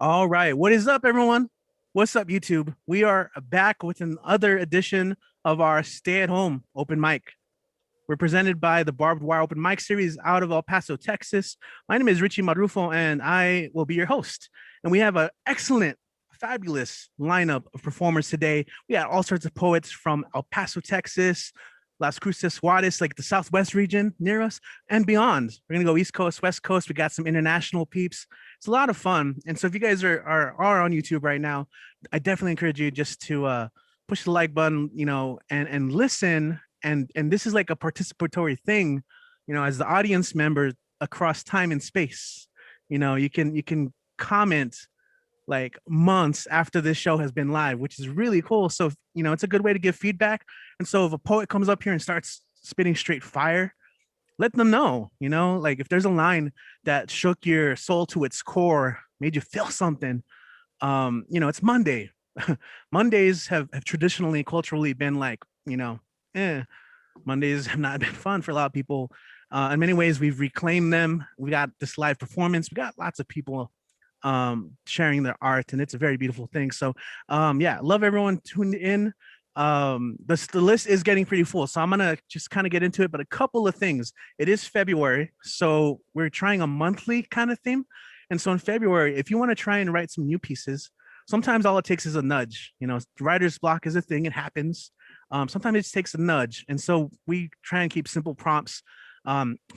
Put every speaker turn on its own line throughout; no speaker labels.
All right. What is up, everyone? What's up, YouTube? We are back with another edition of our stay at home open mic. We're presented by the Barbed Wire Open Mic Series out of El Paso, Texas. My name is Richie Marrufo, and I will be your host. And we have an excellent, fabulous lineup of performers today. We got all sorts of poets from El Paso, Texas, Las Cruces, Juarez, like the Southwest region near us, and beyond. We're gonna go East Coast, West Coast. We got some international peeps. It's a lot of fun. And so if you guys are on YouTube right now, I definitely encourage you just to push the like button, and listen. And this is like a participatory thing, as the audience member across time and space. You can comment like months after this show has been live, which is really cool. So, it's a good way to give feedback. And so if a poet comes up here and starts spitting straight fire, let them know, like if there's a line that shook your soul to its core, made you feel something, it's Monday. Mondays have traditionally, culturally been like, eh, Mondays have not been fun for a lot of people. In many ways, we've reclaimed them. We got this live performance. We got lots of people sharing their art, and it's a very beautiful thing. So yeah, love everyone tuned in. The list is getting pretty full, so I'm gonna just kind of get into it. But a couple of things. It is February, so we're trying a monthly kind of theme. And so in February, if you want to try and write some new pieces, sometimes all it takes is a nudge. Writer's block is a thing, it happens. Sometimes it just takes a nudge. And so we try and keep simple prompts.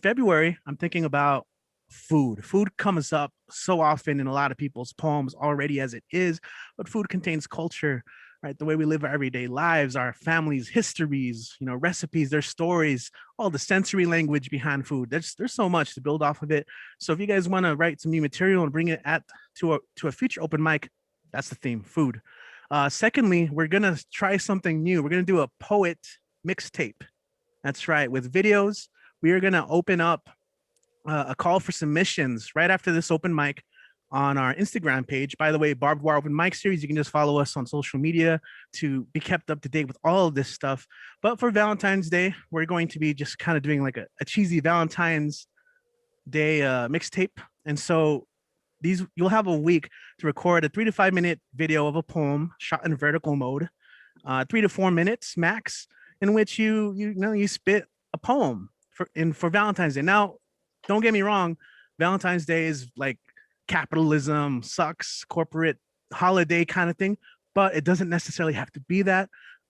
February, I'm thinking about food. Food comes up so often in a lot of people's poems already as it is, but food contains culture, right? The way we live our everyday lives, our families' histories, recipes, their stories, all the sensory language behind food. There's so much to build off of it. So if you guys want to write some new material and bring it to a future open mic, that's the theme, food. Secondly, we're gonna try something new. We're gonna do a poet mixtape. That's right, with videos. We are gonna open up a call for submissions right after this open mic on our Instagram page. By the way, Barbed Wire Open Mic Series, you can just follow us on social media to be kept up to date with all of this stuff. But for Valentine's Day, we're going to be just kind of doing like a cheesy Valentine's Day mixtape. And so you'll have a week to record a 3 to 5 minute video of a poem shot in vertical mode, 3 to 4 minutes max, in which you spit a poem for Valentine's Day. Now, don't get me wrong, Valentine's Day is like capitalism sucks, corporate holiday kind of thing, but it doesn't necessarily have to be that.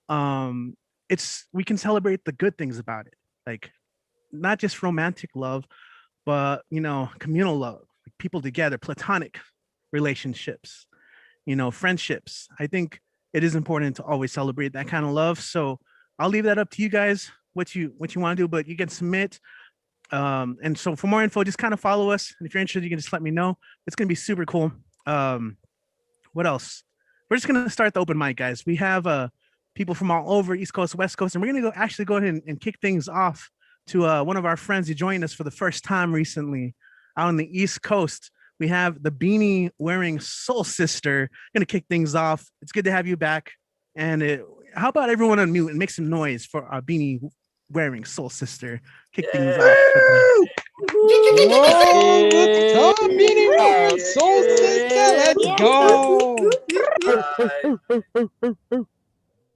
We can celebrate the good things about it, like not just romantic love, but communal love, like people together, platonic relationships, friendships. I think it is important to always celebrate that kind of love. So I'll leave that up to you guys, what you want to do, but you can submit. And so for more info, just kind of follow us. And if you're interested, you can just let me know. It's gonna be super cool. What else? We're just gonna start the open mic, guys. We have people from all over, East Coast, West Coast, and we're gonna go ahead and kick things off to one of our friends who joined us for the first time recently out on the East Coast. We have the beanie wearing Soul Sister. Gonna kick things off. It's good to have you back. And how about everyone on mute and make some noise for our beanie wearing Soul Sister? Kick things off.
Whoa, good time, Beanie Wearing Soul Sister. Let's go.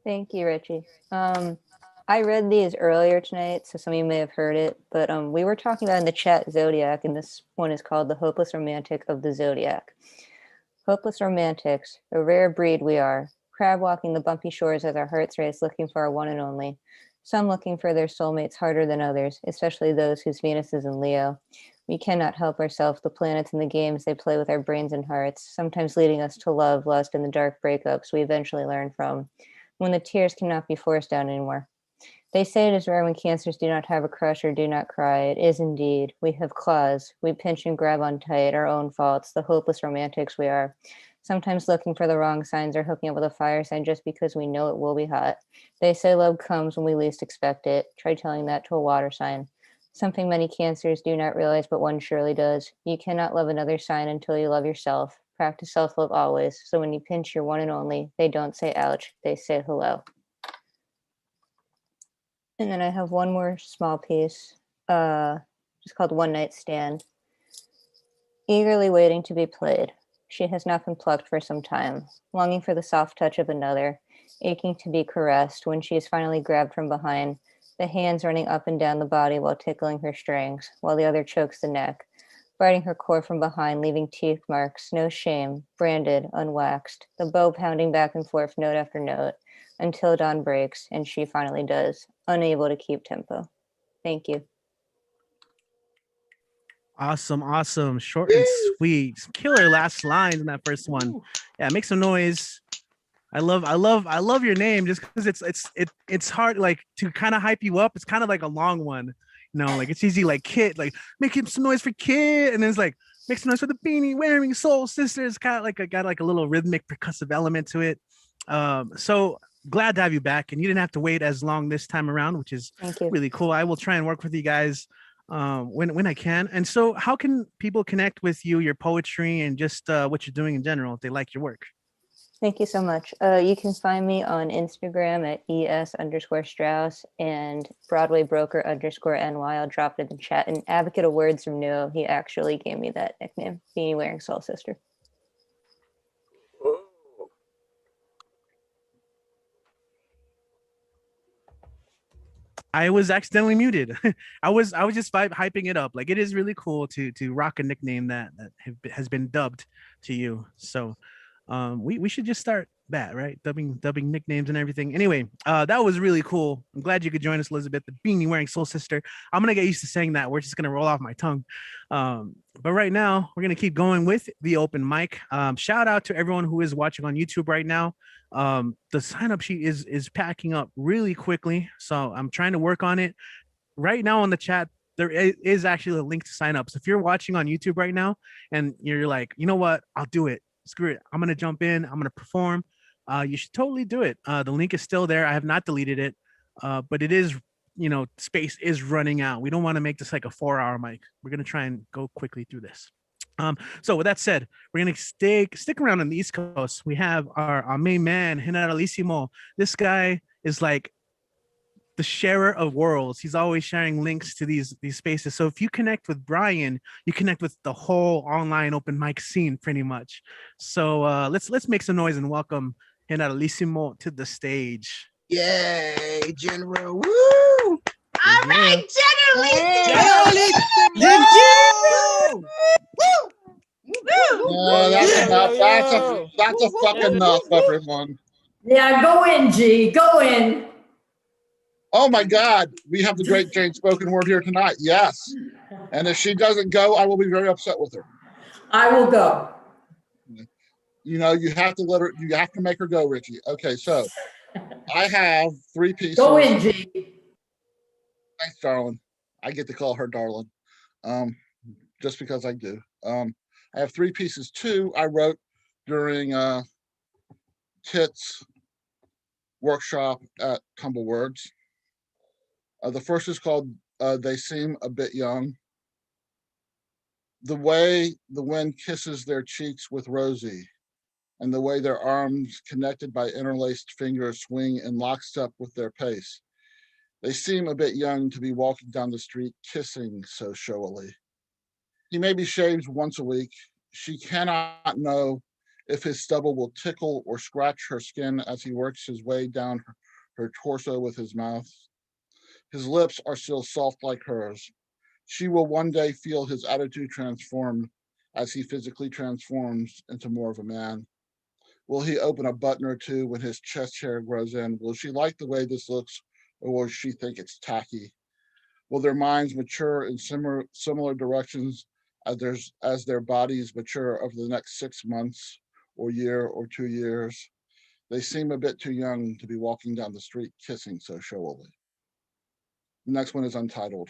Thank you, Richie. I read these earlier tonight, so some of you may have heard it, but we were talking about in the chat Zodiac, and this one is called The Hopeless Romantic of the Zodiac. Hopeless romantics, a rare breed we are, crab walking the bumpy shores as our hearts race looking for our one and only. Some looking for their soulmates harder than others, especially those whose Venus is in Leo. We cannot help ourselves, the planets and the games they play with our brains and hearts, sometimes leading us to love, lust, and the dark breakups we eventually learn from, when the tears cannot be forced down anymore. They say it is rare when cancers do not have a crush or do not cry. It is indeed. We have claws. We pinch and grab on tight, our own faults, the hopeless romantics we are. Sometimes looking for the wrong signs or hooking up with a fire sign just because we know it will be hot. They say love comes when we least expect it. Try telling that to a water sign. Something many cancers do not realize, but one surely does. You cannot love another sign until you love yourself. Practice self-love always, so when you pinch your one and only, they don't say ouch, they say hello. And then I have one more small piece, just called One Night Stand. Eagerly waiting to be played. She has not been plucked for some time, longing for the soft touch of another, aching to be caressed when she is finally grabbed from behind, the hands running up and down the body while tickling her strings, while the other chokes the neck, biting her core from behind, leaving teeth marks, no shame, branded, unwaxed, the bow pounding back and forth note after note, until dawn breaks, and she finally does, unable to keep tempo. Thank you.
Awesome. Short and sweet. Killer last lines in that first one. Yeah, make some noise. I love your name just because it's hard like to kind of hype you up. It's kind of like a long one. Like it's easy like Kid, like making some noise for Kid, and then it's like make some noise for the beanie wearing soul sisters. Kind of like got like a little rhythmic percussive element to it. So glad to have you back, and you didn't have to wait as long this time around, which is really cool. I will try and work with you guys when I can. And so how can people connect with you, your poetry, and just what you're doing in general if they like your work?
Thank you so much. You can find me on Instagram at ES_Strauss and BroadwayBroker_NY. I'll drop it in the chat. And Advocate of Words from Neo, he actually gave me that nickname, Beanie Wearing Soul Sister.
I was accidentally muted. I was just hyping it up. Like it is really cool to rock a nickname that has been dubbed to you. So we should just start that, right? Dubbing nicknames and everything. Anyway, that was really cool. I'm glad you could join us, Elizabeth, the beanie wearing soul sister. I'm gonna get used to saying that. We're just gonna roll off my tongue. But right now we're gonna keep going with the open mic. Shout out to everyone who is watching on YouTube right now. The sign up sheet is packing up really quickly, so I'm trying to work on it. Right now on the chat, there is actually a link to sign up. So if you're watching on YouTube right now and you're like, you know what, I'll do it. Screw it. I'm gonna jump in. I'm gonna perform. You should totally do it. The link is still there. I have not deleted it, but it is, space is running out. We don't want to make this like a 4-hour mic. We're gonna try and go quickly through this. So with that said, we're gonna stick around on the East Coast. We have our main man, Generalissimo. This guy is like the sharer of worlds. He's always sharing links to these spaces. So if you connect with Brian, you connect with the whole online open mic scene pretty much. So let's make some noise and welcome Generalissimo to the stage.
Yay, General. Woo! All right,
Generalissimo.
That's a fucking enough, everyone.
Yeah, go in, G. Go in.
Oh my God, we have the great Jane spoken word here tonight. Yes. And if she doesn't go, I will be very upset with her.
I will go.
You have to you have to make her go, Richie. Okay, so I have 3 pieces.
Go in, G.
Thanks, darling. I get to call her darling. Just because I do. I have 3 pieces. 2 I wrote during Kit's workshop at Tumble Words. The first is called They Seem a Bit Young. The way the wind kisses their cheeks with rosy, and the way their arms connected by interlaced fingers swing in lockstep with their pace. They seem a bit young to be walking down the street kissing so showily. He maybe shaves once a week. She cannot know if his stubble will tickle or scratch her skin as he works his way down her torso with his mouth. His lips are still soft like hers. She will one day feel his attitude transform as he physically transforms into more of a man. Will he open a button or two when his chest hair grows in? Will she like the way this looks, or will she think it's tacky? Will their minds mature in similar directions as their bodies mature over the next 6 months or year or 2 years? They seem a bit too young to be walking down the street kissing so showily. The next one is untitled.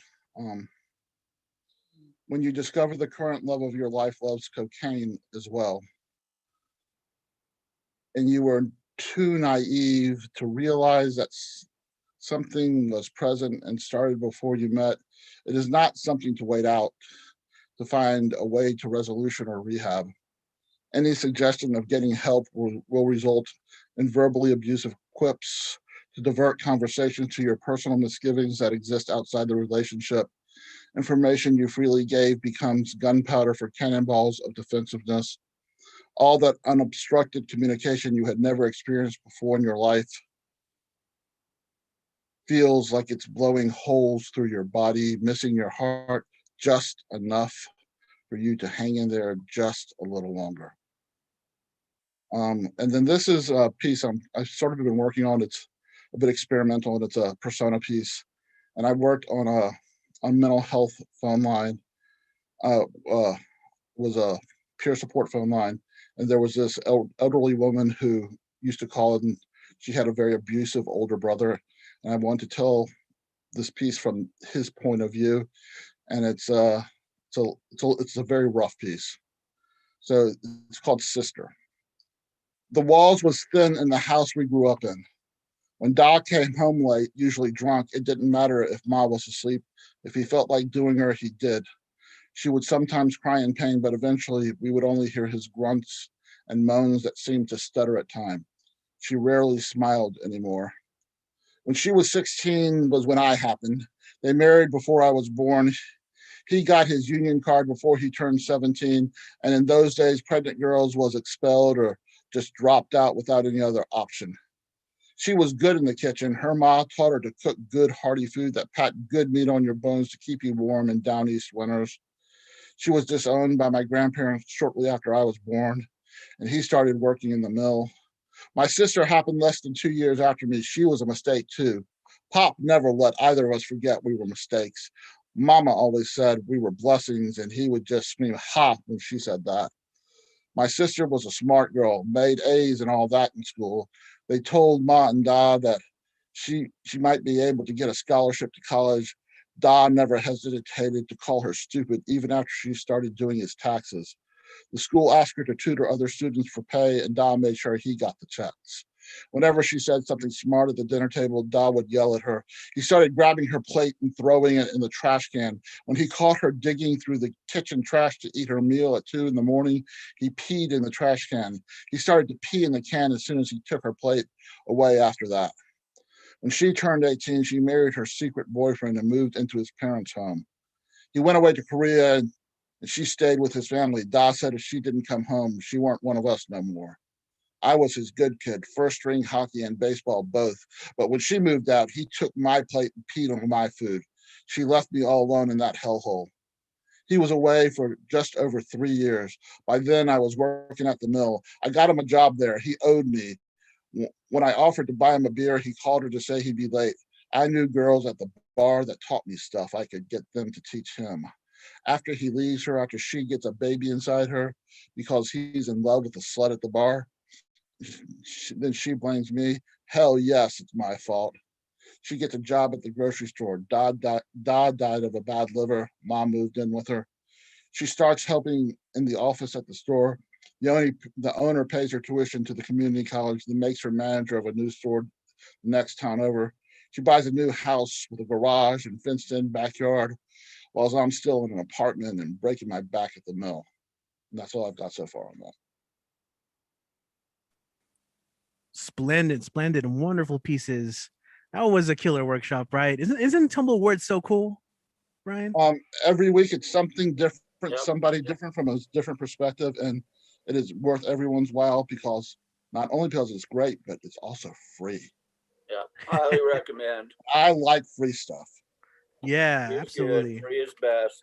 When you discover the current love of your life loves cocaine as well, and you were too naive to realize that something was present and started before you met, it is not something to wait out to find a way to resolution or rehab. Any suggestion of getting help will result in verbally abusive quips to divert conversation to your personal misgivings that exist outside the relationship. Information you freely gave becomes gunpowder for cannonballs of defensiveness. all that unobstructed communication you had never experienced before in your life feels like it's blowing holes through your body, missing your heart just enough for you to hang in there just a little longer. And then this is a piece I've sort of been working on. It's a bit experimental, and it's a persona piece. And I worked on a mental health phone line. Was a peer support phone line, and there was this elderly woman who used to call, and she had a very abusive older brother. And I wanted to tell this piece from his point of view, and it's a very rough piece. So it's called Sister. The walls was thin in the house we grew up in. When Doc came home late, usually drunk, it didn't matter if Ma was asleep. If he felt like doing her, he did. She would sometimes cry in pain, but eventually we would only hear his grunts and moans that seemed to stutter at time. She rarely smiled anymore. When she was 16 was when I happened. They married before I was born. He got his union card before he turned 17, and in those days, pregnant girls was expelled or just dropped out without any other option. She was good in the kitchen. Her ma taught her to cook good, hearty food that packed good meat on your bones to keep you warm in down east winters. She was disowned by my grandparents shortly after I was born, and he started working in the mill. My sister happened less than 2 years after me. She was a mistake too. Pop never let either of us forget we were mistakes. Mama always said we were blessings, and he would just scream, ha, when she said that. My sister was a smart girl, made A's and all that in school. They told Ma and Da that she might be able to get a scholarship to college. Da never hesitated to call her stupid, even after she started doing his taxes. The school asked her to tutor other students for pay, and Da made sure he got the checks. Whenever she said something smart at the dinner table, Da would yell at her. He started grabbing her plate and throwing it in the trash can. When he caught her digging through the kitchen trash to eat her meal at 2 a.m, he peed in the trash can. He started to pee in the can as soon as he took her plate away after that. When she turned 18, she married her secret boyfriend and moved into his parents' home. He went away to Korea, and she stayed with his family. Da said if she didn't come home, she weren't one of us no more. I was his good kid, first string hockey and baseball both. But when she moved out, he took my plate and peed on my food. She left me all alone in that hellhole. He was away for just over 3 years. By then, I was working at the mill. I got him a job there. He owed me. When I offered to buy him a beer, he called her to say he'd be late. I knew girls at the bar that taught me stuff. I could get them to teach him. After he leaves her, after she gets a baby inside her because he's in love with the slut at the bar, then she blames me. Hell yes, it's my fault. She gets a job at the grocery store. Da died of a bad liver. Mom moved in with her. She starts helping in the office at the store. The owner pays her tuition to the community college, then makes her manager of a new store the next town over. She buys a new house with a garage and fenced-in backyard, while I'm still in an apartment and breaking my back at the mill. And that's all I've got so far on that.
Splendid, wonderful pieces. That was a killer workshop, right? Isn't Tumble Words so cool, Brian?
Every week it's something different,
Yep.
somebody different from a different perspective, and it is worth everyone's while because not only because it's great, but it's also free.
Yeah, highly recommend.
I like free stuff.
Yeah,
Free is
absolutely.
good, free is best.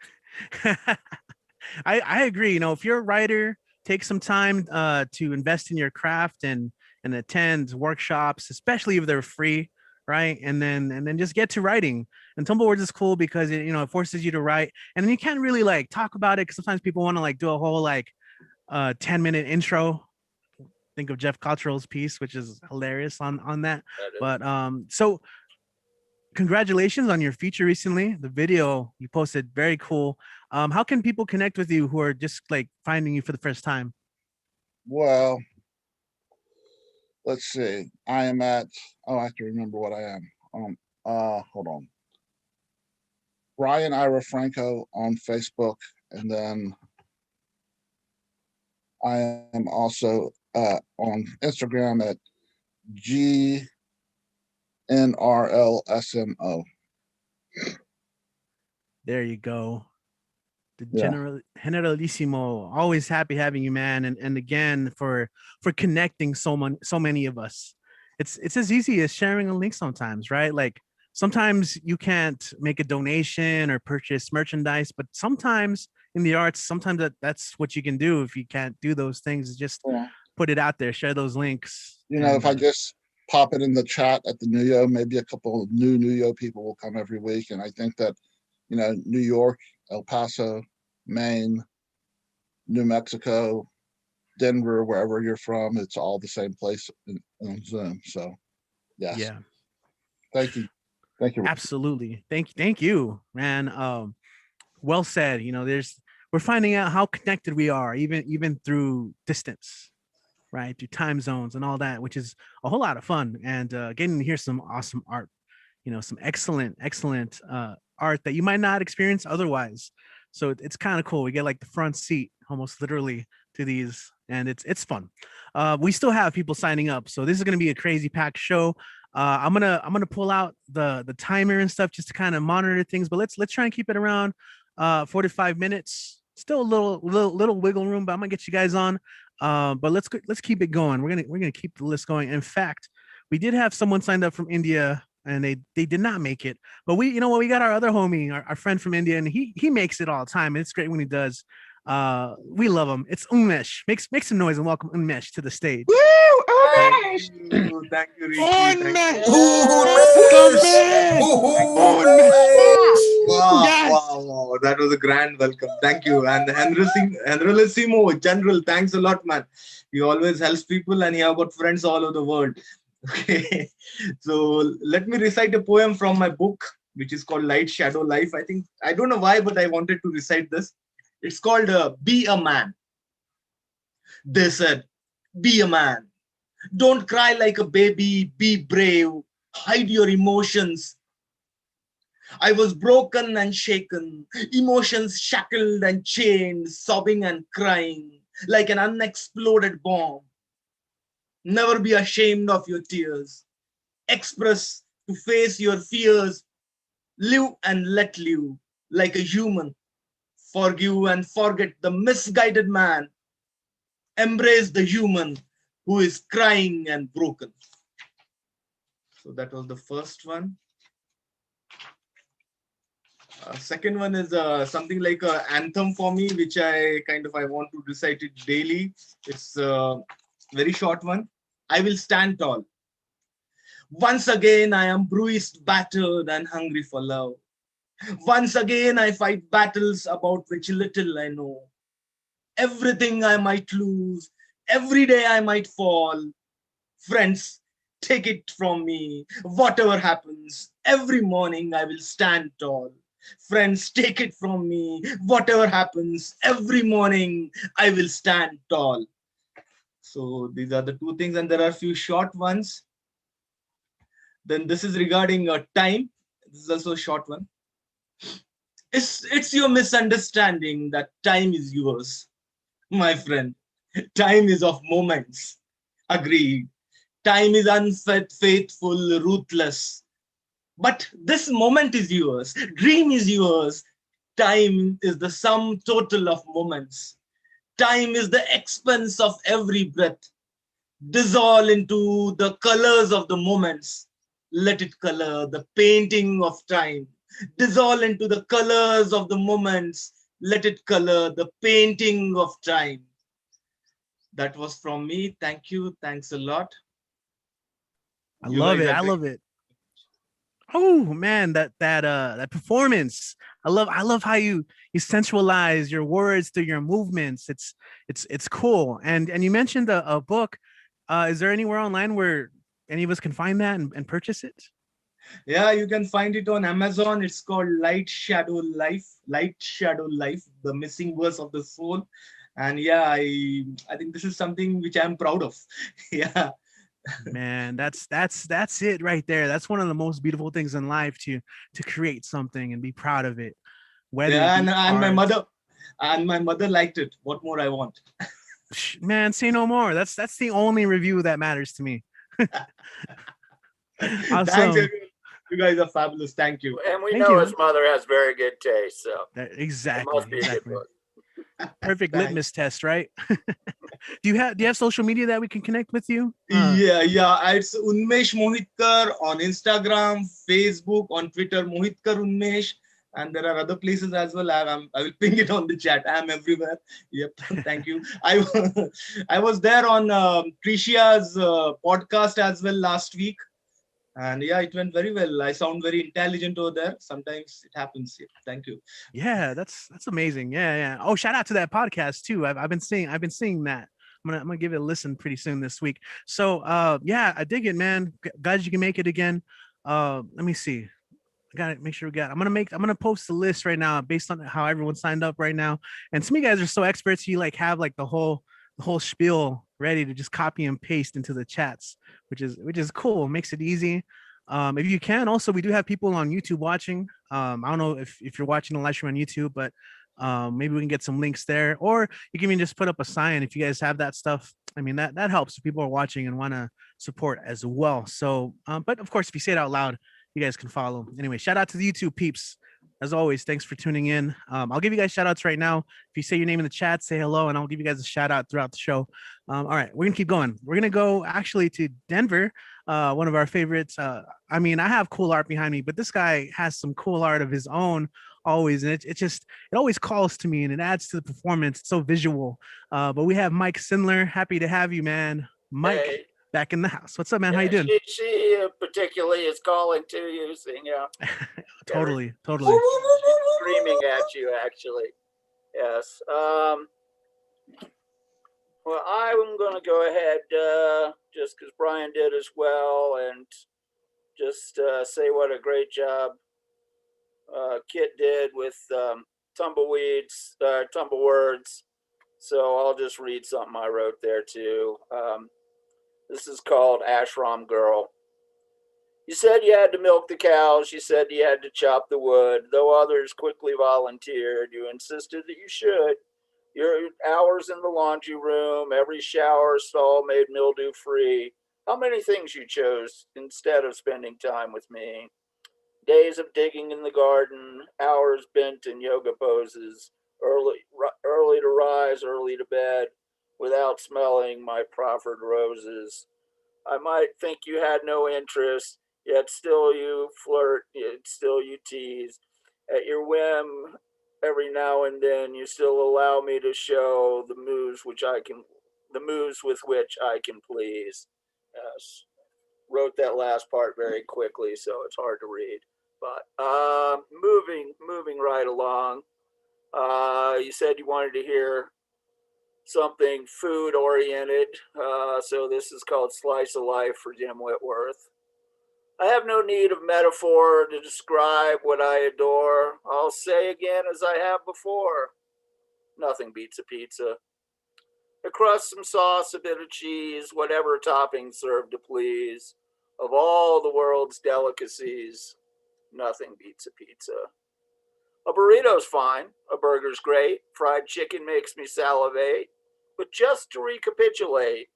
I agree. You know, if you're a writer, take some time to invest in your craft and attend workshops, especially if they're free, right? And then just get to writing. And Tumblewords is cool because it, you know, it forces you to write, and then you can't really like talk about it because sometimes people want to like do a whole like 10-minute intro. Think of Jeff Cottrell's piece, which is hilarious on that. But so congratulations on your feature recently. The video you posted, very cool. How can people connect with you who are just like finding you for the first time?
Well, let's see. I am at, I have to remember what I am. Hold on. Brian Ira Franco on Facebook, and then I am also on Instagram at GNRLSMO.
There you go. the
Yeah.
Generalissimo. Always happy having you, man. And again for connecting so many of us. It's as easy as sharing a link sometimes, right? Like sometimes you can't make a donation or purchase merchandise, but sometimes in the arts, sometimes that's what you can do. If you can't do those things, is just
Yeah.
put it out there, share those links.
You know,
and,
if I just pop it in the chat at the Nuyo, maybe a couple of new Nuyo people will come every week. And I think that, you know, New York, El Paso, Maine, New Mexico, Denver, wherever you're from, it's all the same place on Zoom. So, yes.
yeah,
Thank you. Thank you.
absolutely. Thank you, man. Well said. You know, we're finding out how connected we are, even through distance, right? Through time zones and all that, which is a whole lot of fun. And getting to hear some awesome art, you know, some excellent art that you might not experience otherwise. So it's kind of cool. We get like the front seat almost literally to these, and it's fun. We still have people signing up, so this is going to be a crazy packed show. I'm gonna pull out the timer and stuff just to kind of monitor things, but let's try and keep it around 45 minutes. Still a little wiggle room, but I'm gonna get you guys on. But let's keep it going. We're gonna keep the list going. In fact, we did have someone signed up from India, and they did not make it. But we, you know what, we got our other homie, our friend from India, and he makes it all the time. And it's great when he does. We love him. It's Unmesh. Make some noise and welcome Unmesh to the stage.
Woo! Umesh!
Thank you, Richie.
Unmesh!
Wow,
Yes!
wow, that was a grand welcome. Thank you. And Henrylissimo, General, thanks a lot, man. He always helps people and he have got friends all over the world. Okay, so let me recite a poem from my book, which is called Light Shadow Life. I don't know why, but I wanted to recite this. It's called Be a Man. They said, be a man. Don't cry like a baby. Be brave. Hide your emotions. I was broken and shaken, emotions shackled and chained, sobbing and crying like an unexploded bomb. Never be ashamed of your tears. Express to face your fears. Live and let live like a human. Forgive and forget the misguided man. Embrace the human who is crying and broken. So that was the first one. Second one is something like an anthem for me, which I want to recite it daily. It's a very short one. I will stand tall. Once again, I am bruised, battered, and hungry for love. Once again, I fight battles about which little I know. Everything I might lose, every day I might fall. Friends, take it from me. Whatever happens, every morning I will stand tall. Friends, take it from me. Whatever happens, every morning I will stand tall. So these are the two things, and there are a few short ones. Then this is regarding time. This is also a short one. It's your misunderstanding that time is yours, my friend. Time is of moments. Agreed. Time is unfaithful, ruthless. But this moment is yours. Dream is yours. Time is the sum total of moments. Time is the expense of every breath. Dissolve into the colors of the moments. Let it color the painting of time. Dissolve into the colors of the moments. Let it color the painting of time. That was from me. Thank you. Thanks a lot.
I love it. Oh man, that performance. I love how you sensualize your words through your movements. It's cool. And you mentioned a book. Is there anywhere online where any of us can find that and purchase it?
Yeah, you can find it on Amazon. It's called Light Shadow Life. Light Shadow Life, the missing verse of the soul. And yeah, I think this is something which I'm proud of. Yeah.
Man, that's it right there. That's one of the most beautiful things in life, to create something and be proud of it. Whether
yeah, and my mother liked it. What more I want?
Man, say no more. That's the only review that matters to me. Awesome.
Thanks, everyone. You guys are fabulous. Thank you.
And we
Thank
know
you.
his mother has very good taste, so it
Exactly.
must be a good
Exactly.
book.
Perfect
Thanks.
litmus test, right? Do you have social media that we can connect with you?
Yeah. It's Unmesh Mohitkar on Instagram, Facebook, on Twitter, Mohitkar Unmesh. And there are other places as well. I will ping it on the chat. I'm everywhere. Yep. Thank you. I was there on Trisha's podcast as well last week. And yeah, it went very well. I sound very intelligent over there. Sometimes it happens. Yeah, thank you.
Yeah, that's amazing. Yeah. Oh, shout out to that podcast too. I've been seeing that. I'm gonna give it a listen pretty soon this week. So yeah, I dig it, man. Glad you can make it again. Let me see. I gotta make sure I'm gonna post the list right now based on how everyone signed up right now. And some of you guys are so experts, you like have like the whole spiel ready to just copy and paste into the chats, which is cool. Makes it easy. If you can, also we do have people on YouTube watching. I don't know if you're watching the live stream on YouTube, but maybe we can get some links there, or you can even just put up a sign if you guys have that stuff. I mean that helps if people are watching and want to support as well. So, but of course, if you say it out loud, you guys can follow. Anyway, shout out to the YouTube peeps. As always, thanks for tuning in. I'll give you guys shout outs right now. If you say your name in the chat, say hello, and I'll give you guys a shout out throughout the show. All right, we're gonna keep going. We're gonna go actually to Denver, one of our favorites. I mean, I have cool art behind me, but this guy has some cool art of his own always, and it always calls to me and it adds to the performance. It's so visual. But we have Mike Sindler. Happy to have you, man. Mike.
Hey.
Back in the house. What's up, man? How you doing?
She particularly is calling to you,
Totally.
Screaming at you, actually. Yes. Well, I'm going to go ahead, just because Brian did as well, and just say what a great job Kit did with Tumblewords. So I'll just read something I wrote there too. This is called Ashram Girl. You said you had to milk the cows. You said you had to chop the wood. Though others quickly volunteered, you insisted that you should. Your hours in the laundry room, every shower stall made mildew free. How many things you chose instead of spending time with me? Days of digging in the garden, hours bent in yoga poses, early to rise, early to bed, without smelling my proffered roses. I might think you had no interest, yet still you flirt, yet still you tease. At your whim, every now and then, you still allow me to show the moves with which I can please. Yes. Wrote that last part very quickly, so it's hard to read. But moving right along. You said you wanted to hear something food oriented. So this is called Slice of Life for Jim Whitworth. I have no need of metaphor to describe what I adore. I'll say again as I have before. Nothing beats a pizza. A crust, some sauce, a bit of cheese, whatever topping served to please. Of all the world's delicacies, nothing beats a pizza. A burrito's fine. A burger's great. Fried chicken makes me salivate. But just to recapitulate,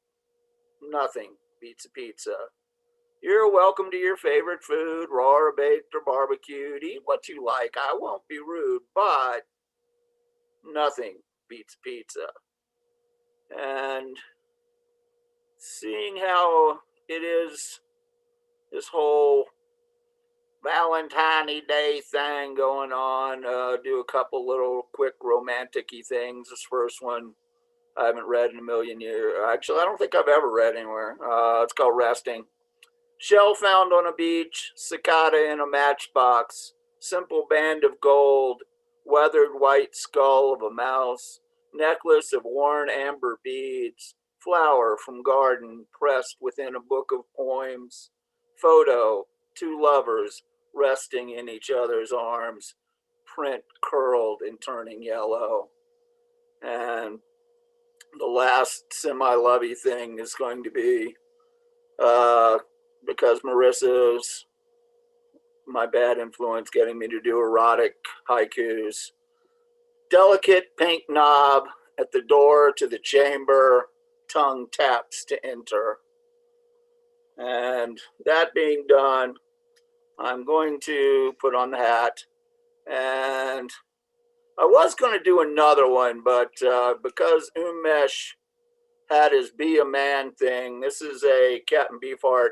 nothing beats a pizza. You're welcome to your favorite food, raw or baked or barbecued. Eat what you like. I won't be rude, but nothing beats pizza. And seeing how it is this whole Valentine's Day thing going on, do a couple little quick romantic-y things. This first one I haven't read in a million years. Actually, I don't think I've ever read anywhere. It's called Resting. Shell found on a beach, cicada in a matchbox, simple band of gold, weathered white skull of a mouse, necklace of worn amber beads, flower from garden pressed within a book of poems, photo, two lovers resting in each other's arms, print curled and turning yellow. And the last semi-lovey thing is going to be because Marissa's my bad influence getting me to do erotic haikus. Delicate pink knob at the door to the chamber, tongue taps to enter. And that being done, I'm going to put on the hat. And I was going to do another one, but because Umesh had his Be a Man thing, this is a Captain Beefheart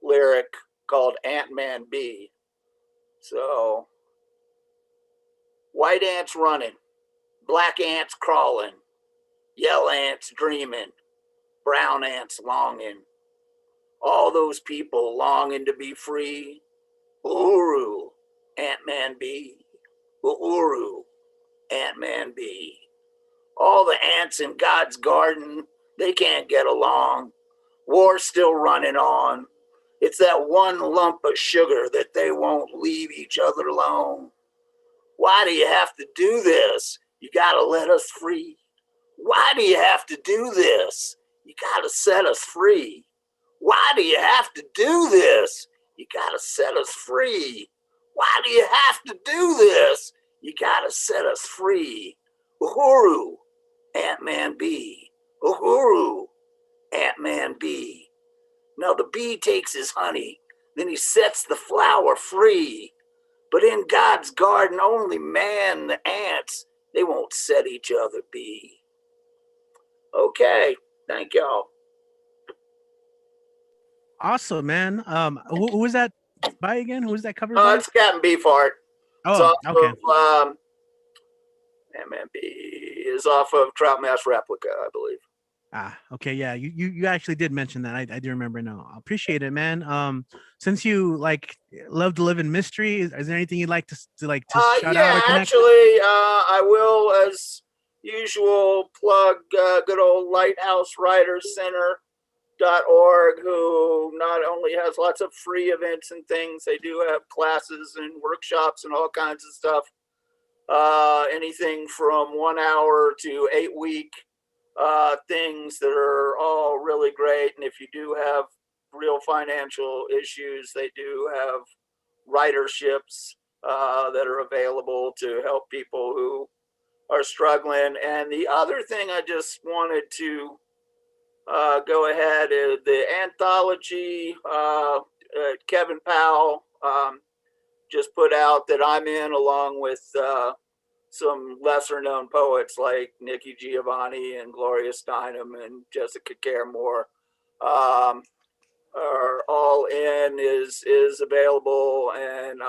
lyric called Ant-Man Bee. So, white ants running, black ants crawling, yellow ants dreaming, brown ants longing. All those people longing to be free. Uru, Ant-Man Bee. Uru, Ant-Man Bee. All the ants in God's garden, they can't get along. War's still running on. It's that one lump of sugar that they won't leave each other alone. Why do you have to do this? You gotta let us free. Why do you have to do this? You gotta set us free. Why do you have to do this? You gotta set us free. Why do you have to do this? You gotta set us free. Uhuru, Ant-Man Bee. Uhuru, Ant-Man Bee. Now the bee takes his honey, then he sets the flower free. But in God's garden, only man and the ants, they won't set each other be. Okay, thank y'all.
Awesome, man. Who was that by again? Who was that cover by?
It's Captain Beefheart.
Oh, okay.
MMB is off of Trout Mass Replica, I believe.
Ah, okay, yeah. You actually did mention that. I do remember now. I appreciate it, man. Since you like love to live in mystery, is there anything you'd like to shout out or connect?
Actually, I will, as usual, plug good old Lighthouse Writers Center.org, who not only has lots of free events and things, they do have classes and workshops and all kinds of stuff. Anything from 1 hour to 8-week things that are all really great. And if you do have real financial issues, they do have writerships that are available to help people who are struggling. And the other thing I just wanted to go ahead is the anthology Kevin Powell just put out that I'm in, along with some lesser known poets like Nikki Giovanni and Gloria Steinem and Jessica Caremore, are all in, is available, and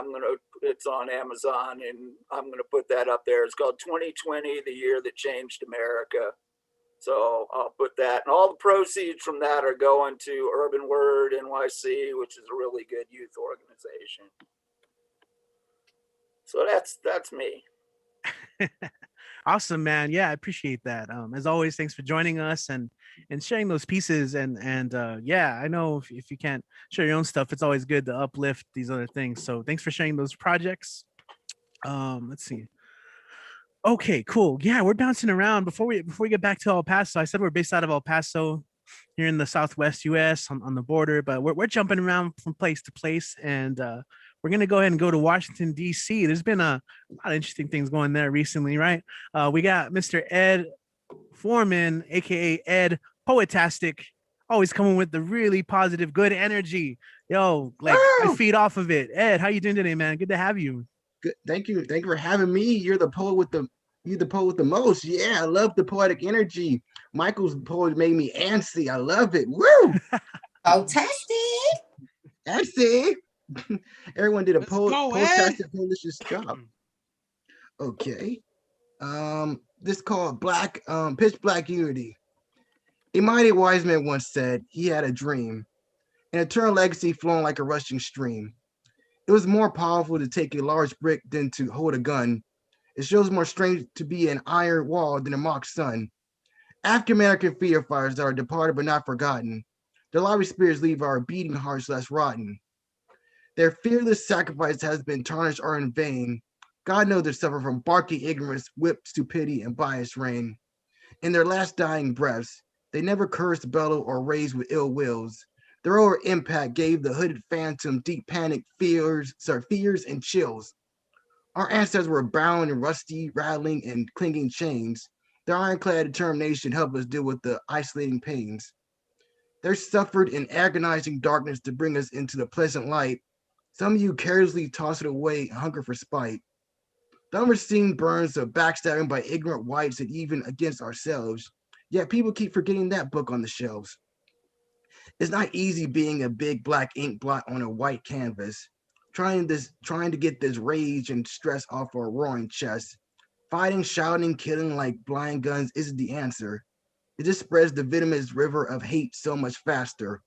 it's on Amazon, and I'm gonna put that up there. It's called 2020, the Year That Changed America. So I'll put that, and all the proceeds from that are going to Urban Word NYC, which is a really good youth organization. So that's me.
Awesome, man. Yeah, I appreciate that. As always, thanks for joining us and sharing those pieces. And yeah, I know if you can't share your own stuff, it's always good to uplift these other things. So thanks for sharing those projects. Let's see. Okay, cool. Yeah, we're bouncing around. Before we get back to El Paso, I said we're based out of El Paso here in the Southwest US on the border, but we're jumping around from place to place, and we're going to go ahead and go to Washington, D.C. There's been a lot of interesting things going there recently, right? We got Mr. Ed Foreman, a.k.a. Ed Poetastic, always coming with the really positive, good energy. Yo, like I feed off of it. Ed, how you doing today, man? Good to have you.
Good. Thank you. Thank you for having me. You're the poet with the most. Yeah, I love the poetic energy. Michael's poet made me antsy. I love it. Woo!
Fantastic.
Antsy. Everyone did a poetastic delicious job. Okay. This called Pitch Black Unity. A mighty wise man once said he had a dream, an eternal legacy flowing like a rushing stream. It was more powerful to take a large brick than to hold a gun. It shows more strength to be an iron wall than a mock sun. African-American freedom fighters that are departed but not forgotten. Their lively spirits leave our beating hearts less rotten. Their fearless sacrifice has been tarnished or in vain. God knows they suffer from barking ignorance, whip, stupidity, and biased reign. In their last dying breaths, they never cursed, bellow, or raised with ill wills. Their over impact gave the hooded phantom deep panic, fears, and chills. Our ancestors were bound in rusty, rattling, and clinging chains. Their ironclad determination helped us deal with the isolating pains. They suffered in agonizing darkness to bring us into the pleasant light. Some of you carelessly toss it away and hunger for spite. The unforeseen burns of backstabbing by ignorant whites and even against ourselves. Yet people keep forgetting that book on the shelves. It's not easy being a big black ink blot on a white canvas. Trying to get this rage and stress off our roaring chest. Fighting, shouting, killing like blind guns isn't the answer. It just spreads the venomous river of hate so much faster.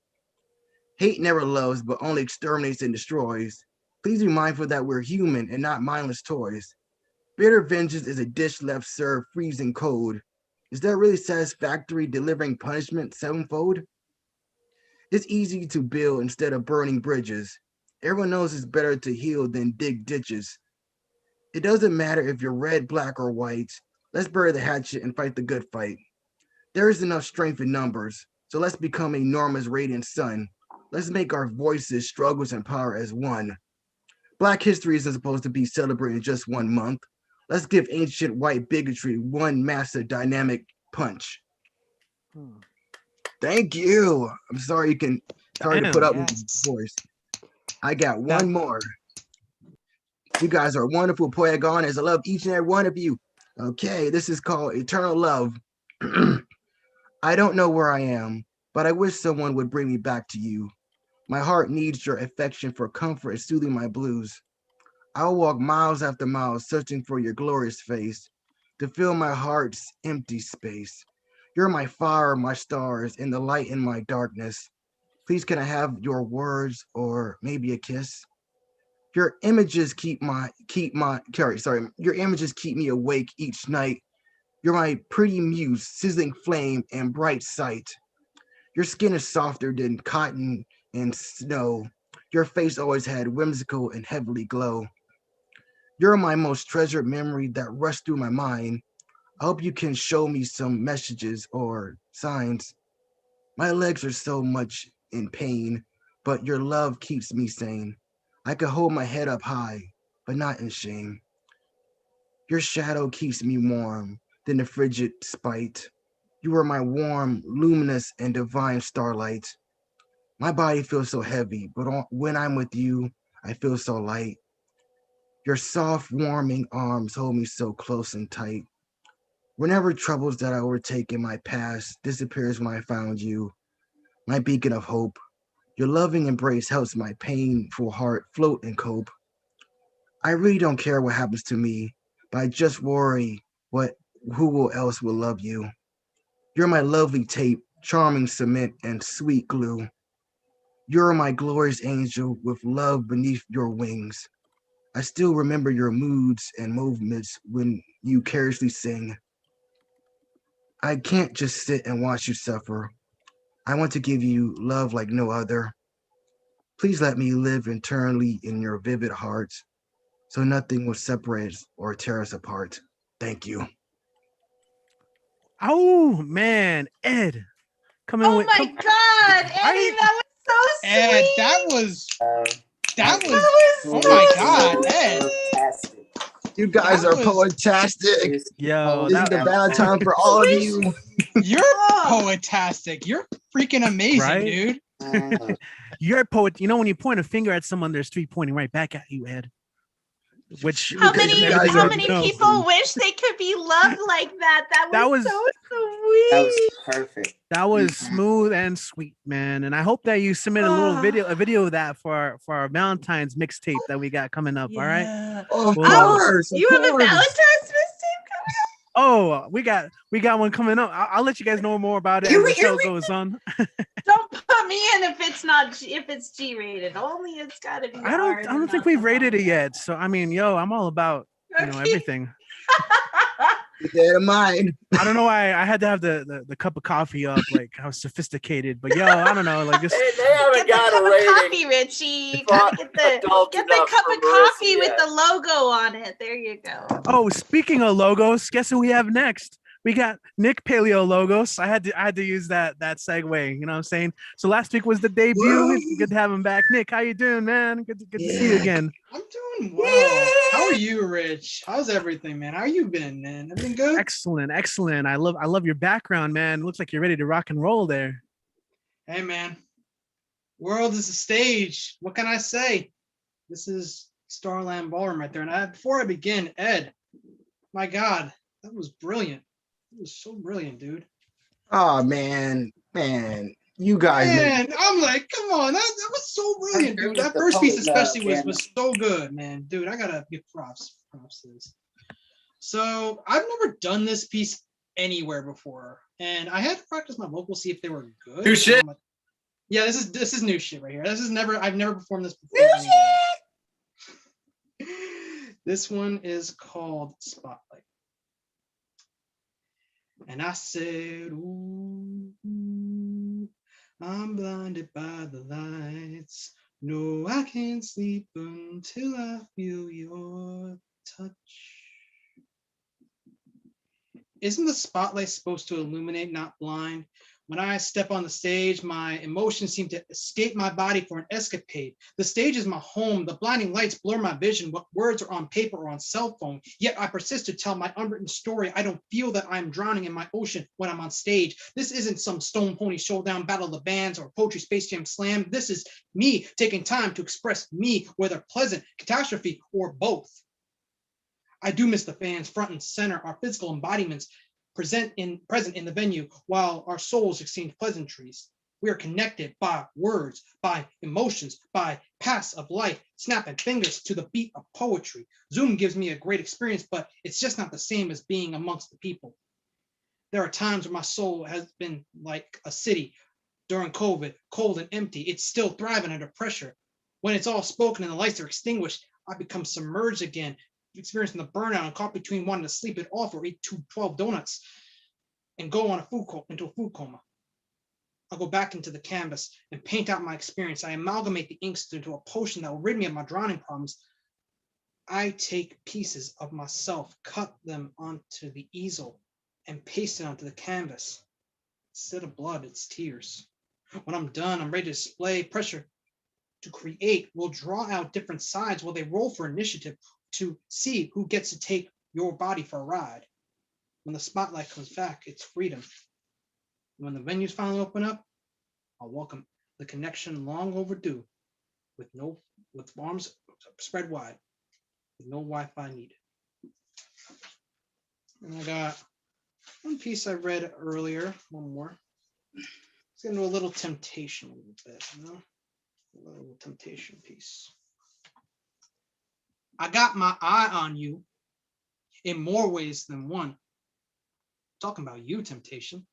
Hate never loves, but only exterminates and destroys. Please be mindful that we're human and not mindless toys. Bitter vengeance is a dish left served freezing cold. Is that really satisfactory, delivering punishment sevenfold? It's easy to build instead of burning bridges. Everyone knows it's better to heal than dig ditches. It doesn't matter if you're red, black, or white. Let's bury the hatchet and fight the good fight. There is enough strength in numbers, so let's become a enormous radiant sun. Let's make our voices, struggles, and power as one. Black history isn't supposed to be celebrated in just 1 month. Let's give ancient white bigotry one massive dynamic punch. Thank you. I'm sorry to put up with this voice. I got one more. You guys are wonderful poegonas. I love each and every one of you. Okay, this is called Eternal Love. I don't know where I am, but I wish someone would bring me back to you. My heart needs your affection for comfort and soothing my blues. I'll walk miles after miles searching for your glorious face to fill my heart's empty space. You're my fire, my stars, and the light in my darkness. Please can I have your words or maybe a kiss? Your images keep me awake each night. You're my pretty muse, sizzling flame and bright sight. Your skin is softer than cotton and snow. Your face always had whimsical and heavenly glow. You're my most treasured memory that rushed through my mind. I hope you can show me some messages or signs. My legs are so much in pain, but your love keeps me sane. I can hold my head up high, but not in shame. Your shadow keeps me warm than the frigid spite. You are my warm, luminous, and divine starlight. My body feels so heavy, but when I'm with you, I feel so light. Your soft, warming arms hold me so close and tight. Whenever troubles that I overtake in my past disappears when I found you, my beacon of hope, your loving embrace helps my painful heart float and cope. I really don't care what happens to me, but I just worry who else will love you. You're my lovely tape, charming cement, and sweet glue. You're my glorious angel with love beneath your wings. I still remember your moods and movements when you carelessly sing. I can't just sit and watch you suffer. I want to give you love like no other. Please let me live eternally in your vivid heart, so nothing will separate or tear us apart. Thank you.
Oh man, Ed,
God, Eddie, that was so sweet.
Ed, that was oh my God, Ed.
You guys are poetastic.
Yo,
this is the bad time for all of you.
You're poetastic. You're freaking amazing,
right?
Dude.
You're a poet. You know, when you point a finger at someone, there's 3 pointing right back at you, Ed. Which
how many people wish they could be loved like that? That was so sweet.
That was perfect.
That was smooth and sweet, man. And I hope that you submit a video of that for our Valentine's mixtape that we got coming up. All right.
Of course.
You have a Valentine's mixtape coming up?
Oh, we got one coming up. I'll let you guys know more about it as the show goes on.
Don't put me in if it's G-rated. Only it's gotta be.
I don't think we've rated it yet. So I mean, I'm all about everything.
Keep in mind.
I don't know why I had to have the cup of coffee up, like how sophisticated. But I don't know, like just
they haven't got a rating.
Coffee, Richie. Gotta get the cup of coffee with the logo on it. There you go.
Oh, speaking of logos, guess who we have next? We got Nick Paleo Logos. I had to use that segue. You know what I'm saying? So last week was the debut. It's good to have him back. Nick, how you doing, man? Good to see you again.
I'm doing well. How are you, Rich? How's everything, man? How you been, man? I've been good.
Excellent. I love your background, man. Looks like you're ready to rock and roll there.
Hey, man. World is a stage. What can I say? This is Starland Ballroom right there. And before I begin, Ed, my God, that was brilliant. It was so brilliant, dude.
Oh man, you guys.
Man, I'm like, come on, that was so brilliant, dude. That first piece especially was so good, man. Dude, I gotta give props to this. So I've never done this piece anywhere before, and I had to practice my vocals, see if they were good.
New shit.
Yeah, this is new shit right here. I've never performed this before. New shit! This one is called Spotlight. And I said, ooh, I'm blinded by the lights. No, I can't sleep until I feel your touch. Isn't the spotlight supposed to illuminate, not blind? When I step on the stage, my emotions seem to escape my body for an escapade. The stage is my home. The blinding lights blur my vision. What words are on paper or on cell phone? Yet I persist to tell my unwritten story. I don't feel that I'm drowning in my ocean when I'm on stage. This isn't some Stone Pony Showdown, Battle of the Bands, or Poetry Space Jam Slam. This is me taking time to express me, whether pleasant, catastrophe, or both. I do miss the fans front and center, our physical embodiments present in the venue while our souls exchange pleasantries. We are connected by words, by emotions, by paths of life, snapping fingers to the beat of poetry. Zoom gives me a great experience, but it's just not the same as being amongst the people. There are times where my soul has been like a city during COVID, cold and empty. It's still thriving under pressure. When it's all spoken and the lights are extinguished, I become submerged again, experiencing the burnout and caught between wanting to sleep it off or eat 12 donuts and go on into a food coma. I'll go back into the canvas and paint out my experience. I amalgamate the inks into a potion that will rid me of my drowning problems. I take pieces of myself, cut them onto the easel, and paste it onto the canvas. Instead of blood, it's tears. When I'm done, I'm ready to display pressure to create. We'll draw out different sides while they roll for initiative to see who gets to take your body for a ride. When the spotlight comes back, it's freedom. When the venues finally open up, I'll welcome the connection long overdue with arms spread wide, with no Wi-Fi needed. And I got one piece I read earlier, one more. Let's get into a little temptation a little bit, a little temptation piece. I got my eye on you in more ways than one. Talking about you, temptation.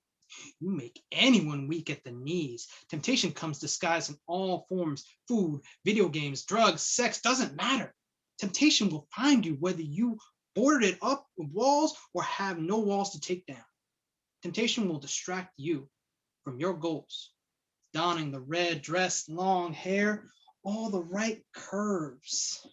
You make anyone weak at the knees. Temptation comes disguised in all forms: food, video games, drugs, sex, doesn't matter. Temptation will find you whether you boarded it up with walls or have no walls to take down. Temptation will distract you from your goals. Donning the red dress, long hair, all the right curves.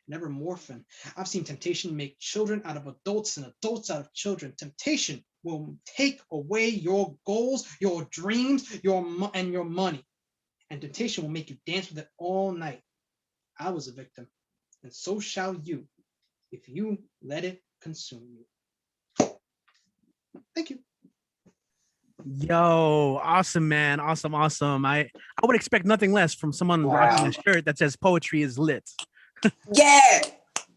Never morphin'. I've seen temptation make children out of adults and adults out of children. Temptation will take away your goals, your dreams, and your money. And temptation will make you dance with it all night. I was a victim, and so shall you if you let it consume you. Thank you.
Yo, awesome, man. Awesome. I would expect nothing less from someone rocking a shirt that says poetry is lit.
Yeah,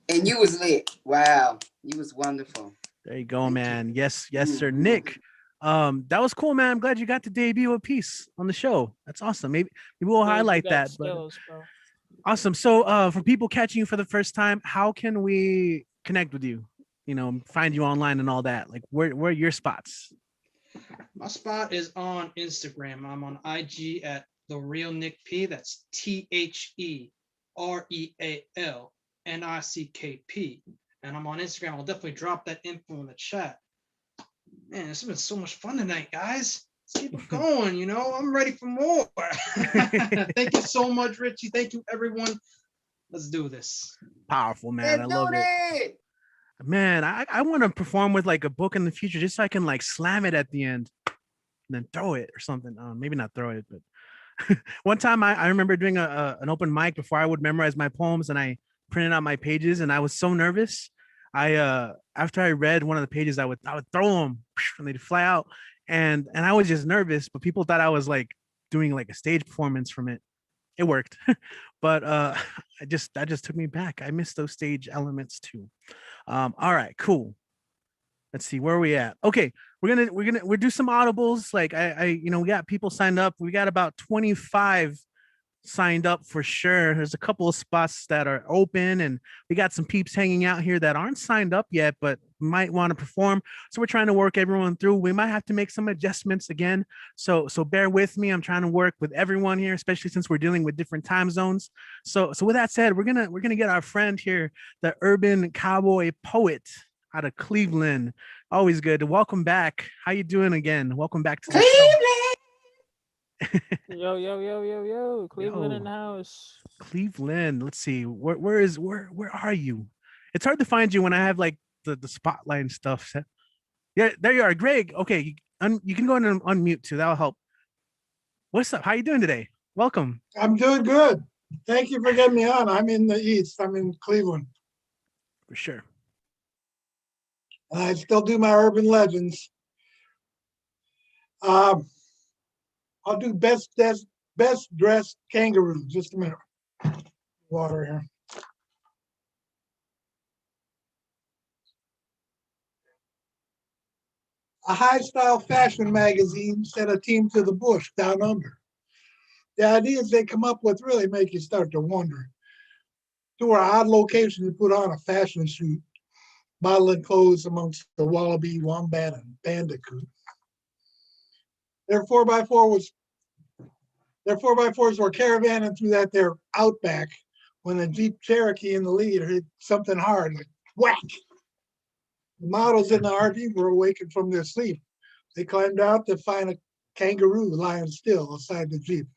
and you was lit. Wow, you was wonderful.
There you go, man. Yes, sir. Nick, that was cool, man. I'm glad you got to debut a piece on the show. That's awesome. Maybe we'll highlight that.
Skills,
but awesome. So for people catching you for the first time, how can we connect with you? Find you online and all that. Like where are your spots?
My spot is on Instagram. I'm on IG at The Real Nick P. That's TheRealNickP. And I'm on Instagram. I'll definitely drop that info in the chat. Man, this has been so much fun tonight, guys. Let's keep it going. I'm ready for more. Thank you so much, Richie. Thank you, everyone. Let's do this.
Powerful, man. I love it. Man, I want to perform with like a book in the future just so I can like slam it at the end and then throw it or something. Maybe not throw it, but one time I remember doing an open mic before I would memorize my poems, and I printed out my pages, and I was so nervous. After I read one of the pages, I would throw them and they'd fly out, and I was just nervous, but people thought I was like doing like a stage performance from it. it worked. But that just took me back. I missed those stage elements too. All right, cool. Let's see, where are we at? Okay, we'll do some audibles. Like we got people signed up. We got about 25 signed up for sure. There's a couple of spots that are open, and we got some peeps hanging out here that aren't signed up yet, but might want to perform. So we're trying to work everyone through. We might have to make some adjustments again. So bear with me. I'm trying to work with everyone here, especially since we're dealing with different time zones. So with that said, we're gonna get our friend here, the urban cowboy poet out of Cleveland. Always good. Welcome back. How you doing again? Welcome back to the show.
Yo, Cleveland in the house.
Cleveland. Let's see. Where are you? It's hard to find you when I have like the spotlight and stuff set. Yeah, there you are, Greg. Okay, you can go in and unmute too. That'll help. What's up? How you doing today? Welcome.
I'm doing good. Thank you for getting me on. I'm in the East. I'm in Cleveland.
For sure.
I still do my urban legends. I'll do best dressed kangaroo. Just a minute. Water here. A high-style fashion magazine sent a team to the bush down under. The ideas they come up with really make you start to wonder. To an odd location to put on a fashion shoot, modeling clothes amongst the wallaby, wombat, and bandicoot. Their 4x4s were caravanning through their outback when a Jeep Cherokee in the lead hit something hard, like whack. The models in the RV were awakened from their sleep. They climbed out to find a kangaroo lying still beside the Jeep.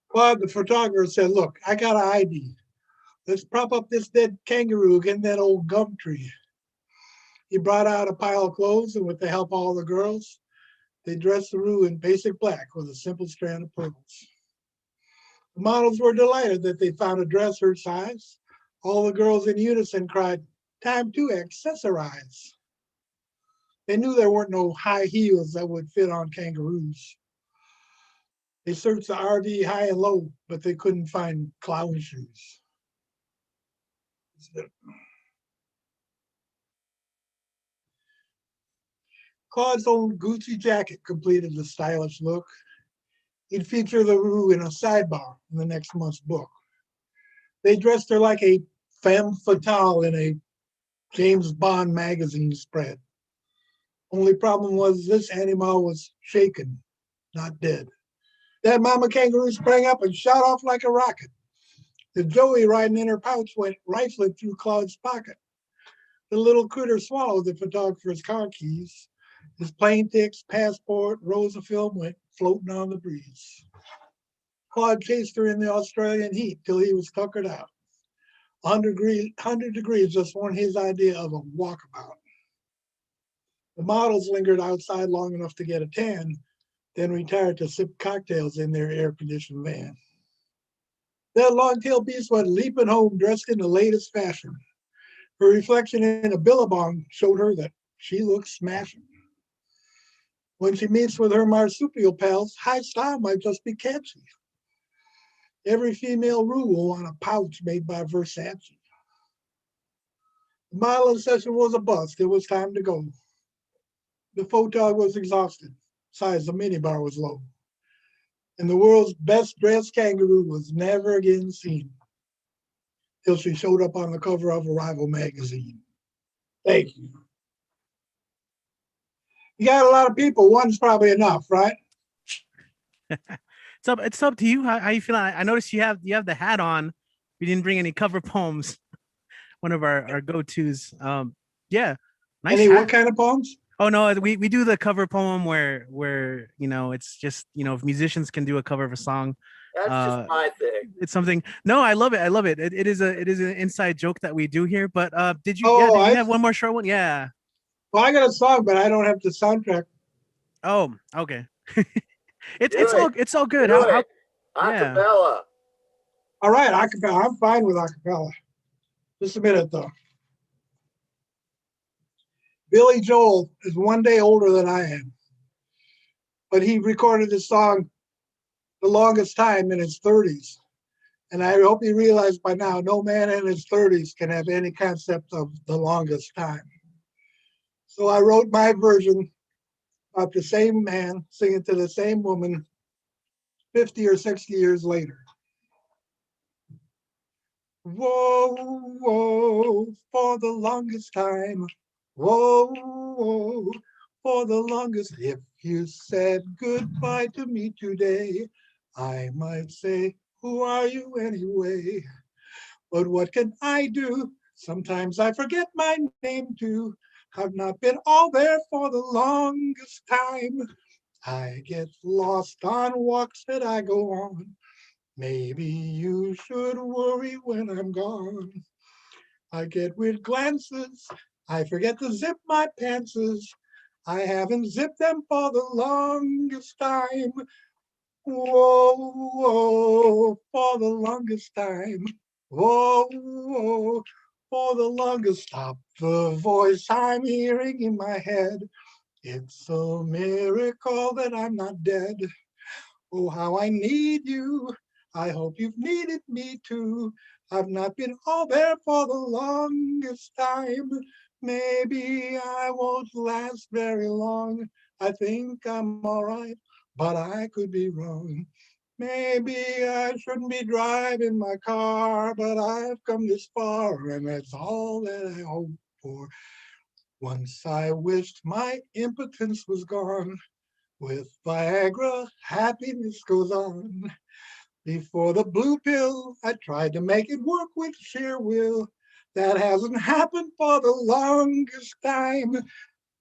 Claude, the photographer, said, "Look, I got an ID. Let's prop up this dead kangaroo against that old gum tree." He brought out a pile of clothes, and with the help of all the girls, they dressed the roo in basic black with a simple strand of pearls. The models were delighted that they found a dress her size. All the girls in unison cried, "Time to accessorize." They knew there weren't no high heels that would fit on kangaroos. They searched the RV high and low, but they couldn't find clown shoes. Claude's own Gucci jacket completed the stylish look. He'd feature the roo in a sidebar in the next month's book. They dressed her like a femme fatale in a James Bond magazine spread. Only problem was this animal was shaken, not dead. That mama kangaroo sprang up and shot off like a rocket. The joey riding in her pouch went rifling through Claude's pocket. The little critter swallowed the photographer's car keys. His plane tickets, passport, rolls of film went floating on the breeze. Claude chased her in the Australian heat till he was tuckered out. 100 degrees just weren't his idea of a walkabout. The models lingered outside long enough to get a tan, then retired to sip cocktails in their air-conditioned van. That long-tailed beast went leaping home dressed in the latest fashion. Her reflection in a billabong showed her that she looked smashing. When she meets with her marsupial pals, high style might just be catchy. Every female roo will want a pouch made by Versace. The modeling session was a bust. It was time to go. The photog was exhausted. Besides, the minibar was low. And the world's best dressed kangaroo was never again seen till she showed up on the cover of Arrival magazine. Thank you. You got a lot of people. One's probably enough, right?
It's up to you. How you feeling? I noticed you have the hat on. We didn't bring any cover poems. One of our go-tos. Yeah. Nice
Any
hat.
what kind of poems?
Oh no, we do the cover poem where it's just if musicians can do a cover of a song.
That's just my thing.
It's something. No, I love it. It is an inside joke that we do here. But did you have one more short one? Yeah.
Well, I got a song, but I don't have the soundtrack.
Oh, okay. it's all good.
Acapella.
Yeah.
All right, acapella. I'm fine with acapella. Just a minute though. Billy Joel is one day older than I am, but he recorded this song the longest time in his 30s. And I hope you realize by now, no man in his 30s can have any concept of the longest time. So I wrote my version about the same man singing to the same woman 50 or 60 years later. Whoa, whoa, for the longest time. Whoa, whoa, for the longest. If you said goodbye to me today, I might say, who are you anyway? But what can I do? Sometimes I forget my name too. I've not been all there for the longest time. I get lost on walks that I go on. Maybe you should worry when I'm gone. I get weird glances. I forget to zip my pantses. I haven't zipped them for the longest time. Whoa, whoa, for the longest time. Whoa, whoa, for the longest. Stop the voice I'm hearing in my head. It's a miracle that I'm not dead. Oh, how I need you. I hope you've needed me too. I've not been all there for the longest time. Maybe I won't last very long. I think I'm all right, but I could be wrong. Maybe I shouldn't be driving my car, but I've come this far, and that's all that I hope for. Once I wished my impotence was gone. With Viagra, happiness goes on. Before the blue pill, I tried to make it work with sheer will. That hasn't happened for the longest time.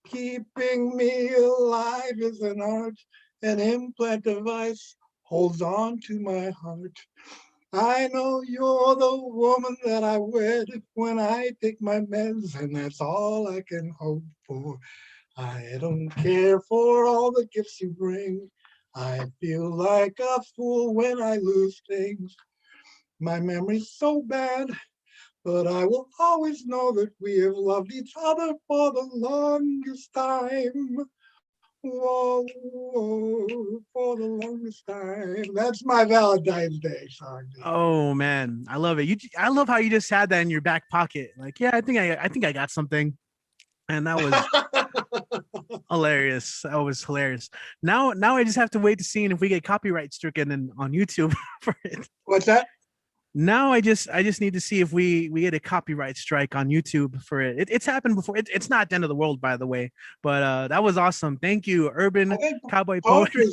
Keeping me alive is an art. An implant device holds on to my heart. I know you're the woman that I wed when I take my meds, and that's all I can hope for. I don't care for all the gifts you bring. I feel like a fool when I lose things. My memory's so bad, but I will always know that we have loved each other for the longest time. Whoa, whoa, for the longest time. That's my Valentine's Day song.
Oh man, I love it. I love how you just had that in your back pocket. Like, yeah, I think I got something. And that was hilarious. That was hilarious. Now I just have to wait to see if we get copyright stricken on YouTube for it.
What's that?
Now I just need to see if we get a copyright strike on YouTube for it. It's happened before. It's not the end of the world, by the way. But that was awesome. Thank you, Urban Cowboy Poetry.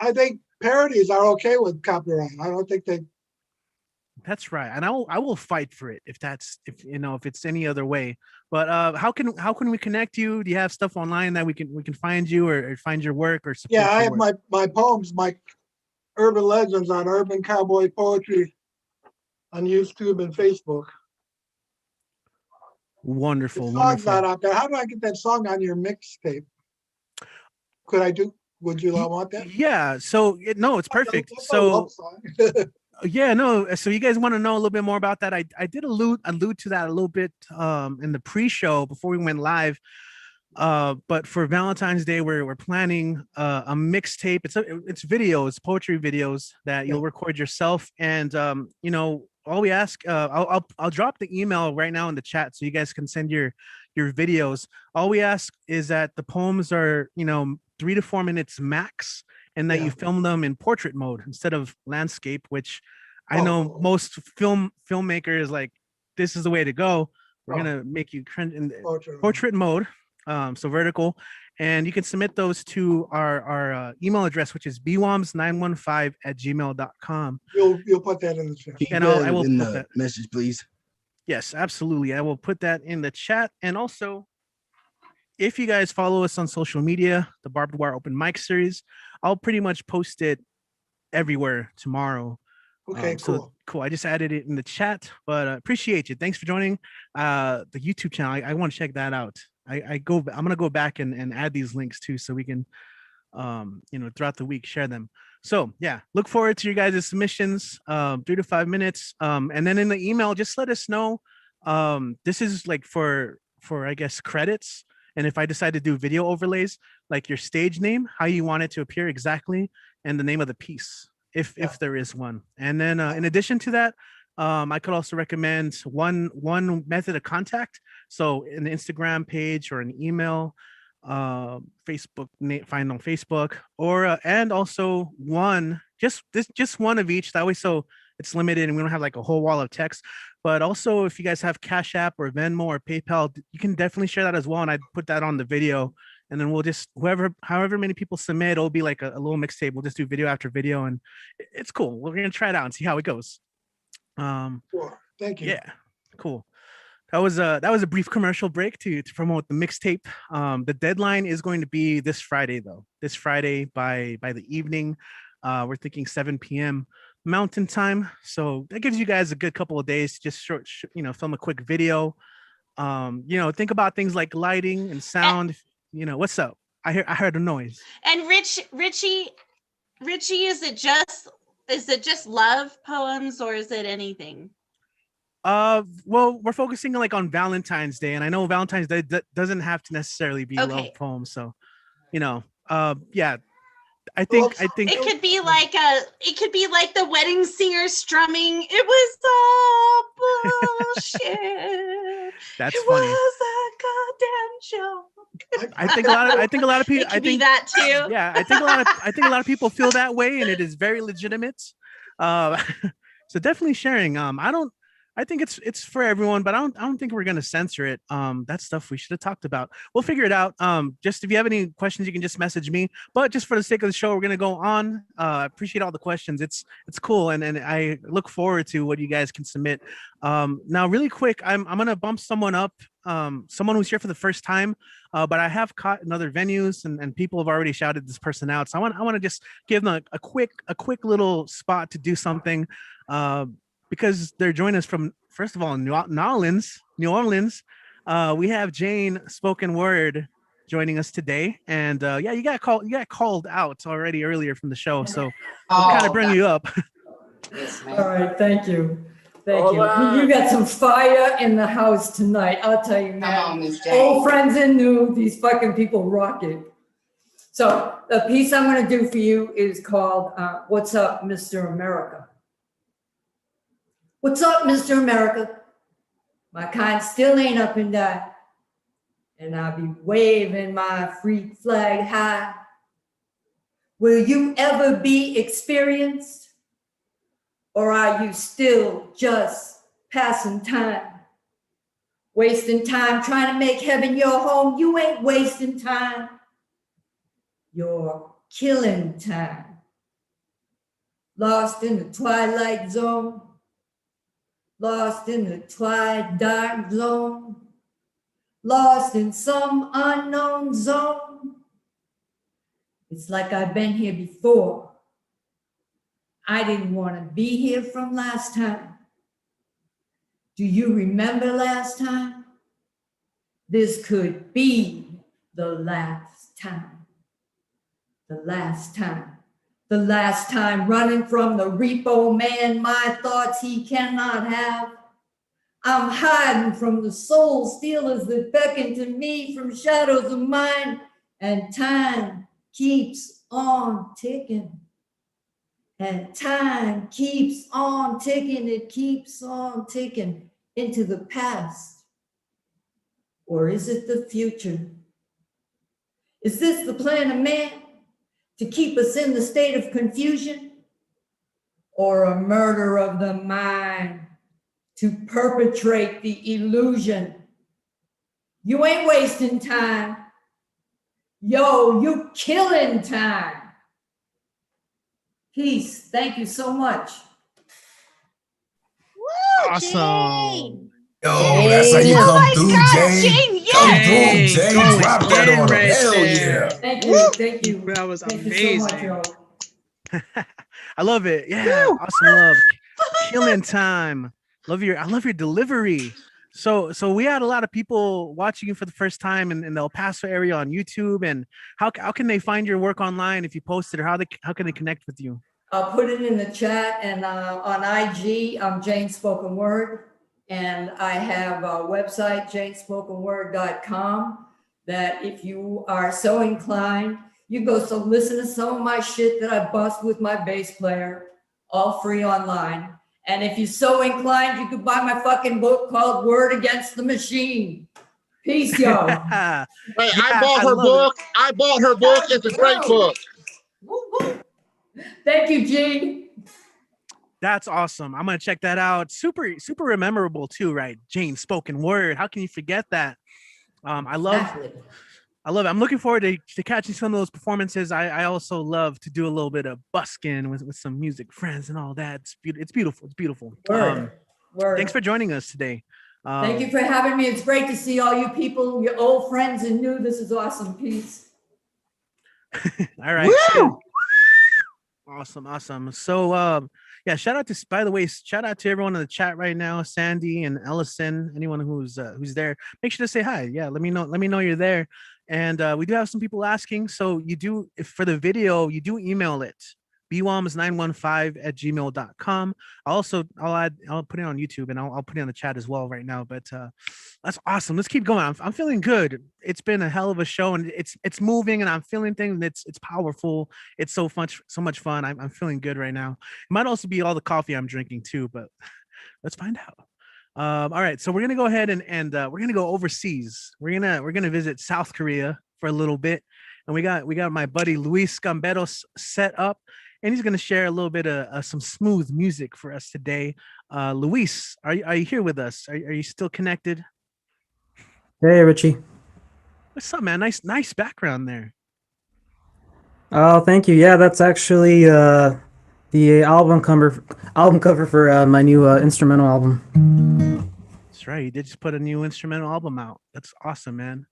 I think parodies are okay with copyright. I don't think they.
That's right, and I will fight for it if it's any other way. But how can we connect you? Do you have stuff online that we can find you or find your work or support?
Yeah, I have my poems, my urban legends on Urban Cowboy Poetry on YouTube and Facebook.
Wonderful,
the
wonderful.
Not out there. How do I get that song on your mixtape? Would you want that?
Yeah. So no, it's perfect. So yeah, no. So you guys want to know a little bit more about that? I did allude to that a little bit in the pre-show before we went live. But for Valentine's Day, we're planning a mixtape. It's videos, poetry videos that you'll record yourself, and all we ask, I'll drop the email right now in the chat so you guys can send your videos. All we ask is that the poems are 3 to 4 minutes max, and that you film them in portrait mode instead of landscape, which I know most filmmakers like. This is the way to go. We're gonna make you in portrait mode, so vertical, and you can submit those to our email address, which is bwoms915@gmail.com.
You'll put that in the chat.
And I will
in
put
the
that
message, please.
Yes, absolutely. I will put that in the chat. And also, if you guys follow us on social media, the Barbed Wire Open Mic Series, I'll pretty much post it everywhere tomorrow.
Okay, cool.
So cool. I just added it in the chat, but appreciate you. Thanks for joining the YouTube channel. I want to check that out. I'm gonna go back and add these links too, so we can throughout the week share them. So yeah, look forward to your guys' submissions, 3 to 5 minutes. And then in the email, just let us know. This is like for I guess credits. And if I decide to do video overlays, like your stage name, how you want it to appear exactly, and the name of the piece, if there is one. And then in addition to that, I could also recommend one method of contact. So an Instagram page or an email, Facebook, find on Facebook, or and also just one of each. That way, so it's limited and we don't have like a whole wall of text. But also, if you guys have Cash App or Venmo or PayPal, you can definitely share that as well. And I put that on the video, and then we'll just however many people submit, it'll be like a little mixtape. We'll just do video after video, and it's cool. We're gonna try it out and see how it goes.
Cool. Thank you.
Yeah, cool. That was a brief commercial break to promote the mixtape. The deadline is going to be this Friday, though. This Friday by the evening. We're thinking 7 p.m. Mountain time. So that gives you guys a good couple of days to just film a quick video. Think about things like lighting and sound. What's up? I heard a noise.
And Richie, is it just love poems or is it anything?
Well, we're focusing like on Valentine's Day, and I know Valentine's Day doesn't have to necessarily be love poems. So, yeah. I think
it could be like the wedding singer strumming. It was all bullshit.
That's
it
funny.
Was a goddamn joke.
I think a lot of people. I think
that too.
Yeah, I think a lot of people feel that way, and it is very legitimate. So definitely sharing. I think it's for everyone, but I don't think we're gonna censor it. That's stuff we should have talked about. We'll figure it out. Just if you have any questions, you can just message me. But just for the sake of the show, we're gonna go on. Appreciate all the questions. It's cool, and I look forward to what you guys can submit. Now, really quick, I'm gonna bump someone up. Someone who's here for the first time, but I have caught in other venues, and people have already shouted this person out. So I want to just give them a quick little spot to do something. Because they're joining us from, first of all, New Orleans. We have Jane Spoken Word joining us today, and you got called out already earlier from the show, so we'll kind of bring you up.
All right, thank you. You got some fire in the house tonight. I'll tell you, man. Old friends and new, these fucking people rock it. So the piece I'm going to do for you is called "What's Up, Mr. America." What's up, Mr. America? My kind still ain't up and died, and I'll be waving my free flag high. Will you ever be experienced, or are you still just passing time? Wasting time trying to make heaven your home? You ain't wasting time. You're killing time. Lost in the twilight zone. Lost in the twilight zone, lost in some unknown zone. It's like I've been here before. I didn't want to be here from last time. Do you remember last time? This could be the last time. The last time. The last time running from the repo man, my thoughts he cannot have. I'm hiding from the soul stealers that beckon to me from shadows of mine, and time keeps on ticking. And time keeps on ticking, it keeps on ticking into the past. Or is it the future? Is this the plan of man? To keep us in the state of confusion, or a murder of the mind to perpetrate the illusion? You ain't wasting time. Yo, you killing time. Peace. Thank you so much.
Woo,
Awesome.
Yo, that's how you come through, Jane.
Jane,
Come
yes.
through, Jane. Drop that on them.
Right
Hell
there.
yeah.
Thank you. Thank you.
That was
Thank
amazing.
you so much, yo.
I love it. Yeah, awesome love. Killing time. I love your delivery. So we had a lot of people watching you for the first time in the El Paso area on YouTube. And how can they find your work online if you post it, or how can they connect with you?
I'll put it in the chat, and on IG, I'm Jane Spoken Word, and I have a website, janespokenword.com. that if you are so inclined, you go listen to some of my shit that I bust with my bass player, all free online. And if you're so inclined, you could buy my fucking book called Word Against the Machine. Peace, yo.
Hey, I bought her book. I bought her book. It's a great book.
Thank you, G.
That's awesome. I'm gonna check that out. Super memorable too, right? Jane, spoken word. How can you forget that? I love it. I'm looking forward to catching some of those performances. I also love to do a little bit of busking with some music friends and all that. It's beautiful. It's beautiful.
Word.
Thanks for joining us today.
Thank you for having me. It's great to see all you people, your old friends and new. This is awesome. Peace.
All right. Awesome. So yeah, shout out to everyone in the chat right now, Sandy and Ellison, anyone who's there. Make sure to say hi. Yeah, let me know you're there. And we do have some people asking. So if for the video, you do email it, BWOMS915@gmail.com. I'll put it on YouTube and I'll put it on the chat as well right now. But that's awesome. Let's keep going. I'm feeling good. It's been a hell of a show and it's moving and I'm feeling things. It's powerful. It's so much fun. I'm feeling good right now. It might also be all the coffee I'm drinking too, but let's find out. All right, so we're gonna go ahead and we're gonna go overseas. We're gonna visit South Korea for a little bit, and we got my buddy Luis Gamberos set up, and he's gonna share a little bit of some smooth music for us today. Luis, are you here with us? Are you still connected?
Hey, Richie.
What's up, man? Nice background there.
Oh, thank you. Yeah, that's actually the album cover for my new instrumental album.
That's right. You did just put a new instrumental album out. That's awesome, man.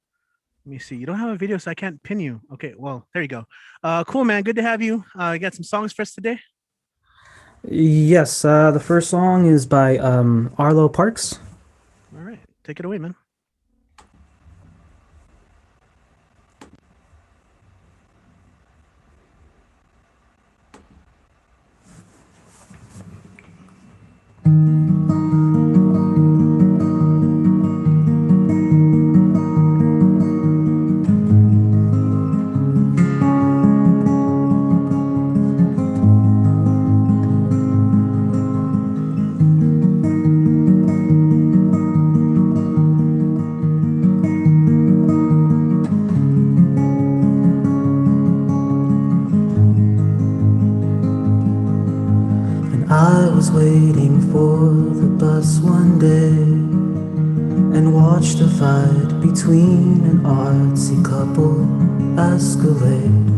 Let me see. You don't have a video, so I can't pin you. Okay, well, there you go. Cool, man. Good to have you. You got some songs for us today?
Yes, the first song is by Arlo Parks.
All right, take it away, man.
I was waiting for the bus one day and watched a fight between an artsy couple escalate.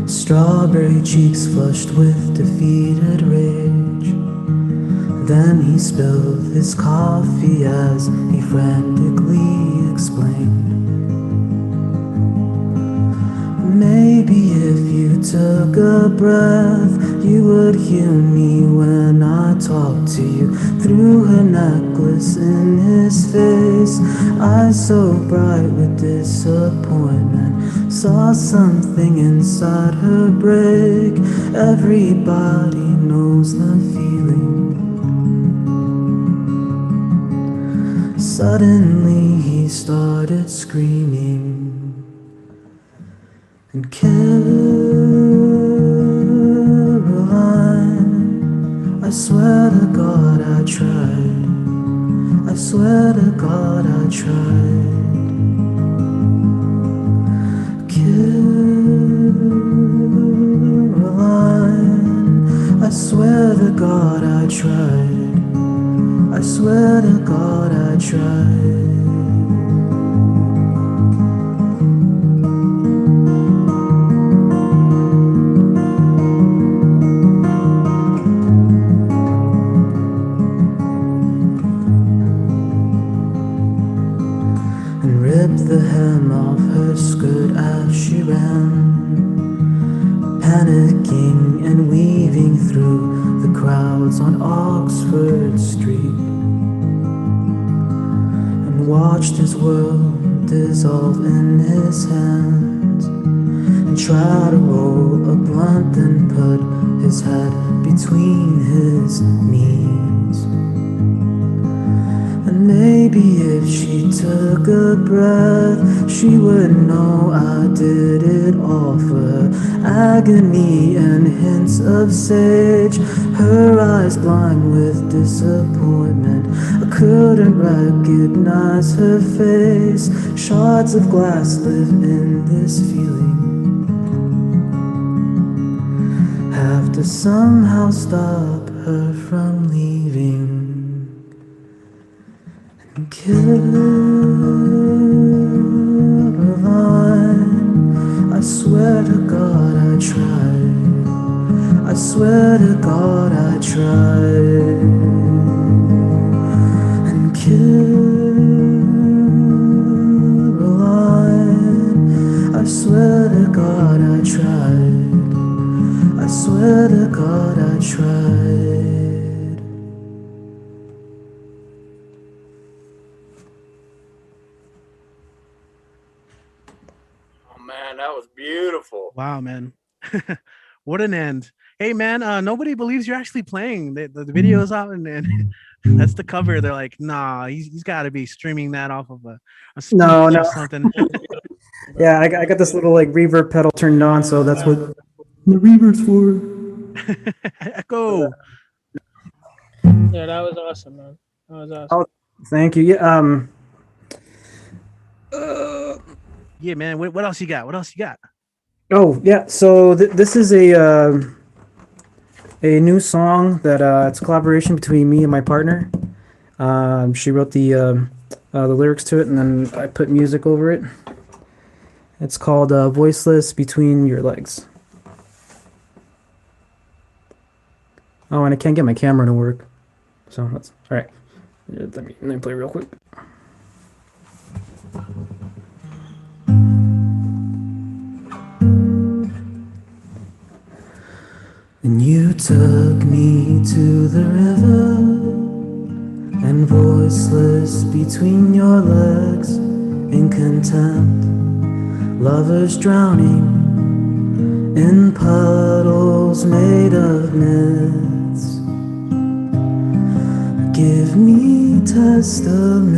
Strawberry cheeks flushed with defeated rage. Then he spilled his coffee as he frantically explained. Maybe if you took a breath, you would hear me when I talk to you. Through her necklace in his face, eyes so bright with disappointment, saw something inside her break. Everybody knows the feeling. Suddenly he started screaming. And Caroline, I swear to God I tried. I swear to God I tried. Caroline, I swear to God I tried. I swear to God I tried. The hem of her skirt as she ran, panicking and weaving through the crowds on Oxford Street, and watched his world dissolve in his hands, and try to roll a blunt and put his head between his knees. And Maybe if she took a breath, she would know I did it all for her. Agony and hints of sage, her eyes blind with disappointment. I couldn't recognize her face. Shards of glass live in this feeling. Have to somehow stop her from leaving. Caroline, I swear to God I tried. I swear to God I tried. And Caroline, I swear to God I tried. I swear to God I tried.
Man, that was beautiful.
Wow, man. What an end. Hey, man, nobody believes you're actually playing. The video's out, and that's the cover. They're like, nah, he's got to be streaming that off of a speech
No.
or something.
Yeah, I got this little like reverb pedal turned on, so that's what the reverb's for.
Echo.
Yeah, that was awesome, man. That was awesome.
Oh, thank you. Yeah.
Yeah, man. What else you got? What else you got?
Oh, yeah. So this is a new song that it's a collaboration between me and my partner. She wrote the lyrics to it, and then I put music over it. It's called "Voiceless Between Your Legs." Oh, and I can't get my camera to work, so that's all right. Let me play real quick. And you took me to the river, and voiceless between your legs, in contempt, lovers drowning in puddles made of myths. Give me testaments,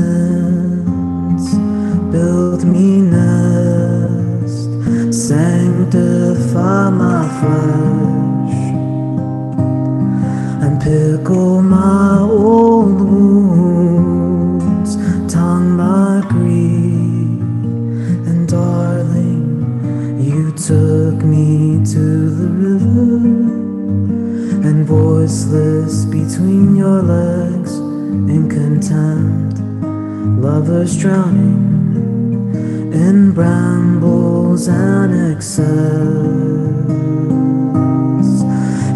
build me nest, sanctify my flesh, and pickle my old wounds, tongue my greed. And darling, you took me to the river, and voiceless between your legs, in contempt, lovers drowning in brambles and excess.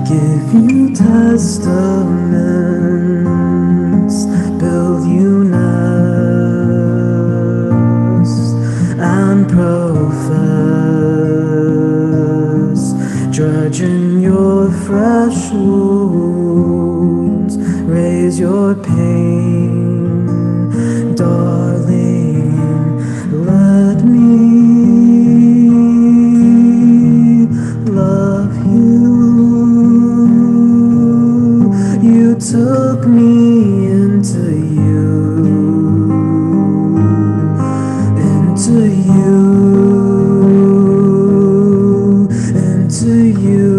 Give you testaments, build you nest, and profess, dredging your fresh wounds, raise your pain, darling, let me love you. You took me into you, into you, into you.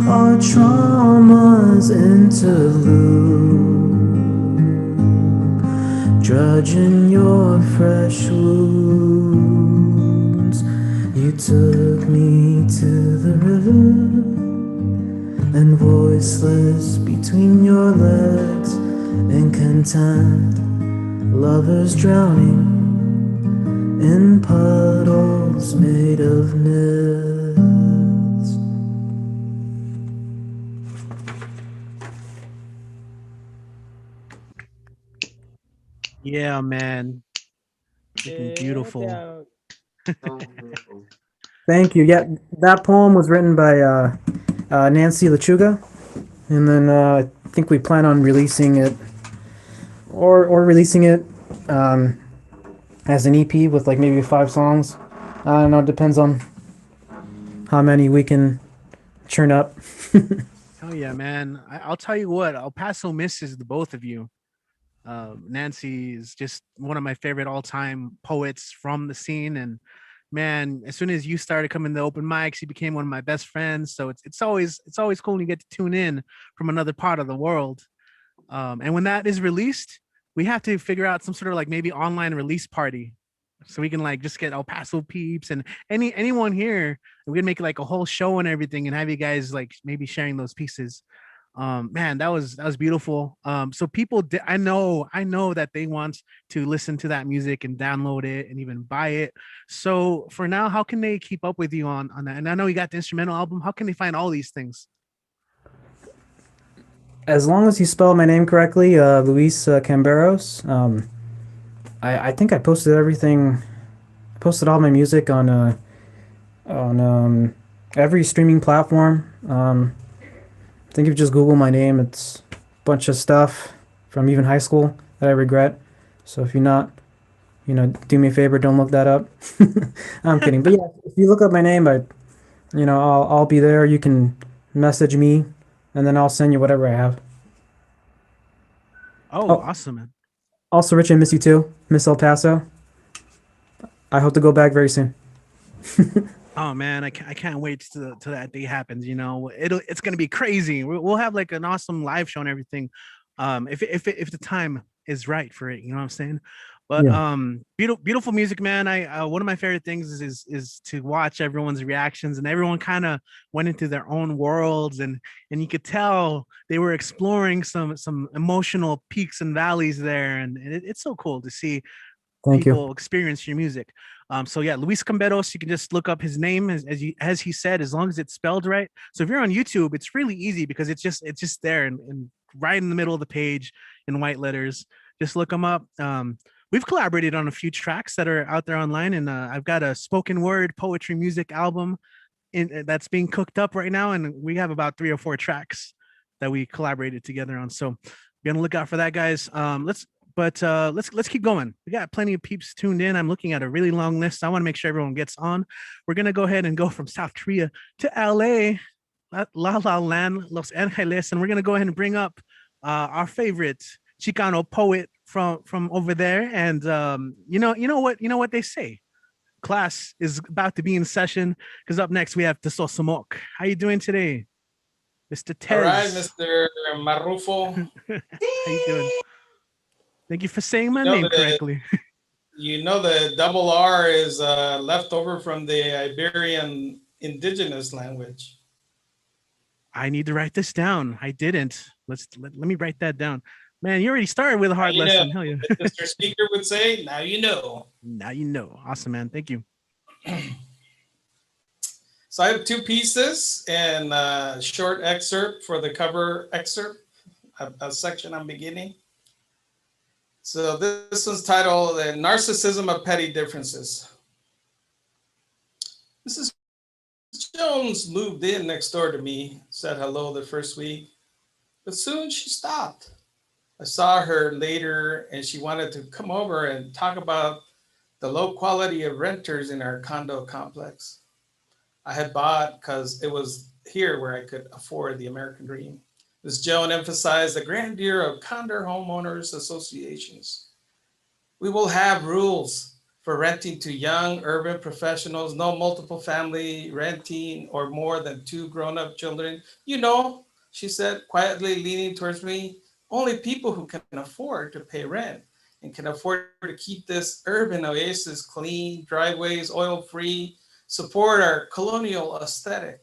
Our traumas interlude, drudging your fresh wounds. You took me to the river, and voiceless between your legs, in contempt, lovers drowning in puddles made of myths.
Yeah, man. Freaking beautiful.
Thank you. Yeah, that poem was written by Nancy Lechuga, and then I think we plan on releasing it, or releasing it as an EP with like maybe 5 songs. I don't know. It depends on how many we can churn up.
Oh yeah, man. I'll tell you what, El Paso misses the both of you. Nancy is just one of my favorite all-time poets from the scene, and man, as soon as you started coming to open mics, you became one of my best friends. So it's always cool when you get to tune in from another part of the world. And when that is released, we have to figure out some sort of like maybe online release party, so we can like just get El Paso peeps and anyone here. We can make like a whole show and everything, and have you guys like maybe sharing those pieces. Man, that was beautiful. So people I know that they want to listen to that music and download it and even buy it. So for now, how can they keep up with you on that? And I know you got the instrumental album. How can they find all these things?
As long as you spell my name correctly, Luis Camberos. I think I posted everything. I posted all my music on every streaming platform. I think if you just Google my name, it's a bunch of stuff from even high school that I regret. So if you're not, do me a favor, don't look that up. I'm kidding. But yeah, if you look up my name, I'll be there. You can message me, and then I'll send you whatever I have.
Oh, awesome, man.
Also, Rich, I miss you too. Miss El Paso. I hope to go back very soon.
Oh man, I can't wait till that day happens. It's gonna be crazy. We'll have like an awesome live show and everything. If the time is right for it, you know what I'm saying? But
Yeah.
beautiful music, man. I one of my favorite things is to watch everyone's reactions, and everyone kind of went into their own worlds, and you could tell they were exploring some emotional peaks and valleys there, and it's so cool to see
Thank you.
people experience your music. So yeah, Luis Camberos, you can just look up his name as he said, as long as it's spelled right. So if you're on YouTube, it's really easy because it's just there and right in the middle of the page in white letters. Just look him up. We've collaborated on a few tracks that are out there online, and I've got a spoken word poetry music album that's being cooked up right now, and we have about 3 or 4 tracks that we collaborated together on. So be on the lookout for that, guys. Let's keep going. We got plenty of peeps tuned in. I'm looking at a really long list. I want to make sure everyone gets on. We're gonna go ahead and go from South Korea to LA, La La Land, Los Angeles, and we're gonna go ahead and bring up our favorite Chicano poet from over there. And you know what they say. Class is about to be in session, because up next we have Teso Samok. How you doing today, Mr. Tez?
All right, Mr. Marrufo.
How you doing? Thank you for saying my name correctly.
You know the double R is left over from the Iberian indigenous language.
I need to write this down. I didn't. Let me write that down. Man, you already started with a hard lesson. Hell yeah.
Mr. Speaker would say, now you know.
Now you know. Awesome, man. Thank you.
So I have 2 pieces and a short excerpt for the cover excerpt, a section I'm beginning. So this one's titled The Narcissism of Petty Differences. Mrs. Jones moved in next door to me, said hello the first week, but soon she stopped. I saw her later and she wanted to come over and talk about the low quality of renters in our condo complex. I had bought because it was here where I could afford the American dream. Ms. Joan emphasized the grandeur of condo homeowners associations. We will have rules for renting to young urban professionals, no multiple family renting or more than 2 grown-up children. You know, she said, quietly leaning towards me, only people who can afford to pay rent and can afford to keep this urban oasis clean, driveways oil-free, support our colonial aesthetic.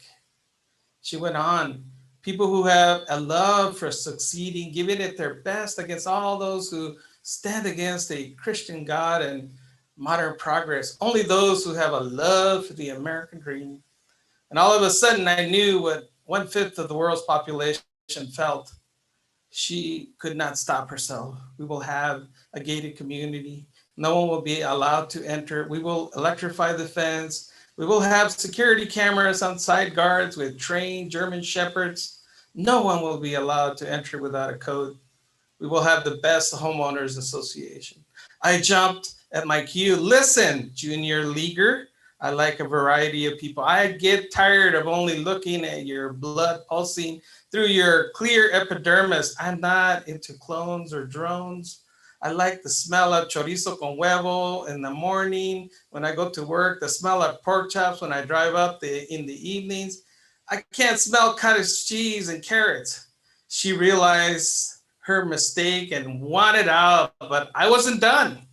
She went on, people who have a love for succeeding, giving it their best against all those who stand against a Christian God and modern progress. Only those who have a love for the American dream. And all of a sudden, I knew what 1/5 of the world's population felt. She could not stop herself. We will have a gated community. No one will be allowed to enter. We will electrify the fence. We will have security cameras on side guards with trained German shepherds. No one will be allowed to enter without a code. We will have the best homeowners association. I jumped at my cue. Listen, junior leaguer, I like a variety of people. I get tired of only looking at your blood pulsing through your clear epidermis. I'm not into clones or drones. I like the smell of chorizo con huevo in the morning when I go to work, the smell of pork chops when I drive up in the evenings. I can't smell cottage cheese and carrots. She realized her mistake and wanted out, but I wasn't done.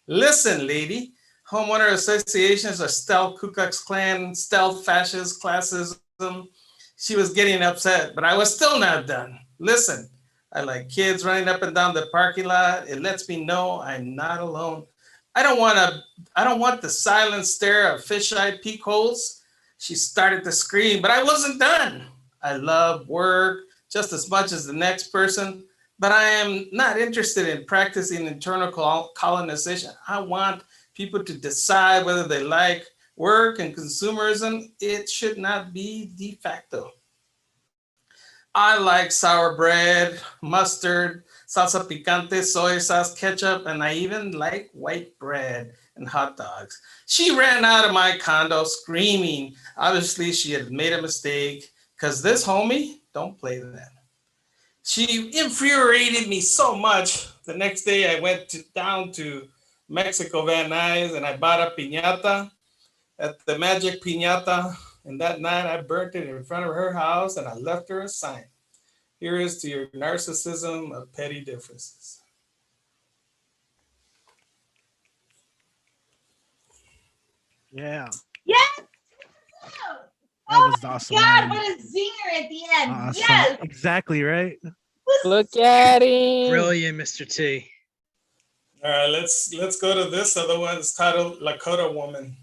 Listen, lady, homeowner associations are stealth Ku Klux Klan, stealth fascist classism. She was getting upset, but I was still not done. Listen, I like kids running up and down the parking lot. It lets me know I'm not alone. I don't want the silent stare of fish-eyed peak holes. She started to scream, but I wasn't done. I love work just as much as the next person, but I am not interested in practicing internal colonization. I want people to decide whether they like work and consumerism. It should not be de facto. I like sour bread, mustard, salsa picante, soy sauce, ketchup, and I even like white bread and hot dogs. She ran out of my condo screaming. Obviously, she had made a mistake because this homie don't play that. She infuriated me so much. The next day, I went down to Mexico Van Nuys and I bought a piñata at the Magic Piñata. And that night, I burnt it in front of her house and I left her a sign. Here is to your narcissism of petty differences.
Yeah.
Yes.
That was awesome.
God,
man.
what a zinger at the end.
Awesome.
Yes.
Exactly, right?
Look at him.
Brilliant, Mr. T.
All right, let's go to this other one. It's titled Lakota Woman.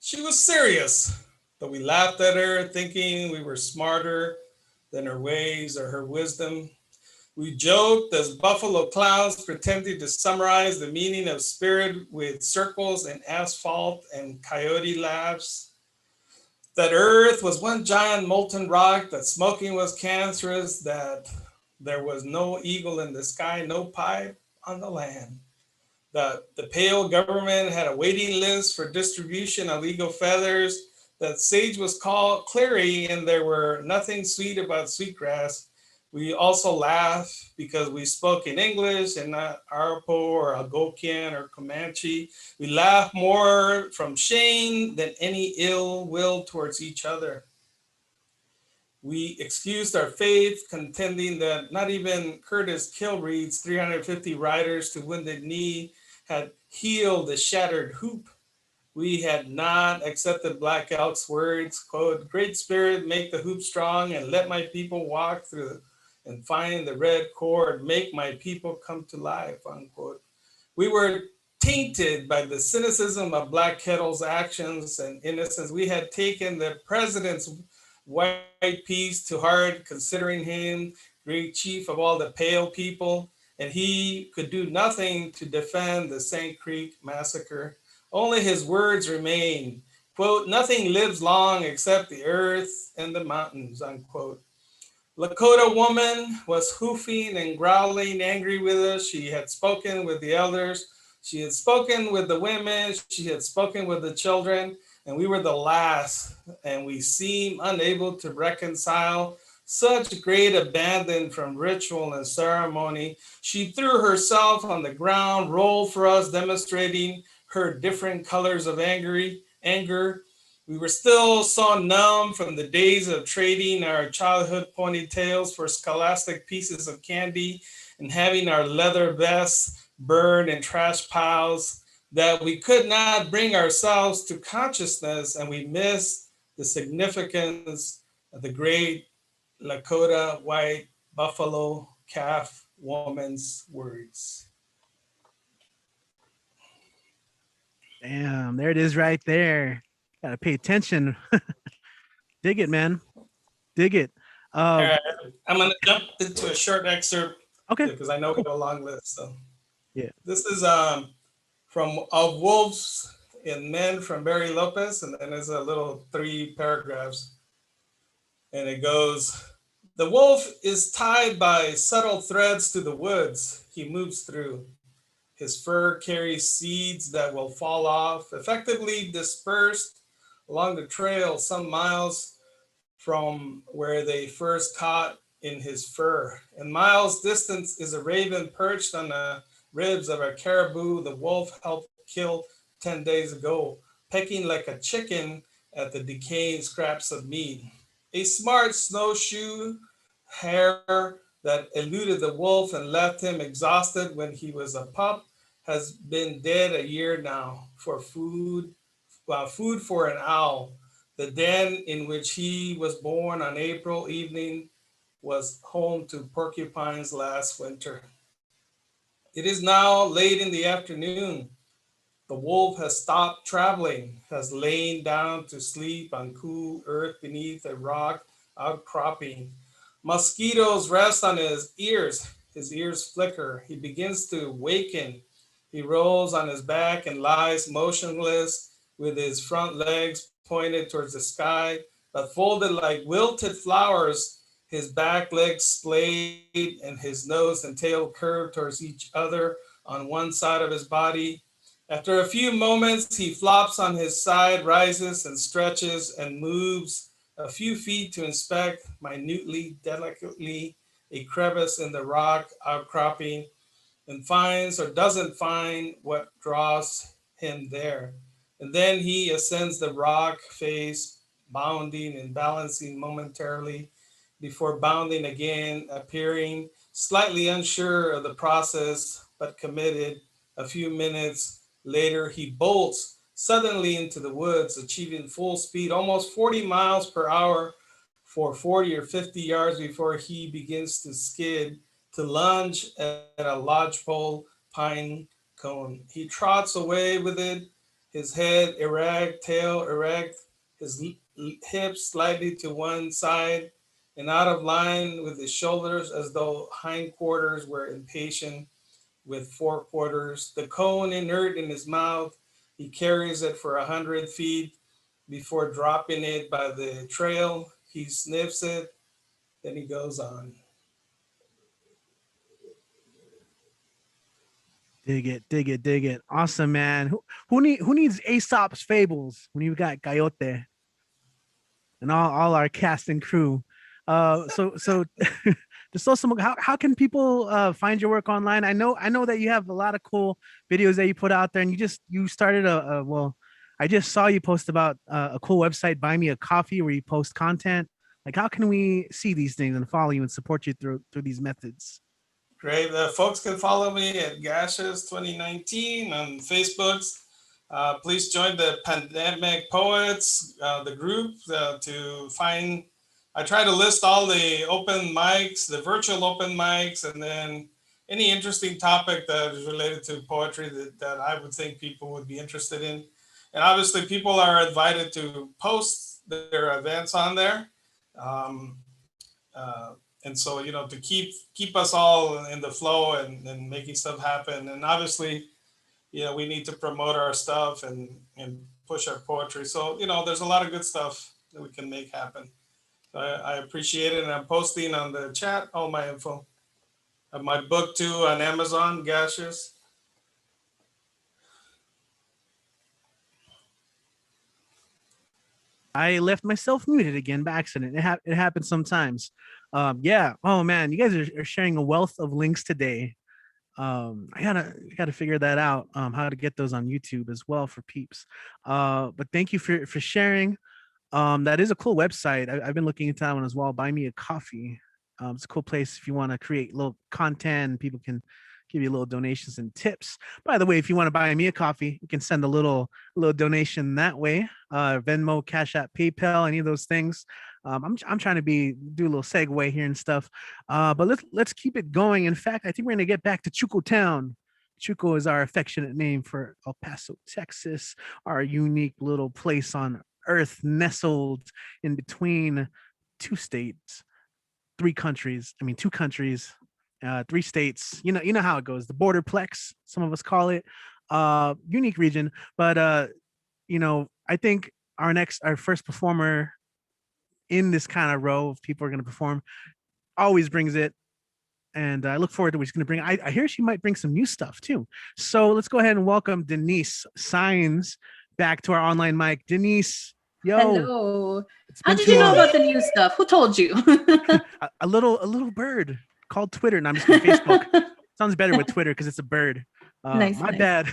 She was serious, but we laughed at her, thinking we were smarter than her ways or her wisdom. We joked as buffalo clowns, pretending to summarize the meaning of spirit with circles and asphalt and coyote laughs. That earth was one giant molten rock, that smoking was cancerous, that there was no eagle in the sky, no pipe on the land. That the pale government had a waiting list for distribution of eagle feathers, that sage was called clary and there were nothing sweet about sweetgrass. We also laughed because we spoke in English and not Arapo or Algonquian or Comanche. We laughed more from shame than any ill will towards each other. We excused our faith, contending that not even Curtis Kilreed's 350 riders to Wounded Knee had healed the shattered hoop. We had not accepted Black Elk's words, quote, "Great Spirit, make the hoop strong and let my people walk through and find the red cord, make my people come to life," unquote. We were tainted by the cynicism of Black Kettle's actions and innocence. We had taken the president's white piece to heart, considering him great chief of all the pale people, and he could do nothing to defend the St. Creek massacre. Only his words remain, quote, "Nothing lives long except the earth and the mountains," unquote. Lakota Woman was hoofing and growling, angry with us. She had spoken with the elders. She had spoken with the women. She had spoken with the children, and we were the last, and we seemed unable to reconcile such great abandon from ritual and ceremony. She threw herself on the ground, rolled for us, demonstrating her different colors of anger. We were still so numb from the days of trading our childhood ponytails for scholastic pieces of candy and having our leather vests burned in trash piles that we could not bring ourselves to consciousness, and we missed the significance of the great Lakota white buffalo calf woman's words.
Damn, there it is right there. Gotta pay attention. Dig it, man. Dig it.
All right, I'm gonna jump into a short excerpt.
Okay.
Because I know we have a long list. So
yeah,
this is from Of Wolves and Men from Barry Lopez, and then there's a little 3 paragraphs. And it goes, "The wolf is tied by subtle threads to the woods he moves through. His fur carries seeds that will fall off, effectively dispersed along the trail some miles from where they first caught in his fur. And miles distance is a raven perched on the ribs of a caribou the wolf helped kill 10 days ago, pecking like a chicken at the decaying scraps of meat. A smart snowshoe hare that eluded the wolf and left him exhausted when he was a pup has been dead a year now for food for an owl. The den in which he was born on April evening was home to porcupines last winter. It is now late in the afternoon. The wolf has stopped traveling, has lain down to sleep on cool earth beneath a rock outcropping. Mosquitoes rest on his ears. His ears flicker. He begins to waken. He rolls on his back and lies motionless with his front legs pointed towards the sky, but folded like wilted flowers, his back legs splayed and his nose and tail curved towards each other on one side of his body. After a few moments, he flops on his side, rises and stretches and moves a few feet to inspect minutely, delicately, a crevice in the rock outcropping, and finds or doesn't find what draws him there. And then he ascends the rock face, bounding and balancing momentarily before bounding again, appearing slightly unsure of the process, but committed. A few minutes later, he bolts suddenly into the woods, achieving full speed, almost 40 miles per hour for 40 or 50 yards before he begins to skid, to lunge at a lodgepole pine cone. He trots away with it, his head erect, tail erect, his hips slightly to one side and out of line with his shoulders as though hindquarters were impatient with forequarters. The cone inert in his mouth, he carries it for 100 feet before dropping it by the trail. He sniffs it, then he goes on.
Dig it, dig it, dig it. Awesome, man. Who needs Aesop's fables when you've got Coyote and all our cast and crew? So just so some how can people find your work online? I know that you have a lot of cool videos that you put out there, and you started well, I just saw you post about a cool website, Buy Me a Coffee, where you post content. Like, how can we see these things and follow you and support you through these methods?
Great. Folks can follow me at Gashes 2019 on Facebook. Please join the Pandemic Poets, the group, to find. I try to list all the open mics, the virtual open mics, and then any interesting topic that is related to poetry that I would think people would be interested in. And obviously, people are invited to post their events on there. And so, to keep us all in the flow and making stuff happen. And obviously, we need to promote our stuff and push our poetry. So, there's a lot of good stuff that we can make happen. So I appreciate it. And I'm posting on the chat all my info. I have my book too on Amazon, Gashes.
I left myself muted again by accident. It happens sometimes. Yeah. Oh man, you guys are sharing a wealth of links today. I gotta figure that out. How to get those on YouTube as well for peeps. But thank you for sharing. That is a cool website. I've been looking into that one as well. Buy Me a Coffee. It's a cool place if you want to create little content. People can give you little donations and tips. By the way, if you want to buy me a coffee, you can send a little donation that way. Venmo, Cash App, PayPal, any of those things. I'm trying to do a little segue here and stuff. But let's keep it going. In fact, I think we're gonna get back to Chuco Town. Chuco is our affectionate name for El Paso, Texas, our unique little place on earth, nestled in between two states, two countries, three states. You know how it goes, the borderplex, some of us call it. Unique region. But I think our first performer in this kind of row of people are going to perform always brings it. and I look forward to what she's going to bring. I hear she might bring some new stuff too. So let's go ahead and welcome Denise Signs back to our online mic. Denise, yo.
Hello. How did you know about the new stuff? Who told you?
a little bird called Twitter, and I'm just going Facebook. Sounds better with Twitter because it's a bird.
Nice.
Bad.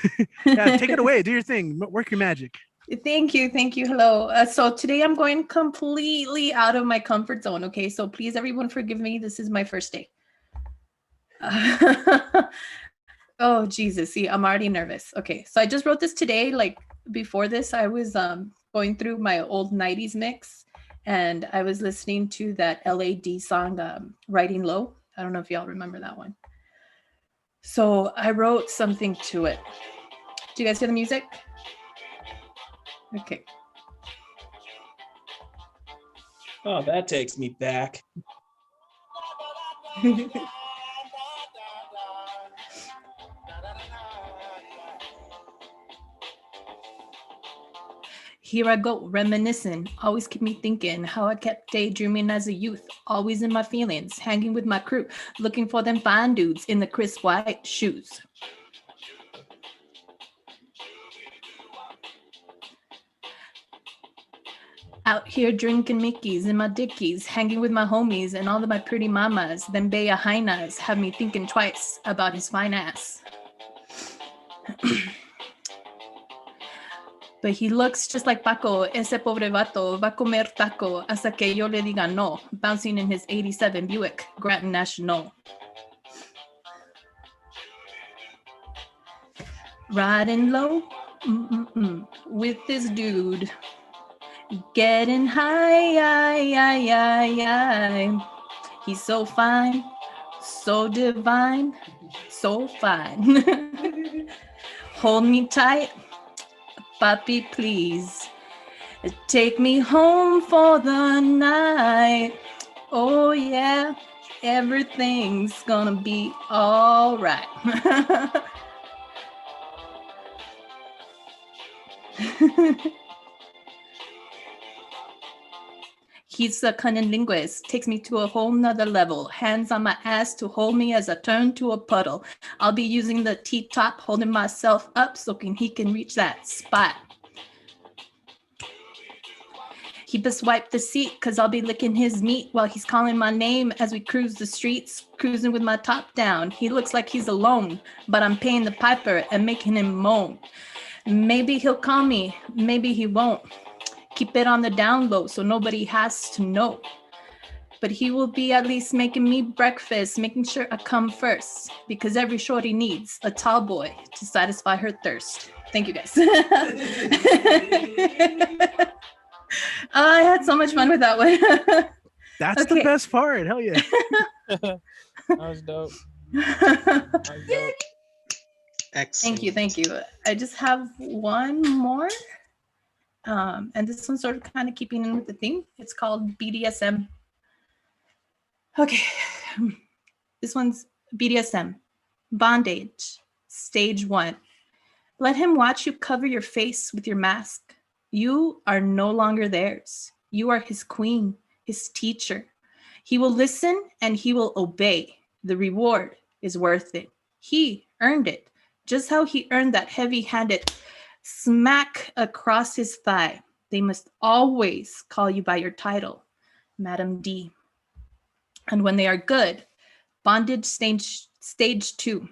Yeah, take it away. Do your thing. Work your magic.
Thank you. Hello. So today I'm going completely out of my comfort zone. Okay, so please, everyone, forgive me. This is my first day. Oh Jesus! See, I'm already nervous. Okay, so I just wrote this today. Like before this, I was going through my old '90s mix, and I was listening to that LAD song, "Riding Low." I don't know if y'all remember that one. So I wrote something to it. Do you guys hear the music? Okay.
Oh, that takes me back.
Here I go, reminiscing, always keep me thinking how I kept daydreaming as a youth, always in my feelings, hanging with my crew, looking for them fine dudes in the crisp white shoes. Out here drinking Mickeys in my dickies, hanging with my homies and all of my pretty mamas, them bella hainas have me thinking twice about his fine ass. But he looks just like Paco, ese pobre vato, va a comer taco hasta que yo le diga no, bouncing in his 87 Buick Grand National. Riding low with this dude, getting high. He's so fine, so divine, so fine. Hold me tight. Papi, please take me home for the night. Oh yeah, everything's gonna be all right. He's a cunning linguist, takes me to a whole nother level. Hands on my ass to hold me as I turn to a puddle. I'll be using the T-top, holding myself up so he can reach that spot. He best wipe the seat, cause I'll be licking his meat while he's calling my name as we cruise the streets, cruising with my top down. He looks like he's alone, but I'm paying the piper and making him moan. Maybe he'll call me, maybe he won't. Keep it on the down low so nobody has to know. But he will be at least making me breakfast, making sure I come first, because every shorty needs a tall boy to satisfy her thirst. Thank you guys. I had so much fun with that one.
That's the best part. Hell yeah.
That was dope.
Excellent.
Thank you. I just have one more. And this one's sort of kind of keeping in with the theme. It's called BDSM. Okay. This one's BDSM. Bondage. Stage 1. Let him watch you cover your face with your mask. You are no longer theirs. You are his queen, his teacher. He will listen and he will obey. The reward is worth it. He earned it. Just how he earned that heavy-handed smack across his thigh. They must always call you by your title, Madam D. And when they are good, bondage stage 2.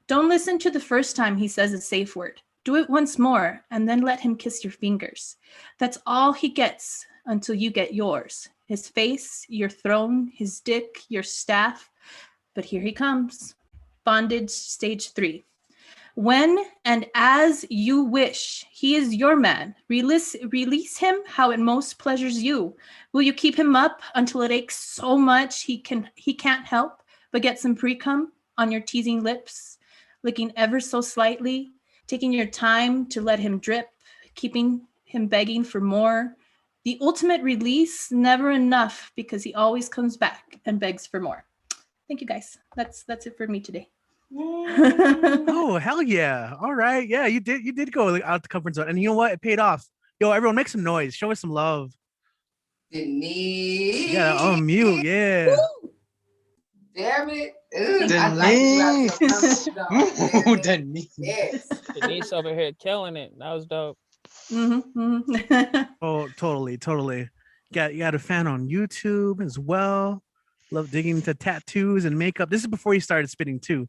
Don't listen to the first time he says a safe word. Do it once more and then let him kiss your fingers. That's all he gets until you get yours. His face, your throne, his dick, your staff. But here he comes. Bondage stage 3. When and as you wish, he is your man. Release him how it most pleasures you. Will you keep him up until it aches so much he can't help but get some pre-cum on your teasing lips, licking ever so slightly, taking your time to let him drip, keeping him begging for more. The ultimate release, never enough, because he always comes back and begs for more. Thank you guys. That's it for me today.
Oh, hell yeah. All right. Yeah, you did go out the comfort zone. And you know what? It paid off. Yo, everyone make some noise. Show us some love.
Denise.
Yeah, on mute. Yeah.
Damn it. Ooh, I like you out your comfort zone.
Ooh, Denise.
Yes.
Denise over here killing it. That was dope.
Oh, totally. You got a fan on YouTube as well. Love digging into tattoos and makeup. This is before you started spitting too.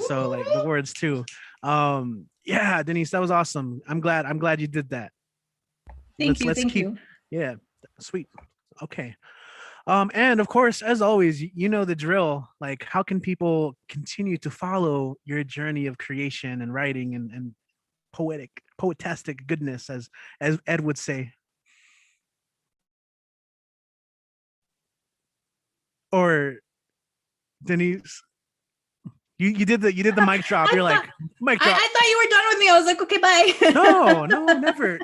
So like the words too. Yeah, Denise, that was awesome. I'm glad you did that.
Thank
Let's
you.
keep. Yeah, sweet. Okay. And of course, as always, you know the drill. Like, how can people continue to follow your journey of creation and writing and poetastic goodness, as Ed would say? Or Denise, you did the mic drop. You're like, mic drop.
I thought you were done with me. I was like, okay, bye.
No,